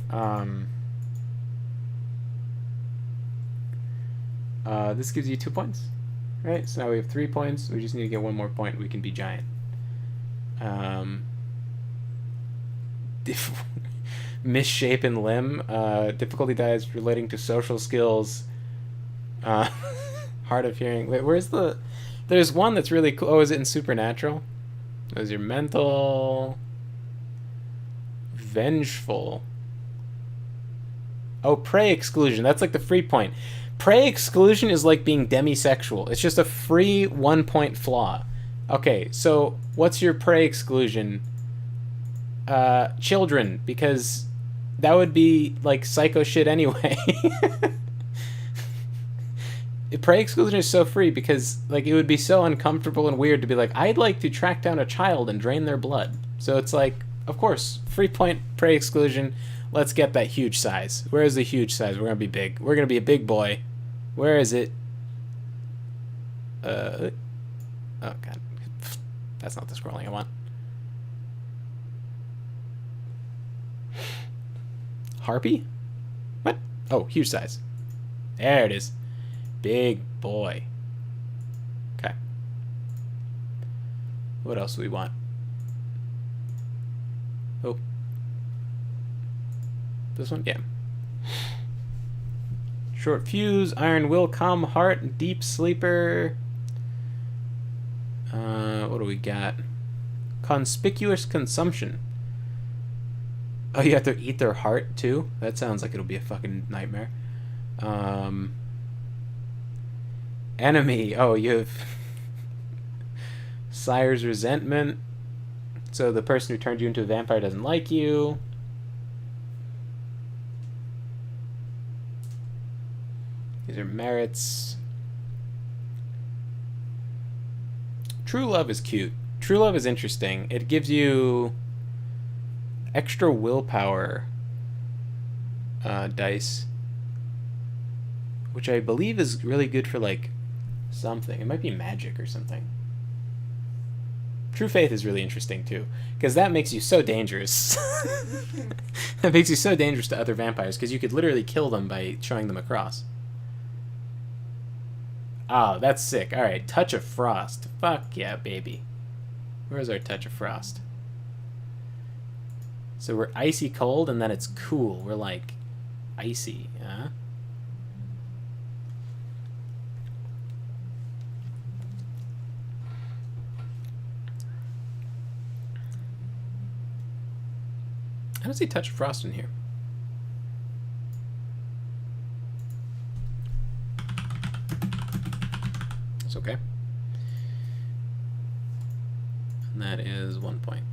this gives you 2 points, right? So now we have 3 points. We just need to get 1 more point. We can be giant. Misshapen limb, difficulty dies relating to social skills, hard of hearing. Wait, there's one that's really cool. Oh, is it in Supernatural? There's your mental, vengeful. Oh, prey exclusion. That's like the free point. Prey exclusion is like being demisexual. It's just a free 1 point flaw. Okay, so what's your prey exclusion? Children, because that would be like psycho shit anyway. Prey exclusion is so free because like it would be so uncomfortable and weird to be like, I'd like to track down a child and drain their blood. So it's like, of course, free point prey exclusion. Let's get that huge size. Where is the huge size? We're gonna be big. We're gonna be a big boy. Where is it? Oh god, that's not the scrolling I want. Harpy? What? Oh, huge size. There it is. Big boy. Okay. What else do we want? Oh. This one? Yeah. Short fuse, iron will, calm heart, deep sleeper. What do we got? Conspicuous consumption. Oh, you have to eat their heart too? That sounds like it'll be a fucking nightmare. Enemy. Oh, you have Sire's resentment. So the person who turned you into a vampire doesn't like you. These are merits. True love is cute. True love is interesting. It gives you extra willpower dice, which I believe is really good for like something. It might be magic or something. True faith is really interesting too, because that makes you so dangerous. That makes you so dangerous to other vampires because you could literally kill them by showing them a cross. Oh, that's sick. All right, touch of frost. Fuck yeah, baby. Where's our touch of frost? So we're icy cold, and then it's cool. We're like icy, huh? I don't see touch of frost in here. It's okay. And that is 1 point.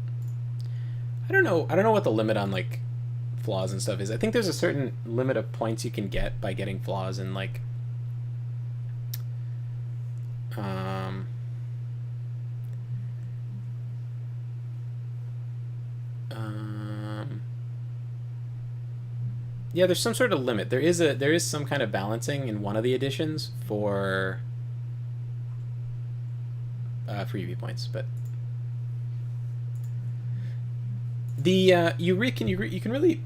I don't know what the limit on like flaws and stuff is. I think there's a certain limit of points you can get by getting flaws and like yeah, there's some sort of limit. There is some kind of balancing in one of the editions for UV points, but the you can really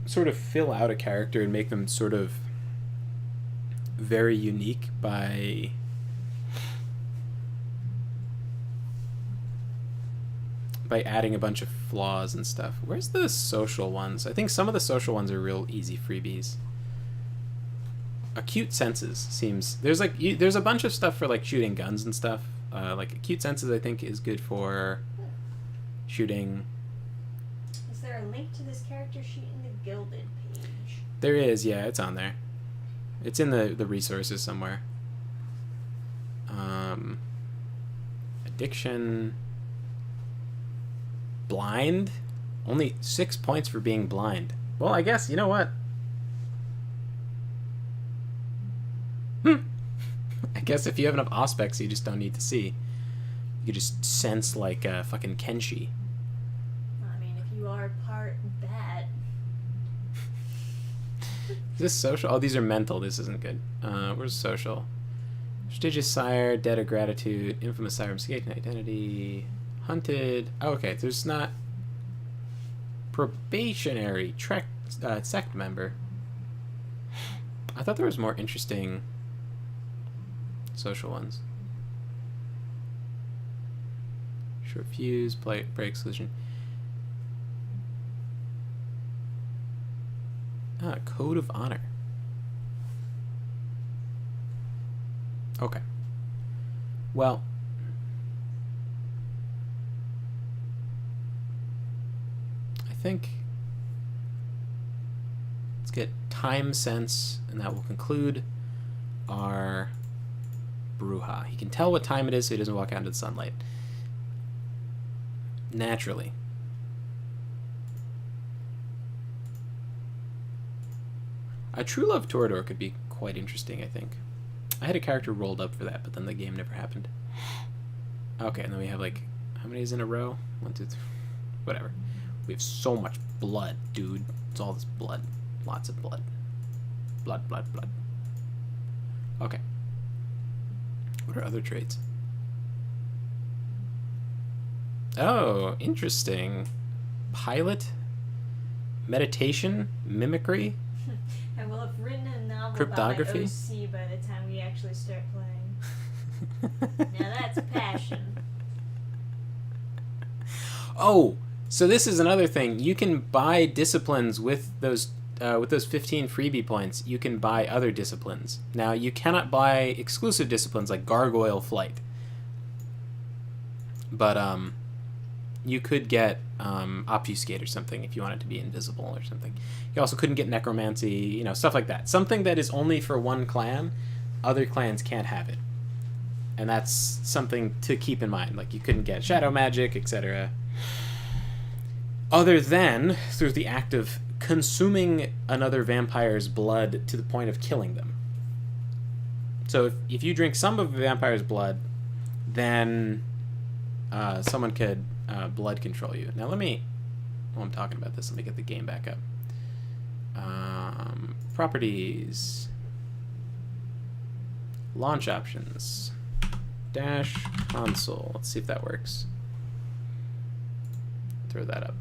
sort of fill out a character and make them sort of very unique by by adding a bunch of flaws and stuff. Where's the social ones? I think some of the social ones are real easy freebies. Acute senses seems there's like there's a bunch of stuff for like shooting guns and stuff. Like acute senses, I think is good for shooting. Is there a link to this character sheet in the Gilded page? There is, yeah, it's on there. It's in the resources somewhere. Addiction. Blind? Only 6 points for being blind. Well, I guess, you know what? I guess if you have enough aspects, you just don't need to see. You just sense like fucking Kenshi. I mean, if you are part bat. Is this social? Oh, these are mental. This isn't good. Where's social? Prestigious Sire, Debt of Gratitude, Infamous Sire, Mistaken Identity, Hunted. Oh, okay, there's not. Probationary, sect member. I thought there was more interesting social ones. Short fuse, break exclusion. Code of honor. Okay. Well, I think let's get time sense, and that will conclude our Bruja. He can tell what time it is so he doesn't walk out into the sunlight. Naturally. A True Love Toreador could be quite interesting, I think. I had a character rolled up for that, but then the game never happened. Okay, and then we have like, how many is in a row? 1, 2, 3, whatever. We have so much blood, dude. It's all this blood. Lots of blood. Blood, blood, blood. Okay. What are other traits? Oh, interesting. Pilot, meditation, mimicry. I will have written a novel Cryptography? about my OC by the time we actually start playing. Now that's passion. Oh, so this is another thing. You can buy disciplines with those 15 freebie points. You can buy other disciplines. Now you cannot buy exclusive disciplines like Gargoyle Flight, but you could get Obfuscate or something if you wanted to be invisible or something. You also couldn't get Necromancy, you know, stuff like that. Something that is only for one clan, other clans can't have it. And that's something to keep in mind. Like, you couldn't get Shadow Magic, etc. Other than through the act of consuming another vampire's blood to the point of killing them. So if you drink some of a vampire's blood, then someone could blood control you. Now while I'm talking about this, let me get the game back up. Properties. Launch options. Dash console. Let's see if that works. Throw that up.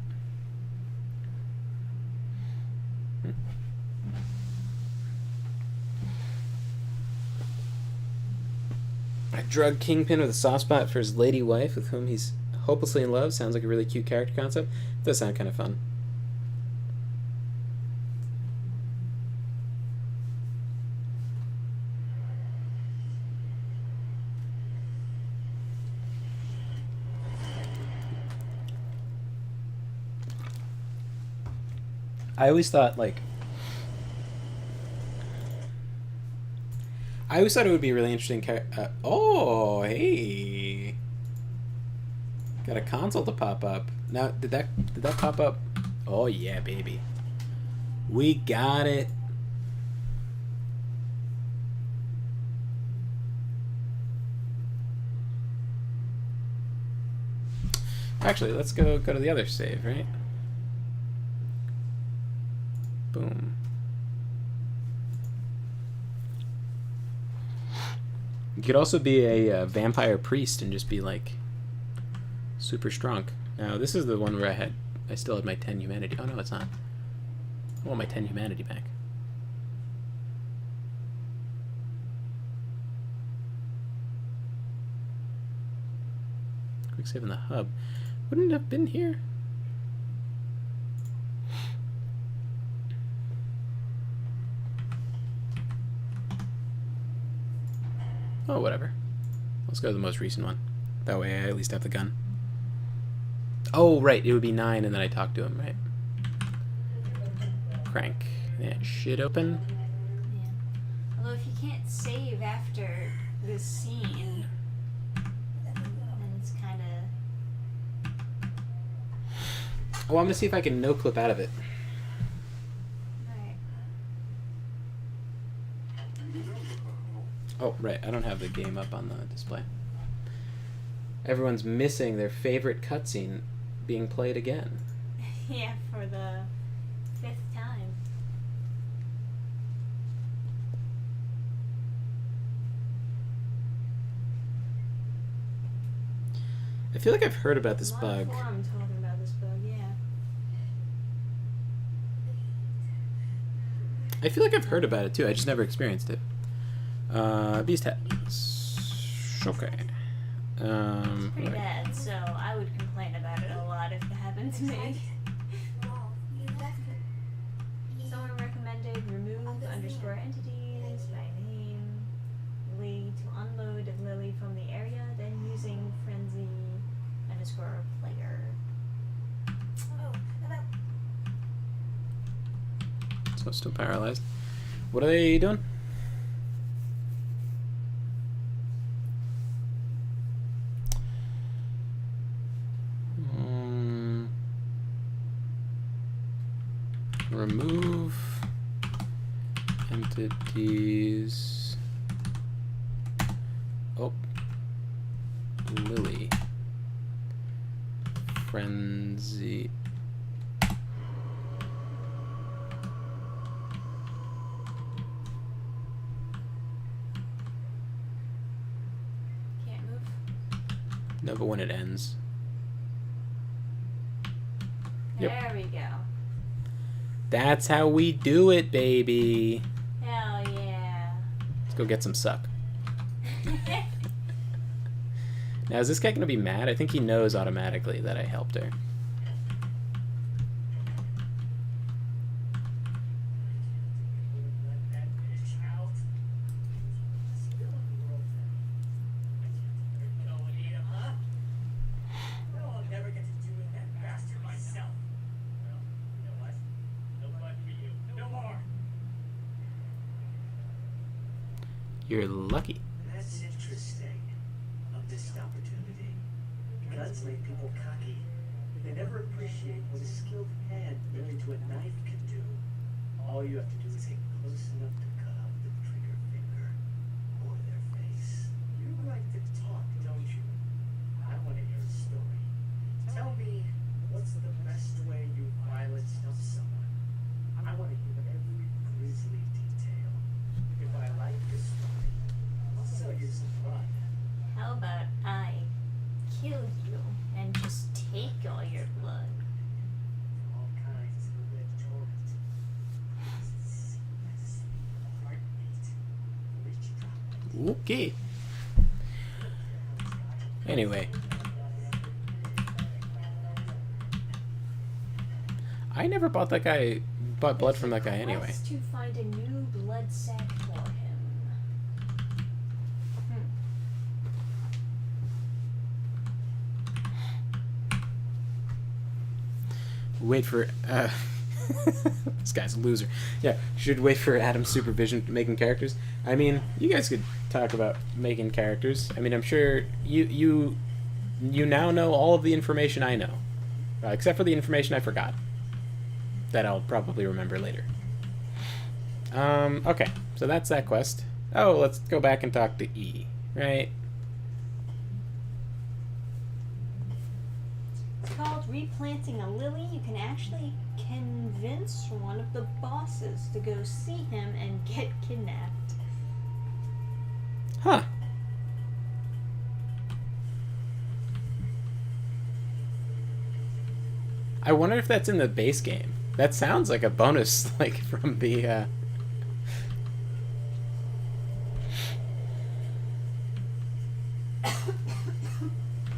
A drug kingpin with a soft spot for his lady wife with whom he's hopelessly in love. Sounds like a really cute character concept. Does sound kind of fun. I always thought it would be really interesting. Oh, hey, got a console to pop up. Now, did that pop up? Oh yeah, baby, we got it. Actually, let's go to the other save, right? Boom. You could also be a vampire priest and just be like super strong. Now this is the one where I still had my 10 humanity. Oh no, it's not. I want my 10 humanity back. Quick save in the hub. Wouldn't it have been here? Oh, whatever. Let's go to the most recent one. That way I at least have the gun. Oh, right. It would be 9 and then I talk to him, right? Crank that shit open. Yeah. Although if you can't save after this scene, then it's kind of... Oh, I'm gonna see if I can no-clip out of it. Right. Oh, right. I don't have the game up on the display. Everyone's missing their favorite cutscene being played again. Yeah, for the 5th time. I feel like I've heard about this A lot bug. of forum talking about this bug, yeah. I feel like I've heard about it too. I just never experienced it. Beast hats. Okay. Pretty right. bad, so I would complain about it a lot if it happened to me. Well, you left it. Someone recommended remove underscore entities by name, Lee to unload Lily from the area, then using frenzy underscore player. Oh, about So still paralyzed. What are they doing? Remove entities. Oh, Lily. Frenzy. Can't move. No, but when it ends. Yep. There we go. That's how we do it, baby. Hell yeah. Let's go get some suck. Now, is this guy gonna be mad? I think he knows automatically that I helped her. Let that bitch out. Still in the world now. I can't go and eat him, huh? No, I'll never get to doing that bastard myself. Well, you know what? No fun for you. No more. You're lucky. That's interesting. A missed opportunity. Guns make people cocky. They never appreciate what a skilled hand married to a knife can do. All you have to do is get close enough to cut off the trigger finger or their face. You like to talk, don't you? I want to hear a story. Tell me, what's the best way you violence help someone? I want to hear every grisly detail. If I like your story, I'll sell you some blood. How about I kill you and just take all your blood? All kinds of red torrent. Heartbeat. Rich drop. Okay. Anyway. I never bought blood from that guy anyway. Quest to find a new blood sac for him. Wait for this guy's a loser. Yeah, should wait for Adam's supervision making characters. I mean, you guys could talk about making characters. I mean, I'm sure you now know all of the information I know, except for the information I forgot that I'll probably remember later. Okay, so that's that quest. Oh, let's go back and talk to E, right? It's called Replanting a Lily. You can actually convince one of the bosses to go see him and get kidnapped. Huh. I wonder if that's in the base game. That sounds like a bonus, like from the.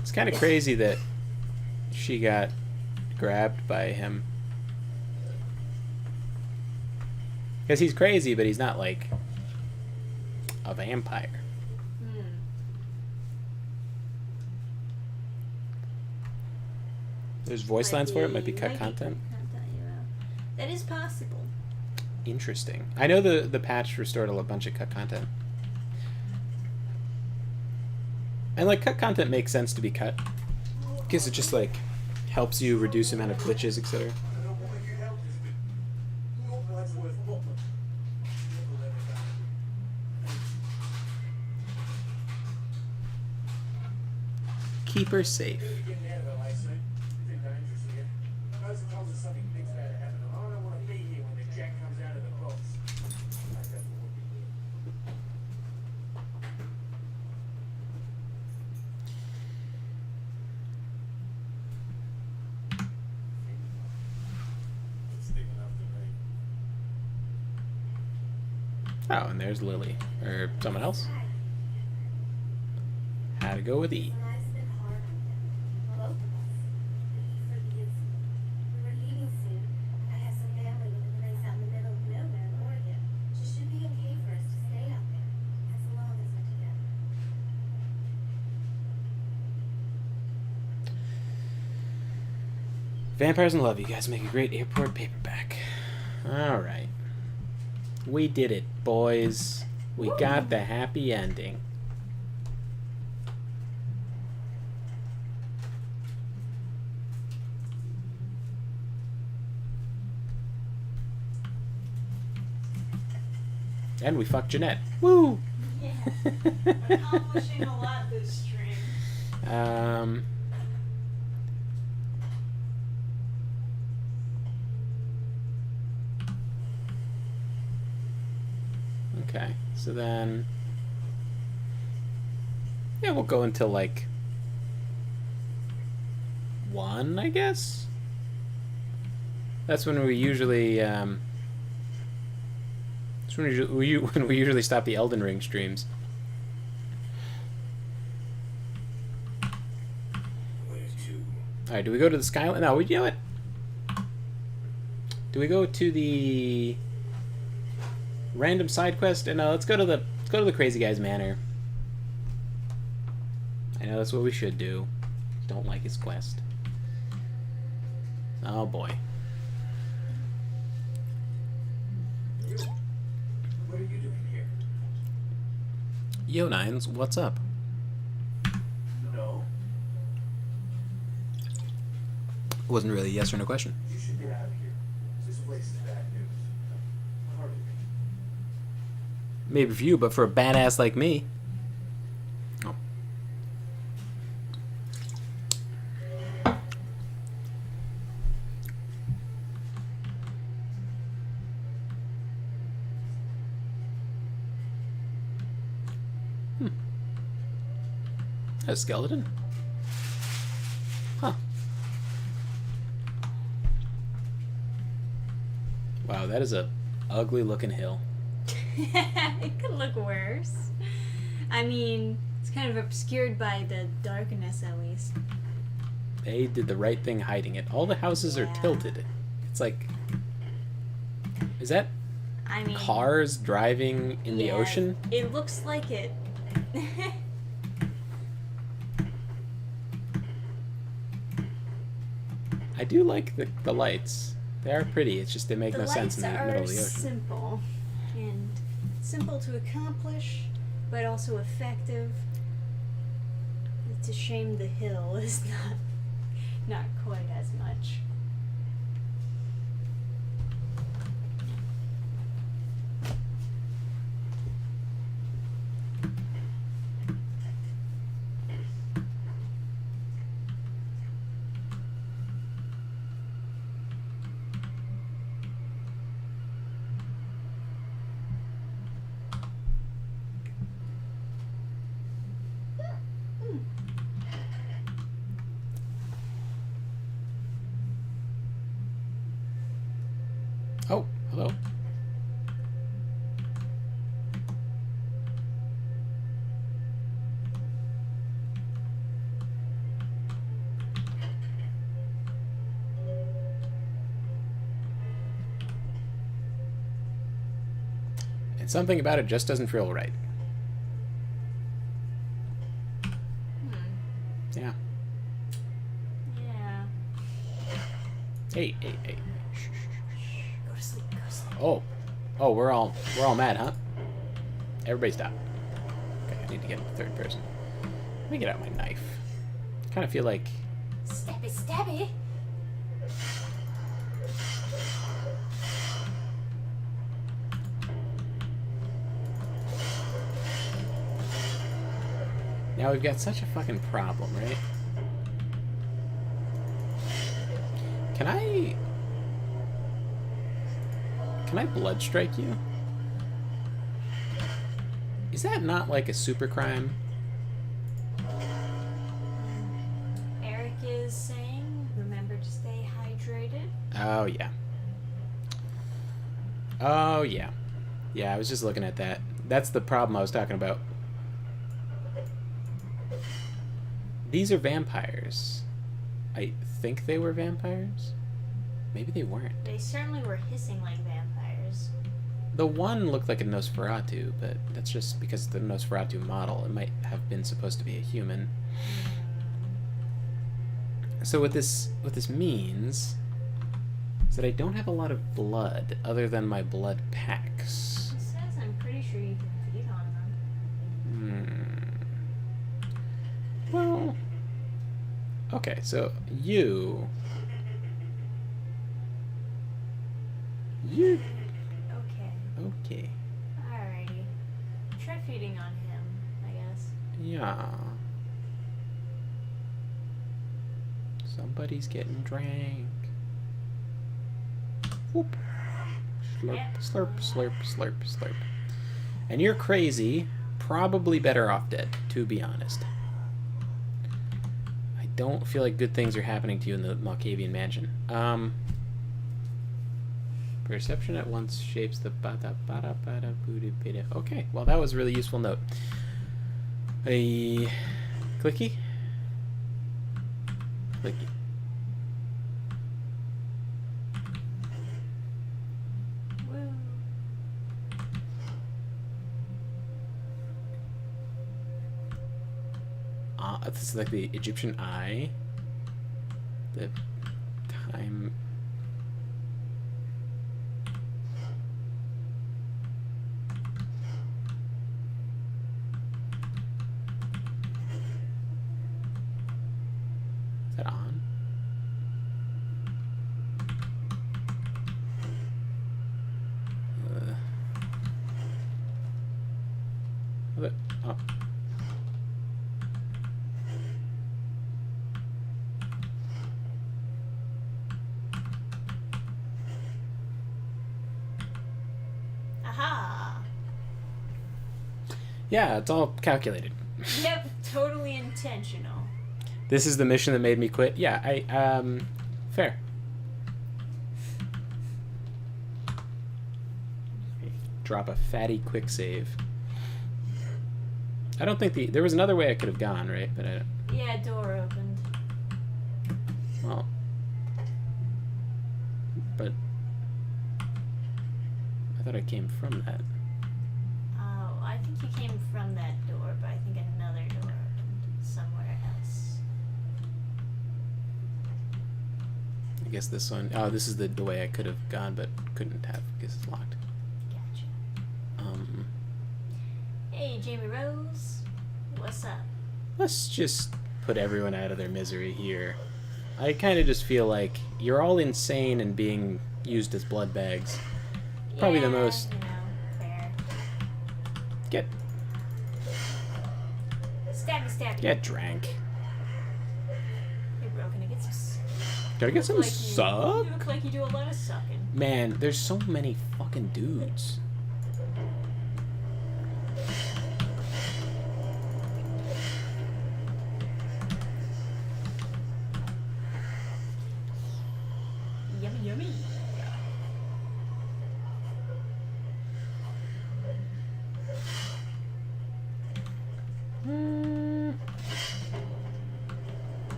It's kind of crazy that she got grabbed by him. Because he's crazy, but he's not like a vampire. There's voice lines for it. Might be cut content. That is possible. Interesting. I know the patch restored a bunch of cut content. And like cut content makes sense to be cut. Because it just like helps you reduce the amount of glitches, etc. I don't want your help, Lisbeth. Your blood's worth more. You'll never die. Keep her safe. You're getting out of it, I say. It's been dangerous here. Those have told us something big's about to happen, and I don't want to be here when the jack comes out of the box. Like that for what you do. It's big enough to me. Oh, and there's Lily. Or someone else. How to go with E. Life's been hard on them, both of us. But he forgives me. We're leaving soon. I have some family with a place out in the middle of nowhere in Oregon. It should be okay for us to stay out there, as long as we're together. Vampires in Love. You guys make a great airport paperback. Alright. We did it, boys. We got the happy ending. And we fucked Jeanette. Woo! Yeah. Accomplishing a lot this stream. Okay, so then... Yeah, we'll go until, like... 1, I guess? That's when we usually, That's when we usually stop the Elden Ring streams. Where to? Alright, do we go to the Skyline? No, you know what? Do we go to the... random side quest? No, let's go to the crazy guy's manor. I know that's what we should do. Don't like his quest. Oh boy. What are you doing here? Yo Nines, what's up? No. Wasn't really a yes or no question. You should get out of here. This place is bad news. Hardly. Maybe for you, but for a badass like me. Oh. A skeleton? Huh. Wow, that is a ugly looking hill. It could look worse. I mean, it's kind of obscured by the darkness, at least. They did the right thing hiding it. All the houses are Yeah. tilted. It's like... Is that I mean, cars driving in the yeah, ocean? It looks like it. I do like the lights. They are pretty. It's just they make no sense in the lights middle are of the ocean. simple and simple to accomplish, but also effective. It's a shame the hill is not quite as much. Oh, hello. Something about it just doesn't feel right. Yeah. Yeah. Hey, hey, hey. Shh, shh, shh. Go to sleep. Go to sleep. Oh. Oh, we're all mad, huh? Everybody stop. Okay, I need to get in the third person. Let me get out my knife. Kind of feel like... Stabby, stabby. Now we've got such a fucking problem, right? Can I blood strike you? Is that not like a super crime? Eric is saying, remember to stay hydrated. Oh, yeah. Oh, yeah. Yeah, I was just looking at that. That's the problem I was talking about. These are vampires. I think they were vampires. Maybe they weren't. They certainly were hissing like vampires. The one looked like a Nosferatu, but that's just because the Nosferatu model. It might have been supposed to be a human. So what this means is that I don't have a lot of blood other than my blood packs. It says I'm pretty sure you can feed on them. Well, okay, so you. Okay. Okay. Alrighty. Try feeding on him, I guess. Yeah. Somebody's getting drank. Whoop. Slurp, Yep. slurp, slurp, slurp, slurp. And you're crazy. Probably better off dead, to be honest. I don't feel like good things are happening to you in the Malkavian mansion. Perception at once shapes the bada bada bada booty bida. Okay, well that was a really useful note. A clicky? Clicky. Woo. This is like the Egyptian eye. The time. Is that on? Oh. Aha! Yeah, it's all calculated. Yep, totally intentional. This is the mission that made me quit. Yeah, fair. Drop a fatty quick save. I don't think there was another way I could have gone, right? But I don't. Yeah, door opened. Well, but I thought I came from that. Oh, I think you came from that door, but I think another door opened somewhere else. I guess this one. Oh, this is the way I could have gone, but couldn't have because it's locked. Gotcha. Hey, Jamie Rose. What's up? Let's just put everyone out of their misery here. I kind of just feel like you're all insane and being used as blood bags. Probably the Yeah, most. You know, fair. Get Stabby. drank. Hey, bro, can I get some? Gotta get some You suck. look like you do a lot of sucking. Man, there's so many fucking dudes. Yummy.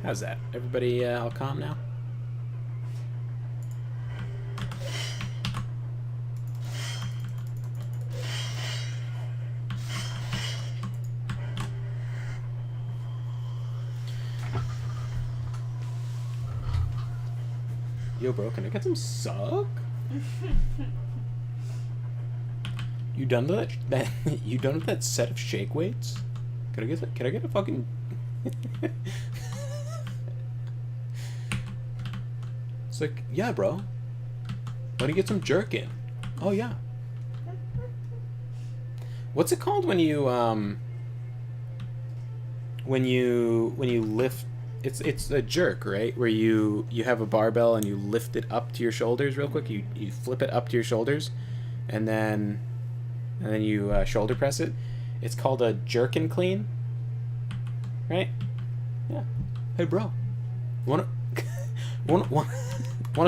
How's that? Everybody all calm now? Yo, bro, can I get some suck? You done with that? You done with that set of shake weights? Can I get a fucking? It's like, yeah, bro. Want to get some jerk in? Oh yeah. What's it called when you lift? It's a jerk, right? Where you have a barbell and you lift it up to your shoulders real quick. You flip it up to your shoulders, and then you shoulder press it. It's called a jerk and clean, right? Yeah. Hey, bro, wanna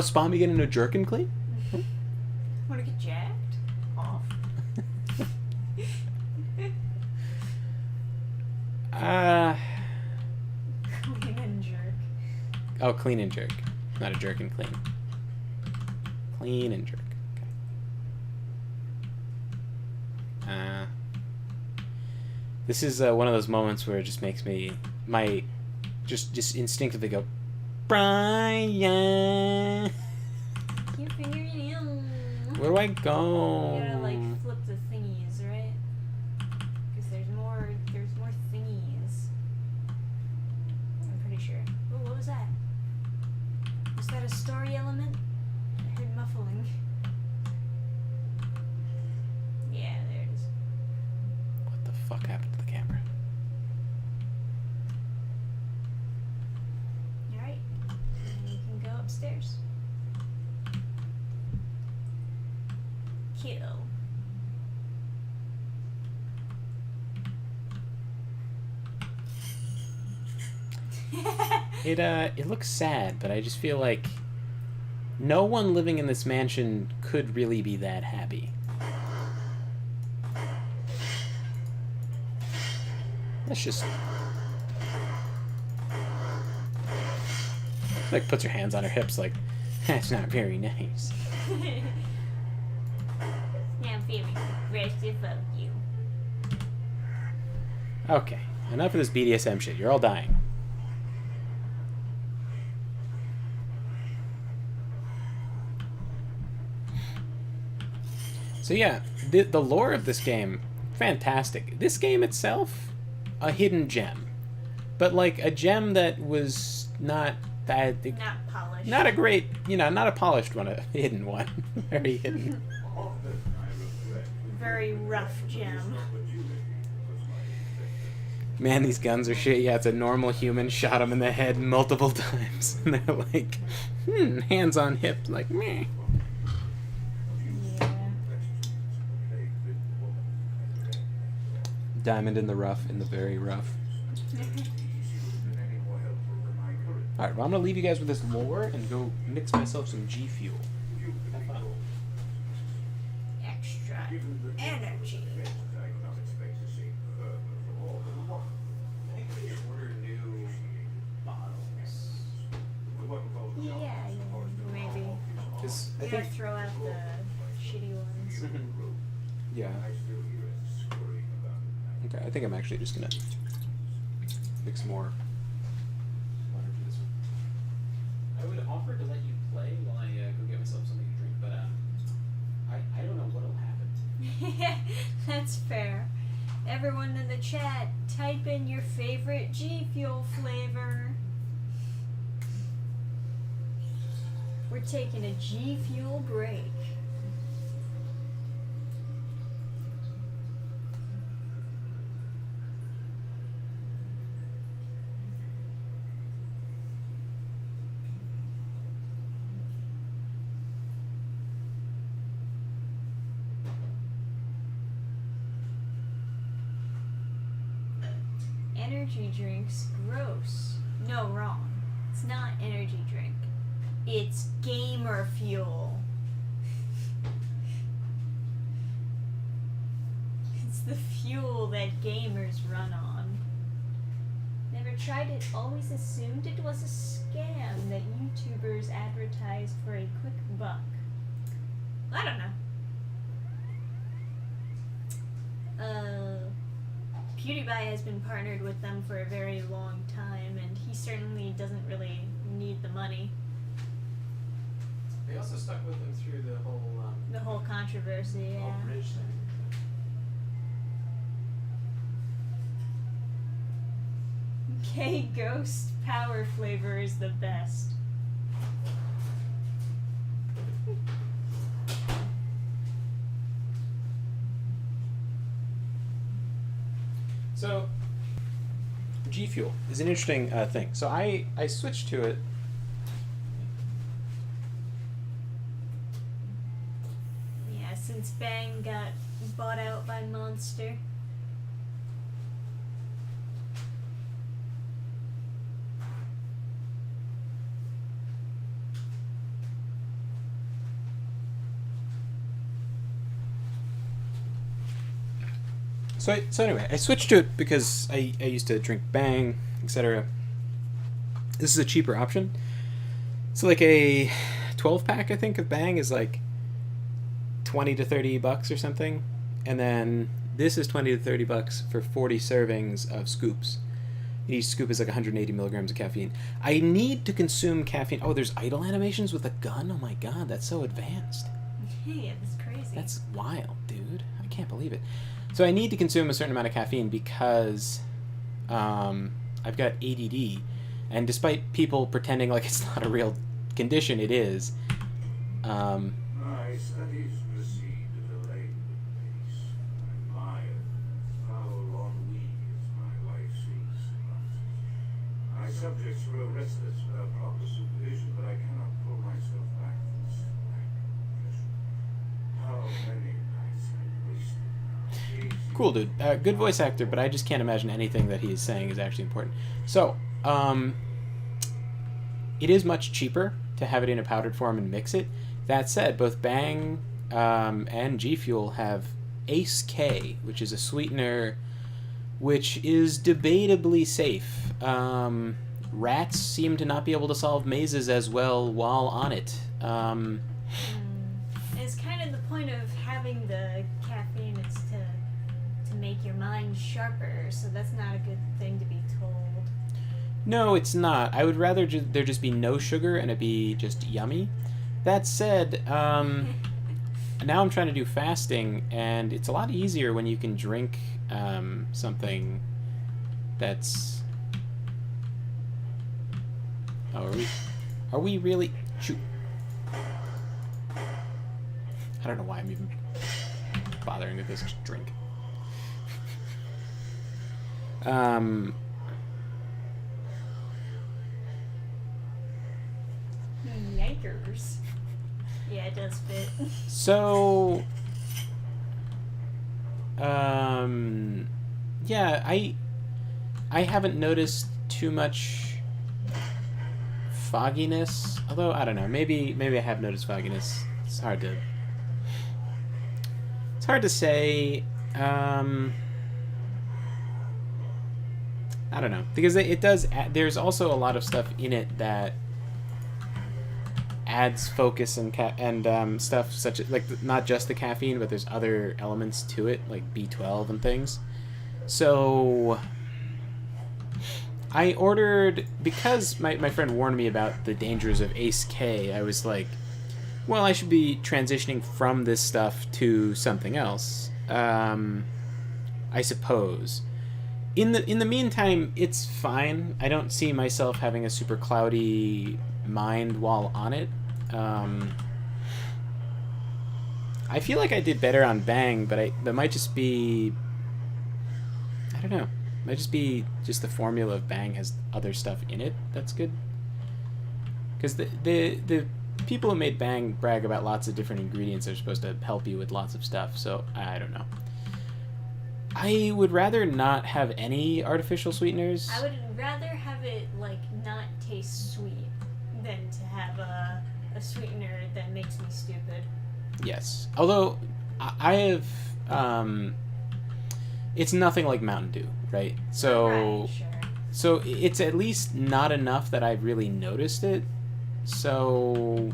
spot me getting a jerk and clean? Wanna get jacked off? Clean and jerk. Oh, clean and jerk, not a jerk and clean. Clean and jerk. Okay. This is one of those moments where it just makes me just instinctively go, Brian. Keep fingering you. Where do I go? You gotta like flip the thingies, right? Because there's more thingies. I'm pretty sure. Oh, what was that? Was that a story element? I heard muffling. Yeah, there it is. What the fuck happened to the camera? Alright. And you can go upstairs. Kill. It looks sad, but I just feel like no one living in this mansion could really be that happy. Let's just like puts her hands on her hips like that's not very nice. Now very aggressive of you. Okay, enough of this BDSM shit. You're all dying. So yeah, the lore of this game, fantastic. This game itself, a hidden gem. But like a gem that was not that... Not polished. Not a great, not a polished one, a hidden one. Very hidden. Very rough gem. Man, these guns are shit. Yeah, it's a normal human shot him in the head multiple times. And they're like, hands on hip, like, meh. Diamond in the rough, in the very rough. Alright, well, I'm gonna leave you guys with this lore and go mix myself some G Fuel. Have fun. Extra energy. Yeah, maybe. Because I You think... gotta throw out the shitty ones. Yeah. Okay, I think I'm actually just gonna mix more water for this one. I would offer to let you play while I go get myself something to drink, but I don't know what'll happen. That's fair. Everyone in the chat, type in your favorite G Fuel flavor. We're taking a G Fuel break. Energy drinks, gross. No, wrong. It's not energy drink. It's gamer fuel. It's the fuel that gamers run on. Never tried it, always assumed it was a scam that YouTubers advertised for a quick buck. I don't know. PewDiePie has been partnered with them for a very long time, and he certainly doesn't really need the money. also stuck with them through the whole controversy. Yeah. bridge thing. K Ghost power flavor is the best. So, G Fuel is an interesting thing. So I switched to it. Yeah, since Bang got bought out by Monster. So anyway, I switched to it because I used to drink Bang, etc. This is a cheaper option. So like a 12 pack, I think, of Bang is like 20 to 30 bucks or something. And then this is 20 to 30 bucks for 40 servings of scoops. Each scoop is like 180 milligrams of caffeine. I need to consume caffeine. Oh, there's idle animations with a gun? Oh my god, that's so advanced. Yeah, that's crazy. That's wild, dude. I can't believe it. So I need to consume a certain amount of caffeine because I've got ADD, and despite people pretending like it's not a real condition, it is. My studies proceed at a delayed pace. I admire how ennui as my life seeks. My subjects grow restless without proper supervision, but I cannot pull myself back from this profession. How many nights I wasted. Cool, dude. Good voice actor, but I just can't imagine anything that he's saying is actually important. So, it is much cheaper to have it in a powdered form and mix it. That said, both Bang and G Fuel have Ace K, which is a sweetener which is debatably safe. Rats seem to not be able to solve mazes as well while on it. It's kind of the point of having the caffeine is to make your mind sharper, so that's not a good thing to be told. No, it's not. I would rather there just be no sugar and it be just yummy. That said, now I'm trying to do fasting, and it's a lot easier when you can drink something that's... Oh, are we really... Shoot. I don't know why I'm even bothering with this drink. Yikers. Yeah, it does fit. So, yeah, I haven't noticed too much fogginess. Although I don't know, maybe I have noticed fogginess. It's hard to say. I don't know, because it does. There's also a lot of stuff in it that adds focus and stuff, such as, like, not just the caffeine, but there's other elements to it, like B12 and things. So I ordered, because my friend warned me about the dangers of Ace K. I was like, well, I should be transitioning from this stuff to something else, I suppose. In the meantime, it's fine. I don't see myself having a super cloudy mind while on it. I feel like I did better on Bang, but that might just be... I don't know. It might just be just the formula of Bang has other stuff in it that's good. Because the people who made Bang brag about lots of different ingredients that are supposed to help you with lots of stuff, so I don't know. I would rather not have any artificial sweeteners. I would rather have it, like, not taste sweet than to have a sweetener that makes me stupid. Yes. Although, I have, it's nothing like Mountain Dew, right? So, Right, sure. so it's at least not enough that I've really noticed it. So,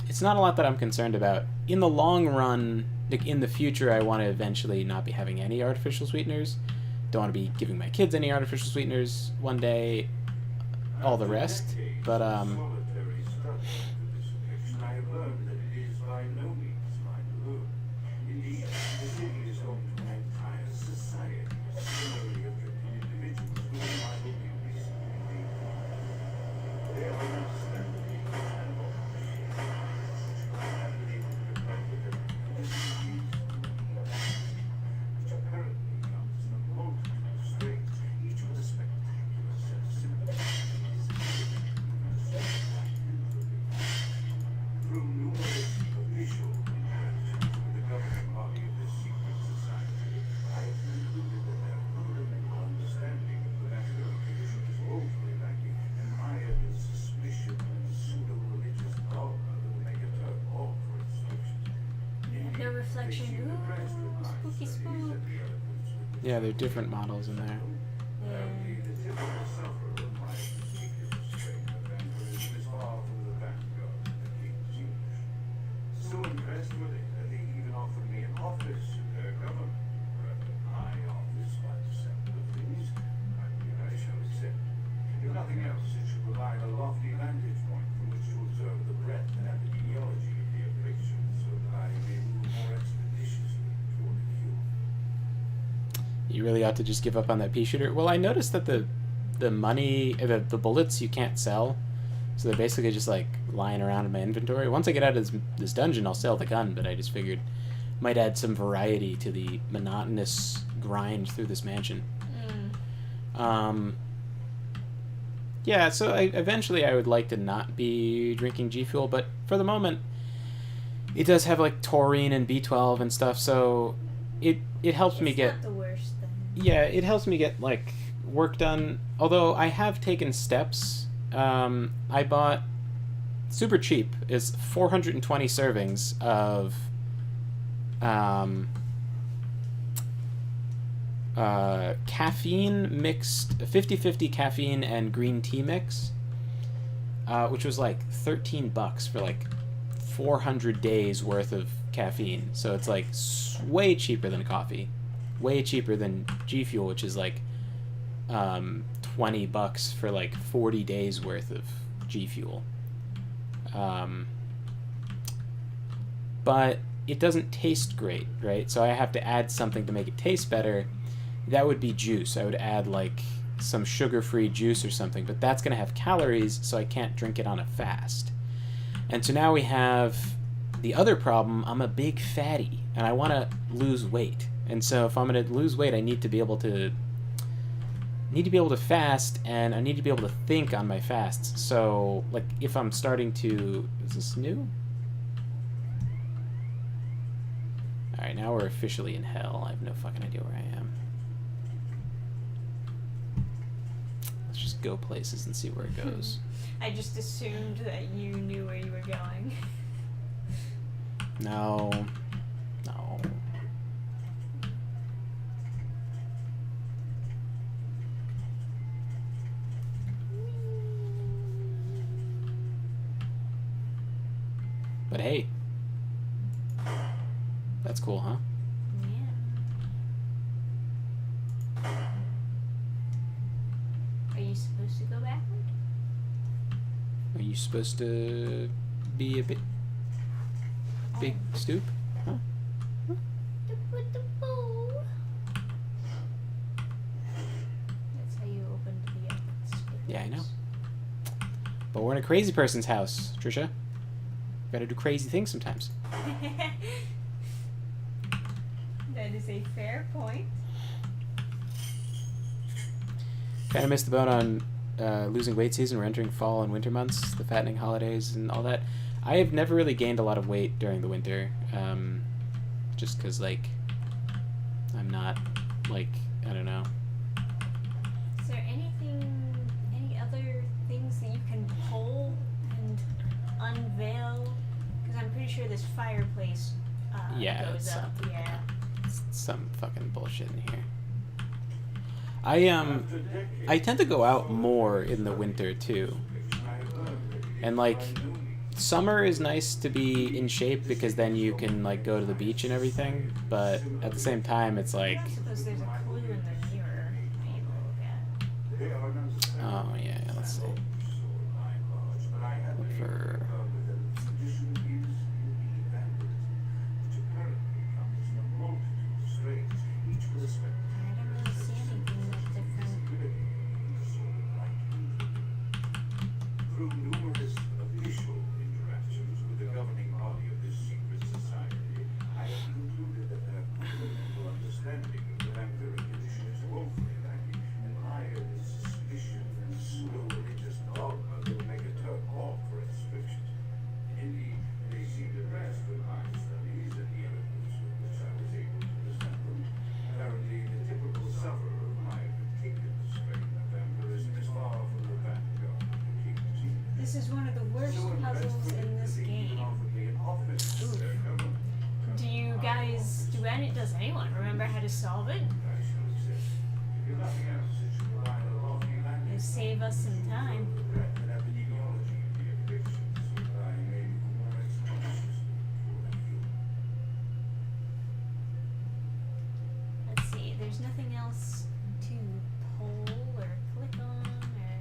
it's not a lot that I'm concerned about. In the long run, like in the future, I want to eventually not be having any artificial sweeteners. Don't want to be giving my kids any artificial sweeteners one day, all the rest. But, Solitary struggle to this occasion. No reflection. Ooh, spooky spook. Yeah, there are different models in there. Yeah. So impressed with it that they even offered me an office in their government. My office, by the sound of things, I shall accept. If nothing else, it should provide a lofty vantage point from which to observe the breadth and epidemiology of the affliction, so that I may move more expeditiously toward a cure. You really ought to just give up on that pea shooter. Well, I noticed that the money, the bullets you can't sell, so they're basically just like lying around in my inventory. Once I get out of this dungeon, I'll sell the gun, but I just figured might add some variety to the monotonous grind through this mansion. Yeah, so eventually I would like to not be drinking G Fuel, but for the moment, it does have like taurine and B12 and stuff, so it helps me get... It's not the worst thing. Yeah, it helps me get like work done. Although I have taken steps. I bought super cheap is 420 servings of caffeine mixed 50-50 caffeine and green tea mix, which was like $13 for like 400 days worth of caffeine. So it's like way cheaper than coffee, way cheaper than G Fuel, which is like $20 for like 40 days worth of G Fuel. But it doesn't taste great, right? So I have to add something to make it taste better. That would be juice. I would add like some sugar-free juice or something, but that's going to have calories, so I can't drink it on a fast. And so now we have the other problem. I'm a big fatty, and I want to lose weight. And so if I'm going to lose weight, I need to be able to fast, and I need to be able to think on my fasts. So like if I'm starting to... Is this new? Alright, now we're officially in hell. I have no fucking idea where I am. Let's just go places and see where it goes. I just assumed that you knew where you were going. No. No. But hey. That's cool, huh? Yeah. Are you supposed to go backward? Are you supposed to be a bit big stoop? Huh? That's how you opened the stairs. Yeah, I know. But we're in a crazy person's house, Trisha. Gotta do crazy things sometimes. That is a fair point. Kind of missed the boat on losing weight season. We're entering fall and winter months, the fattening holidays and all that. I have never really gained a lot of weight during the winter, just because, like, I'm not, like, I don't know. Is there any other things that you can pull and unveil? Because I'm pretty sure this fireplace goes up. Yeah. Some fucking bullshit in here. I tend to go out more in the winter too, and like summer is nice to be in shape because then you can like go to the beach and everything, but at the same time it's like, I suppose there's a clue in the mirror that you will look at. oh yeah, let's see. Look for I don't really see anything that's different. Through numerous official interactions with the governing body of this secret society, I have concluded that their fundamental understanding of the vampiric condition is woefully lacking, and I have suspicion and pseudo-religious dogma that will make a turn off for its restrictions. Does anyone remember how to solve it? I shall accept. If you're nothing else, it should provide a lofty It'll language. save us some time. That and epidemiology of the afflictions, so that I may be more expeditious for you. Let's see, there's nothing else to pull or click on, or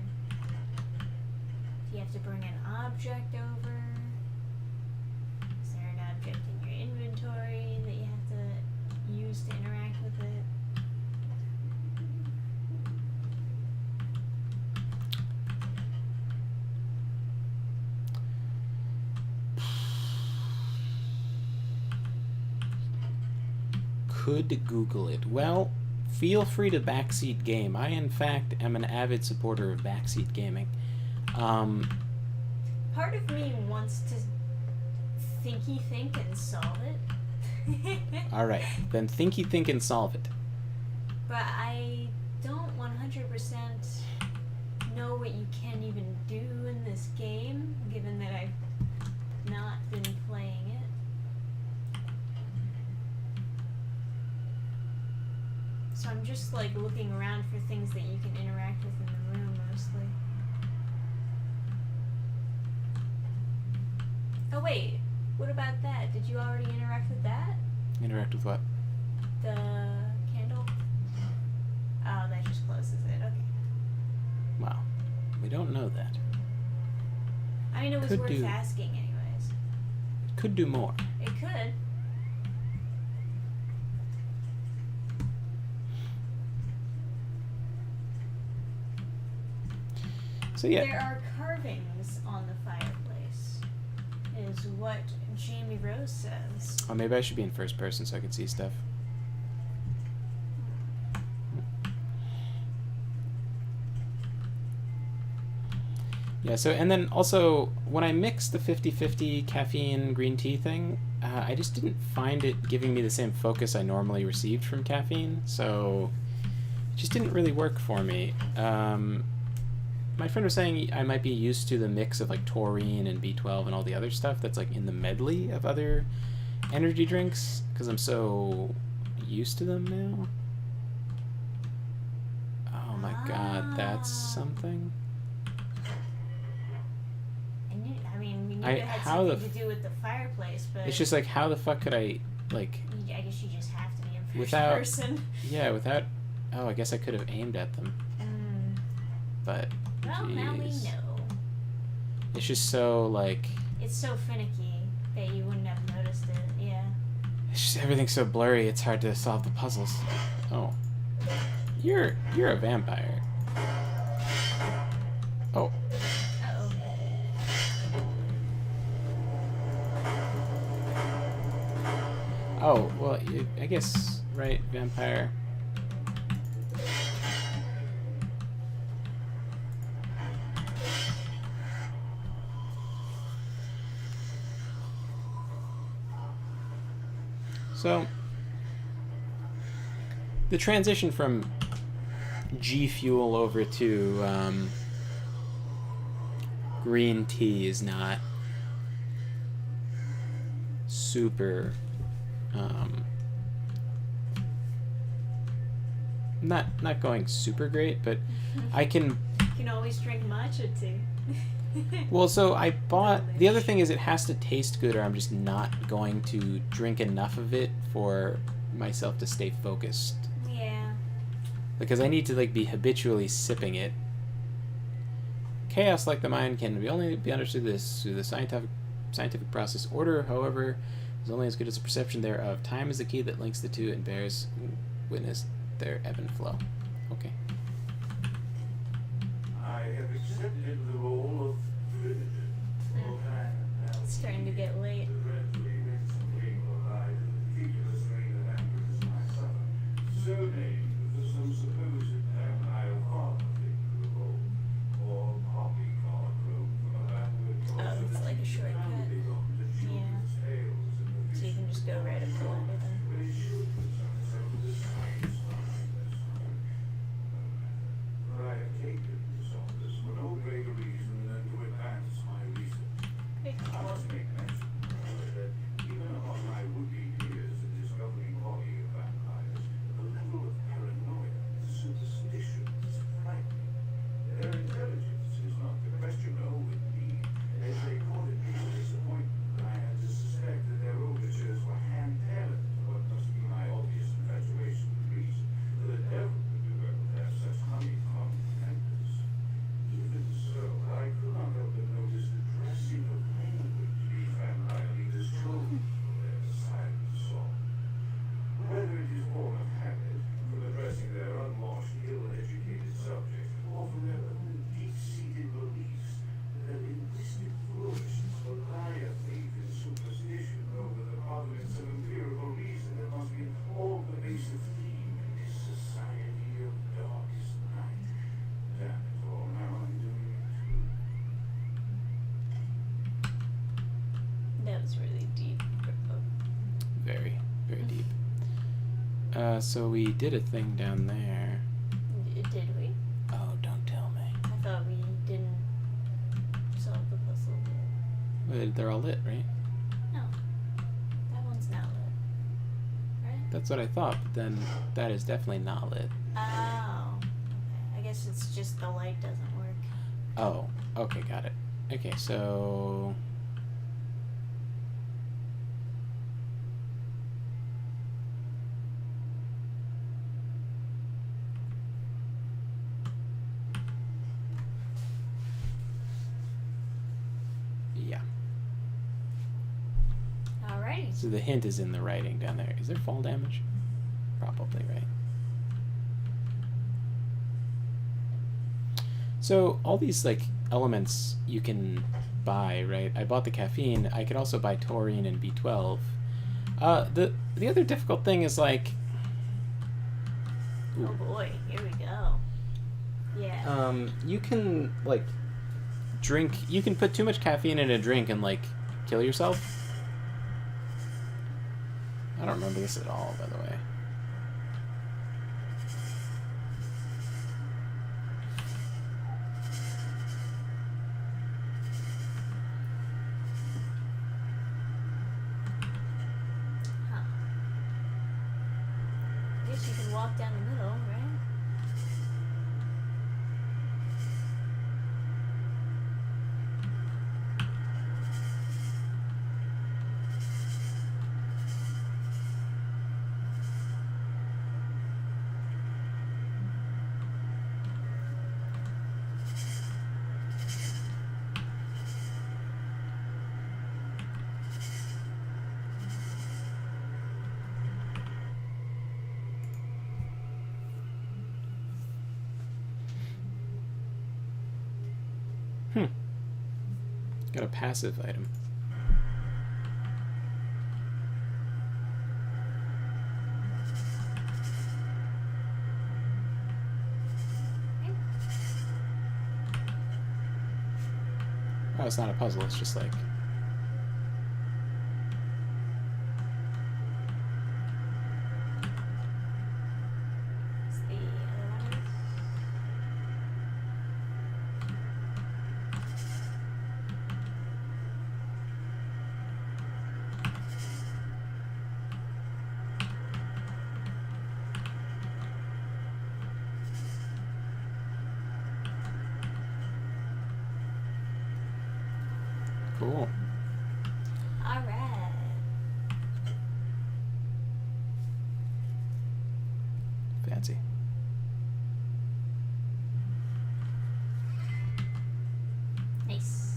do you have to bring an object over? Is there an object in your inventory that you have to use to interact with it? Could Google it. Well, feel free to backseat game. I, in fact, am an avid supporter of backseat gaming. Part of me wants to thinky think and solve it. All right, then thinky think and solve it. But I don't 100% know what you can even do in this game, given that I've not been playing it. So I'm just like looking around for things that you can interact with in the room mostly. Oh wait, what about that? Did you already interact with that? Interact with what? The candle? Oh, that just closes it. Okay. Wow. We don't know that. I mean, it was Could worth do. asking anyways. Could do more. It could. So yeah. There are carvings on the fireplace, is what Jamie Rose says. Oh, maybe I should be in first person so I can see stuff. Yeah, so, and then also, when I mixed the 50-50 caffeine green tea thing, I just didn't find it giving me the same focus I normally received from caffeine, so it just didn't really work for me. My friend was saying I might be used to the mix of like taurine and B12 and all the other stuff that's like in the medley of other energy drinks, because I'm so used to them now. Oh my god, that's something. I mean, we knew I- it had how something the to do with the fireplace, but It's just like, how the fuck could I, like, I guess you just have to be in first Without- person. yeah, without, oh, I guess I could have aimed at them, but, Well, now we jeez. know. It's just so, like, It's so finicky that you wouldn't have noticed it. Yeah. it's just, everything's so blurry, it's hard to solve the puzzles. Oh. You're a vampire. Oh. Uh-oh. Oh, well, I guess, right, vampire. So, the transition from G Fuel over to green tea is not super not going super great, but I can. You can always drink matcha tea. Well, so I bought. The other thing is it has to taste good, or I'm just not going to drink enough of it for myself to stay focused. Yeah. Because I need to like be habitually sipping it. Chaos, like the mind, can only be understood through the scientific process. Order, however, is only as good as the perception thereof. Time is the key that links the two and bears witness their ebb and flow. Okay. I have accepted the role of It's starting to get late. So named for some supposed vampire father figure of old, or poppycock from a backward Oh, it's like a shortcut. Yeah. So you can just go right up to ladder then. But I have taken this office for no greater reason than to advance my research. Pretty I cool. must make mention very, very deep. So we did a thing down there. Did we? Oh, don't tell me. I thought we didn't solve the puzzle yet. But they're all lit, right? No. That one's not lit. Right? That's what I thought, but then that is definitely not lit. Oh. Okay. I guess it's just the light doesn't work. Oh, okay, got it. Okay, so... yeah. Alrighty. So the hint is in the writing down there. Is there fall damage? Probably, right? So all these like elements you can buy, right? I bought the caffeine. I could also buy taurine and B12. The other difficult thing is like, Oh boy, here we go. Yeah. you can like drink. You can put too much caffeine in a drink and like kill yourself. I don't remember this at all, by the way. Huh. I guess you can walk down the middle, right? Got a passive item. Oh, it's not a puzzle, it's just like... It's the other one. Cool. Alright. Fancy. Nice.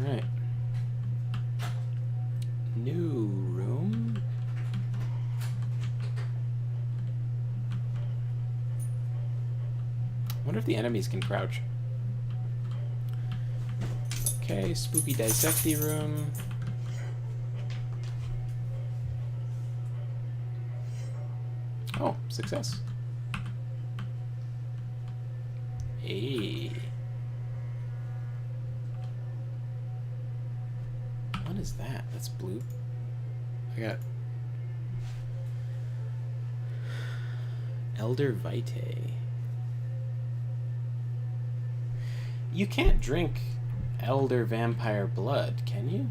Alright. New room. I wonder if the enemies can crouch. Okay, spooky dissecty room. Oh, success. Hey. What is that? That's blue. I got Elder Vitae. You can't drink Elder Vampire blood, can you?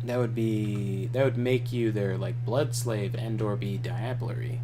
That would make you their like blood slave and or be diablery.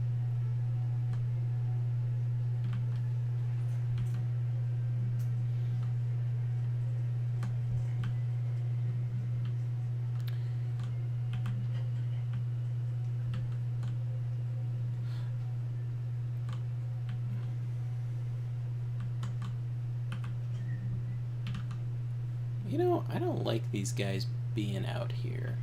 You know, I don't like these guys being out here.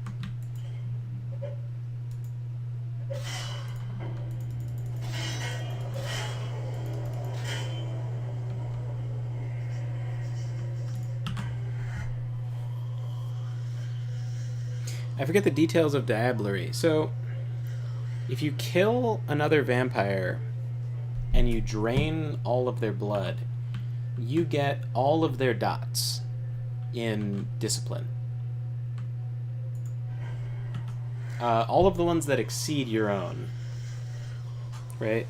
I forget the details of diablerie. So, if you kill another vampire and you drain all of their blood, you get all of their dots in discipline. All of the ones that exceed your own. Right?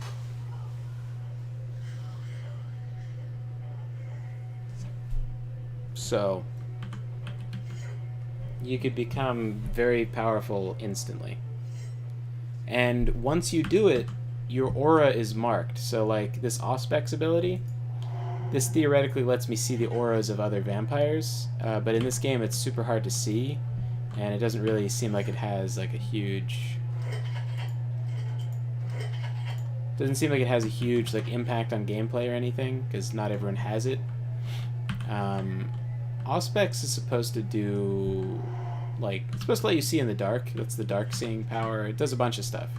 So, you could become very powerful instantly. And once you do it, your aura is marked. So, like, this Auspex ability, this theoretically lets me see the auras of other vampires, but in this game it's super hard to see, and it doesn't really seem like it has, like, a huge... Doesn't seem like it has a huge, like, impact on gameplay or anything, because not everyone has it. Auspex is supposed to do, like, it's supposed to let you see in the dark. That's the dark seeing power. It does a bunch of stuff.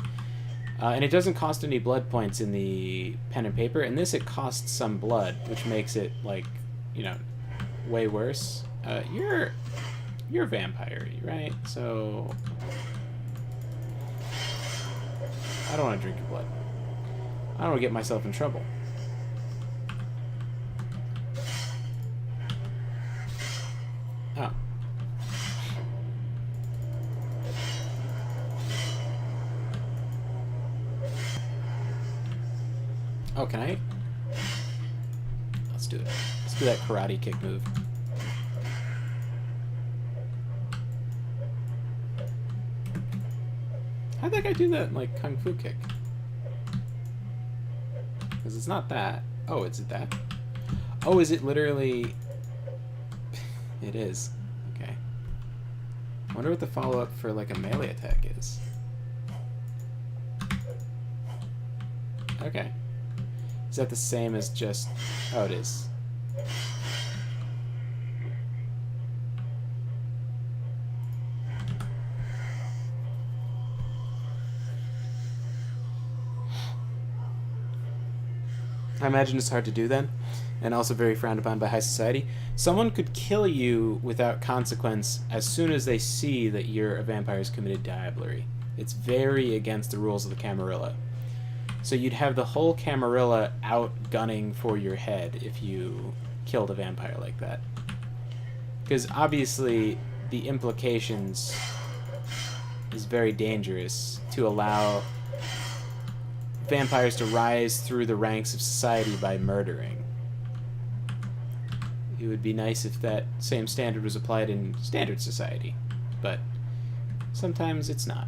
And it doesn't cost any blood points in the pen and paper. In this, it costs some blood, which makes it, like, you know, way worse. You're a vampire, right? So I don't want to drink your blood. I don't want to get myself in trouble. Oh. Oh, can I? Let's do it. Let's do that karate kick move. How'd that guy do that, like, kung fu kick? Because it's not that. Oh, is it that? Oh, is it literally... It is. Okay. I wonder what the follow-up for, like, a melee attack is. Okay. Is that the same as just... Oh, it is. I imagine it's hard to do then, and also very frowned upon by high society. Someone could kill you without consequence as soon as they see that you're a vampire who's committed diablerie. It's very against the rules of the Camarilla. So you'd have the whole Camarilla out gunning for your head if you killed a vampire like that. Because obviously the implications is very dangerous to allow vampires to rise through the ranks of society by murdering. It would be nice if that same standard was applied in standard society, but sometimes it's not.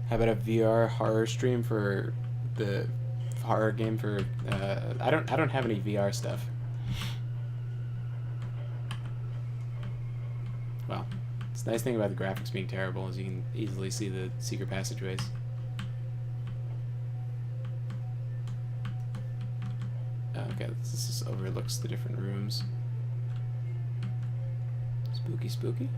How about a VR horror stream for the horror game for I don't have any VR stuff. Well, it's the nice thing about the graphics being terrible is you can easily see the secret passageways. Okay, this just overlooks the different rooms. Spooky, spooky.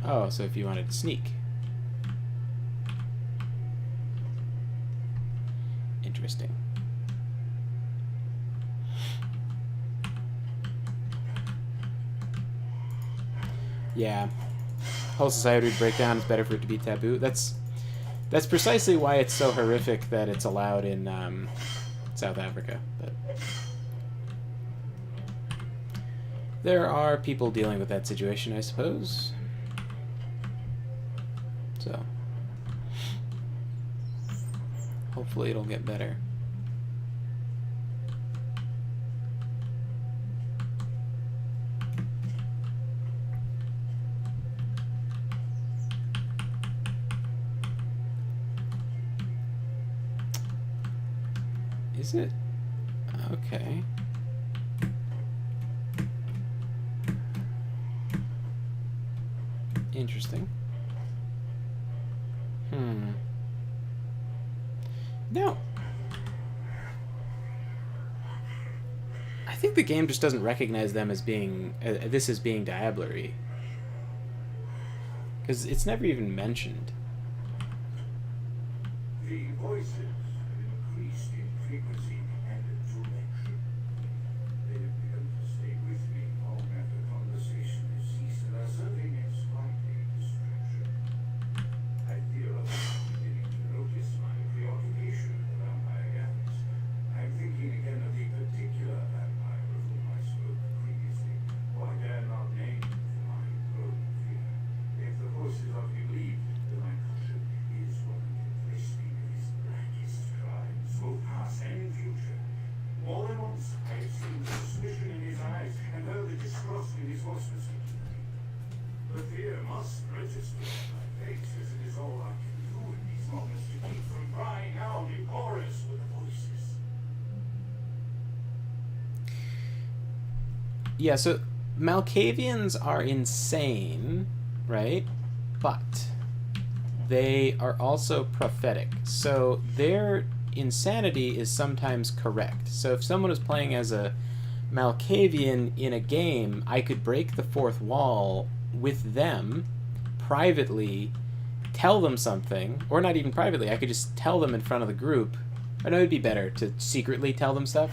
Oh, so if you wanted to sneak. Interesting. Yeah. Whole society would break down. It's better for it to be taboo. That's precisely why it's so horrific that it's allowed in South Africa. But there are people dealing with that situation, I suppose. So hopefully it'll get better. Is it? Okay. Interesting. No. I think the game just doesn't recognize them as being this as being Diablerie, because it's never even mentioned. The voices have increased in frequency and direction. They have begun to stay with me long after conversation has ceased and are serving as slightly distraction. I fear others are beginning to notice my preoccupation with vampire gathers. I'm thinking again of the particular vampire of whom I spoke previously, who I dare not name for my growing fear. If the voices are believed, then my caution is one can place me with his blackest crimes, both past and future. More than once, I have seen the suspicion in his eyes and heard the distrust in his voice mistakenly. The fear must register in my face, as it is all I can do in these moments to keep from crying out in chorus with the voices. Yeah, so Malkavians are insane, right? But they are also prophetic. So their insanity is sometimes correct. So if someone was playing as a Malkavian in a game, I could break the fourth wall with them privately, tell them something, or not even privately, I could just tell them in front of the group. I know it'd be better to secretly tell them stuff,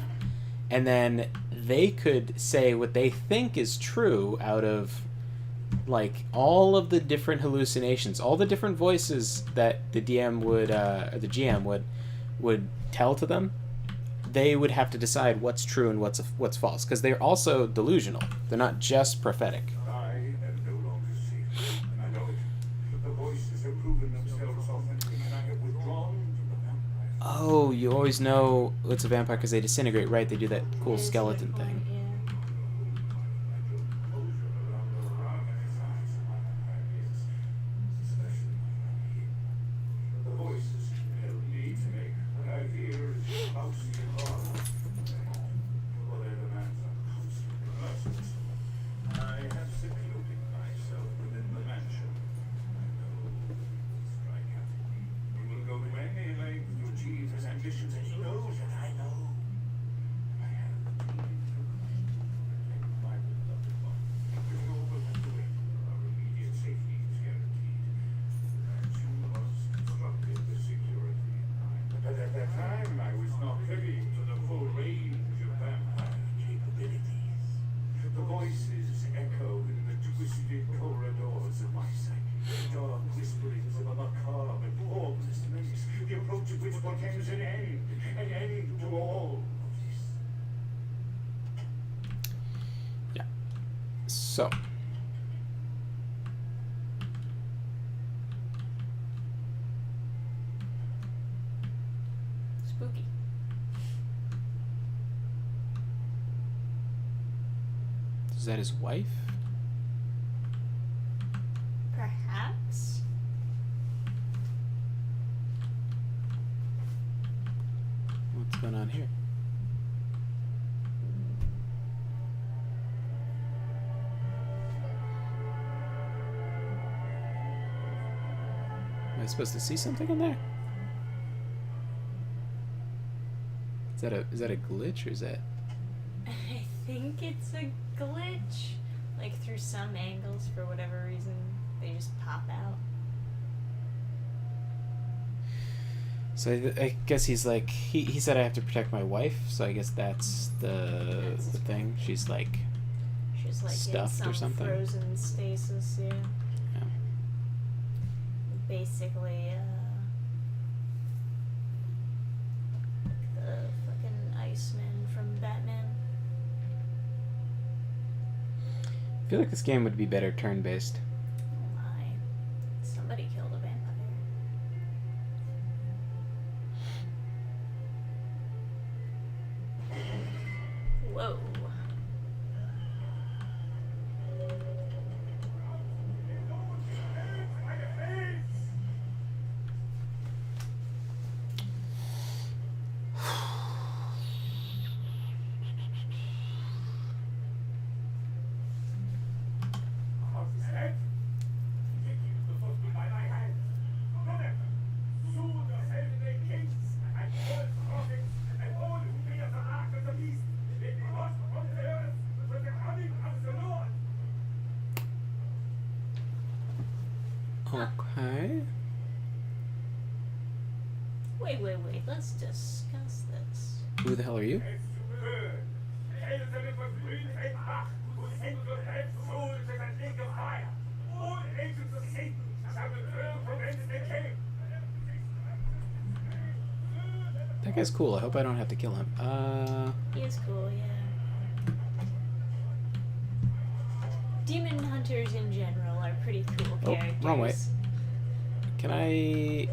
and then they could say what they think is true out of like all of the different hallucinations, all the different voices that the DM would or the GM would tell to them. They would have to decide what's true and what's false, because they're also delusional. They're not just prophetic. I am no longer safe, and I know it. The voices have proven themselves authentic, and I have withdrawn from the vampire. Oh, you always know it's a vampire because they disintegrate, right? They do that cool skeleton thing. So, Spooky. is that his wife? Perhaps. What's going on here? Am I supposed to see something in there? Is that a glitch, or is that... I think it's a glitch. Like, through some angles, for whatever reason, they just pop out. So I guess he's like, he said I have to protect my wife, so I guess that's the thing. She's like stuffed in some or something. frozen stasis, yeah. Yeah. Basically, the fucking Iceman from Batman. I feel like this game would be better turn-based. Oh my. Somebody killed a vampire. Whoa. Okay. Wait. Let's discuss this. Who the hell are you? That guy's cool. I hope I don't have to kill him. He is cool, yeah. Demon hunters in general are pretty cool Oh, characters. wrong way. Can I...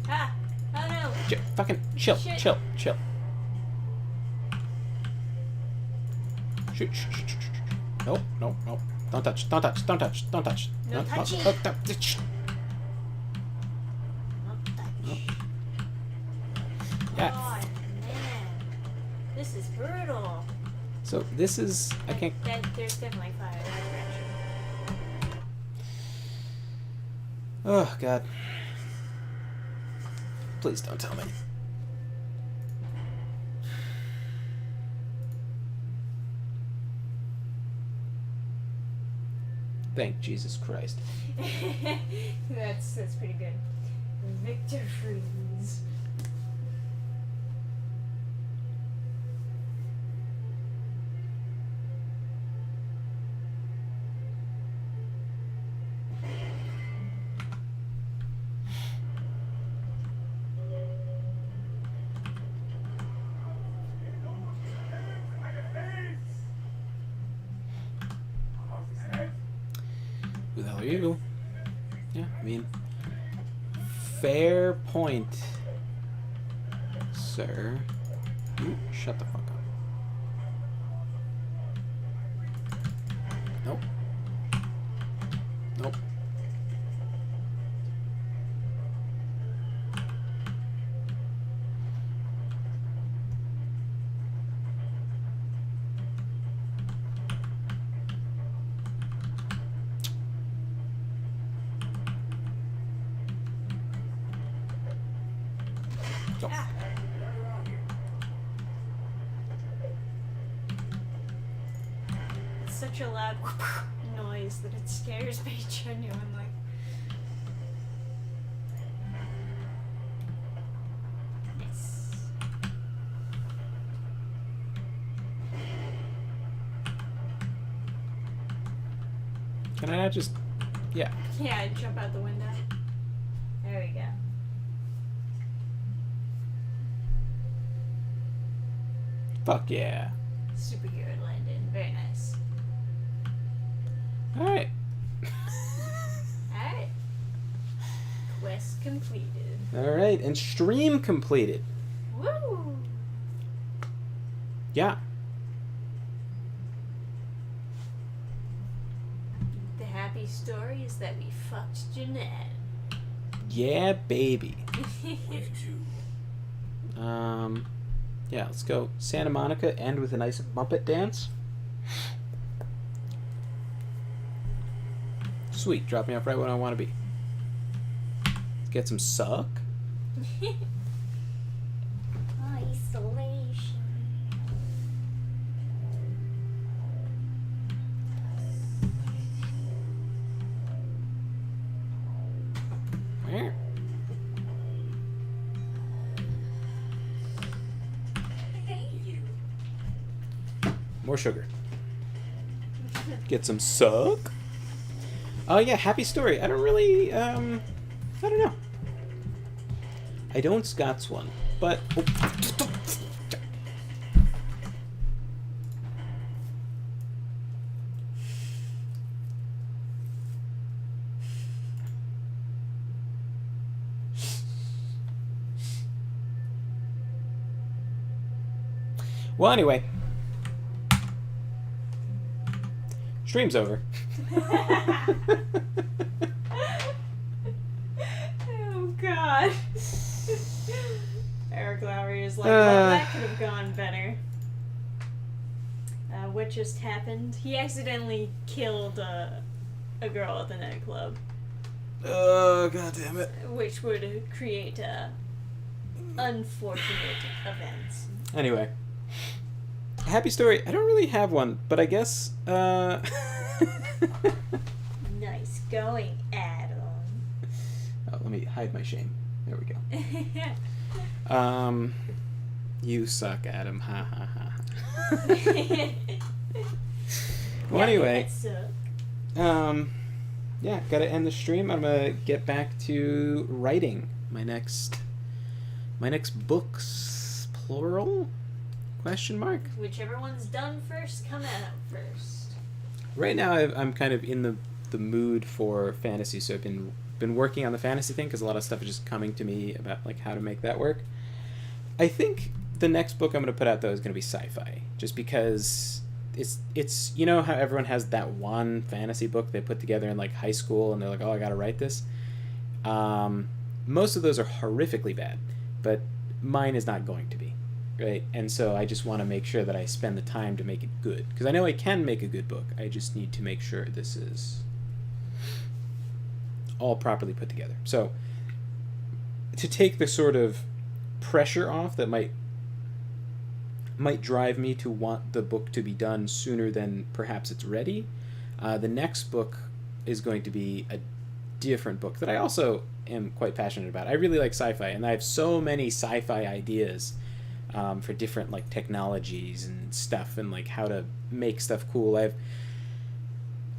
Ah! Oh no! Fucking chill. Shit. Shoot. Nope. Don't touch. No No, touchy. Don't touch. Not touch. Yeah. God, man. This is brutal. So this is... I can't... There's definitely fire in that direction. Oh, God. Please don't tell me. Thank Jesus Christ. That's pretty good. Victor Freeze. Who the hell are you? Yeah, I mean, fair point, sir. You shut the fuck up. Nope. Go. Ah. It's such a loud noise that it scares me genuinely. Nice. Can I not just... Yeah. Yeah, jump out the window. There we go. Fuck yeah. Superhero landing. Very nice. Alright. Alright. Quest completed. Alright, and stream completed. Woo! Yeah. The happy story is that we fucked Jeanette. Yeah, baby. Wave 2. Yeah, let's go Santa Monica, end with a nice Muppet dance. Sweet, drop me off right when I want to be. Let's get some suck. Isolation. Where? Thank you. More sugar. Get some suck. Oh yeah, happy story. I don't really, I don't know. I don't Scott's one, but... Oh. Well, anyway. Stream's over. Oh god. Eric Lowry is like, well, that could have gone better. What just happened? He accidentally killed a girl at the nightclub, Oh, god damn it. which would create unfortunate events. Anyway. Happy story. I don't really have one, but I guess, Nice going, Adam. Let me hide my shame. There we go. You suck, Adam. Ha ha ha. Well, anyway, yeah, gotta end the stream. I'm gonna get back to writing my next books, plural, question mark. Whichever one's done first, come out first. Right now, I'm kind of in the mood for fantasy, so I've been working on the fantasy thing because a lot of stuff is just coming to me about like how to make that work. I think the next book I'm gonna put out though is gonna be sci-fi, just because it's you know how everyone has that one fantasy book they put together in like high school and they're like, oh, I gotta write this. Most of those are horrifically bad, but mine is not going to be, right? And so I just want to make sure that I spend the time to make it good, because I know I can make a good book. I just need to make sure this is all properly put together. So to take the sort of pressure off that might drive me to want the book to be done sooner than perhaps it's ready, the next book is going to be a different book that I also am quite passionate about. I really like sci-fi, and I have so many sci-fi ideas for different like technologies and stuff, and like how to make stuff cool.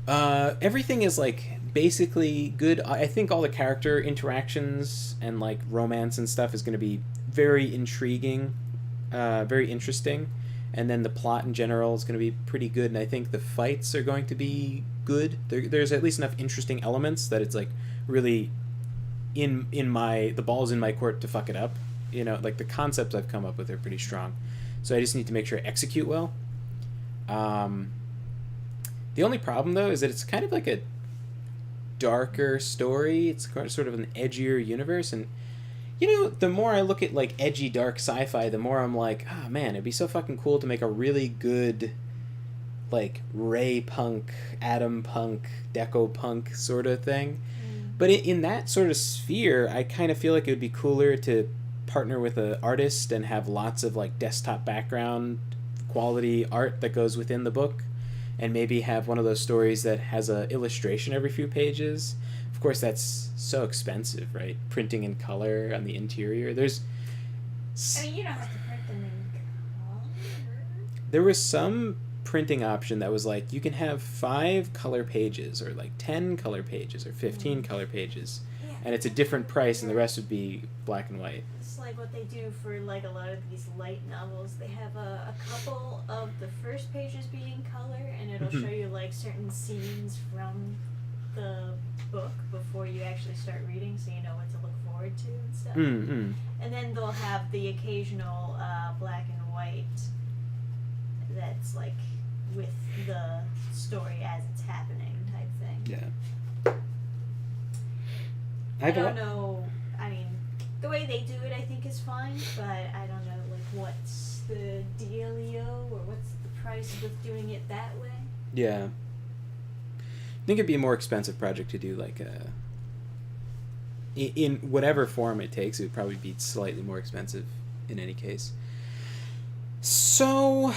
Everything is like basically good. I think all the character interactions and like romance and stuff is going to be very intriguing, very interesting, and then the plot in general is going to be pretty good, and I think the fights are going to be good. There's at least enough interesting elements that it's like really the ball's in my court to fuck it up. You know, like the concepts I've come up with are pretty strong, so I just need to make sure I execute well. The only problem though is that it's kind of like a darker story. It's sort of an edgier universe, and you know, the more I look at like edgy dark sci-fi, the more I'm like, oh man, it'd be so fucking cool to make a really good like ray punk, atom punk, deco punk sort of thing. But in that sort of sphere, I kind of feel like it would be cooler to partner with an artist and have lots of like desktop background quality art that goes within the book, and maybe have one of those stories that has a illustration every few pages. Of course, that's so expensive, right? Printing in color on the interior. I mean, you don't have to print them in color. There was some printing option that was like, you can have 5 color pages, or like 10 color pages, or 15 color pages, Yeah. and it's a different price, and the rest would be black and white. It's like what they do for like a lot of these light novels. They have a couple of the first pages being color, and it'll show you like certain scenes from the book before you actually start reading, so you know what to look forward to and stuff. Mm-hmm. And then they'll have the occasional black and white that's like with the story as it's happening type thing. Yeah. I don't know. I mean, the way they do it, I think, is fine, but I don't know, like, what's the dealio, or what's the price with doing it that way? Yeah. I think it'd be a more expensive project to do, like, in whatever form it takes, it would probably be slightly more expensive in any case. So,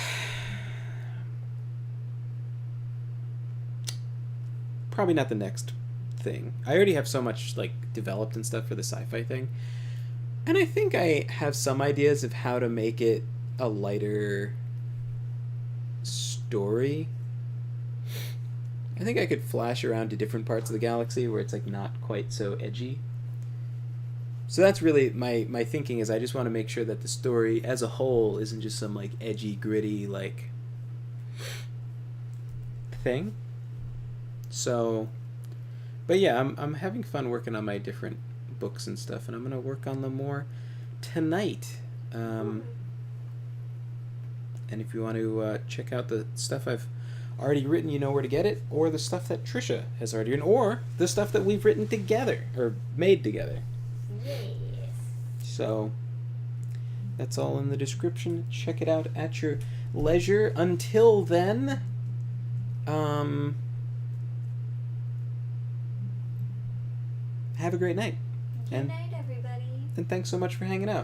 probably not the next thing. I already have so much, like, developed and stuff for the sci-fi thing. And I think I have some ideas of how to make it a lighter story. I think I could flash around to different parts of the galaxy where it's like not quite so edgy. So that's really my thinking, is I just want to make sure that the story as a whole isn't just some like edgy, gritty like thing. So, but yeah, I'm having fun working on my different books and stuff, and I'm gonna work on them more tonight. And if you want to check out the stuff I've already written, you know where to get it, or the stuff that Trisha has already written, or the stuff that we've written together or made together. Yes. So that's all in the description. Check it out at your leisure. Until then, have a great night. Good night, everybody. And thanks so much for hanging out.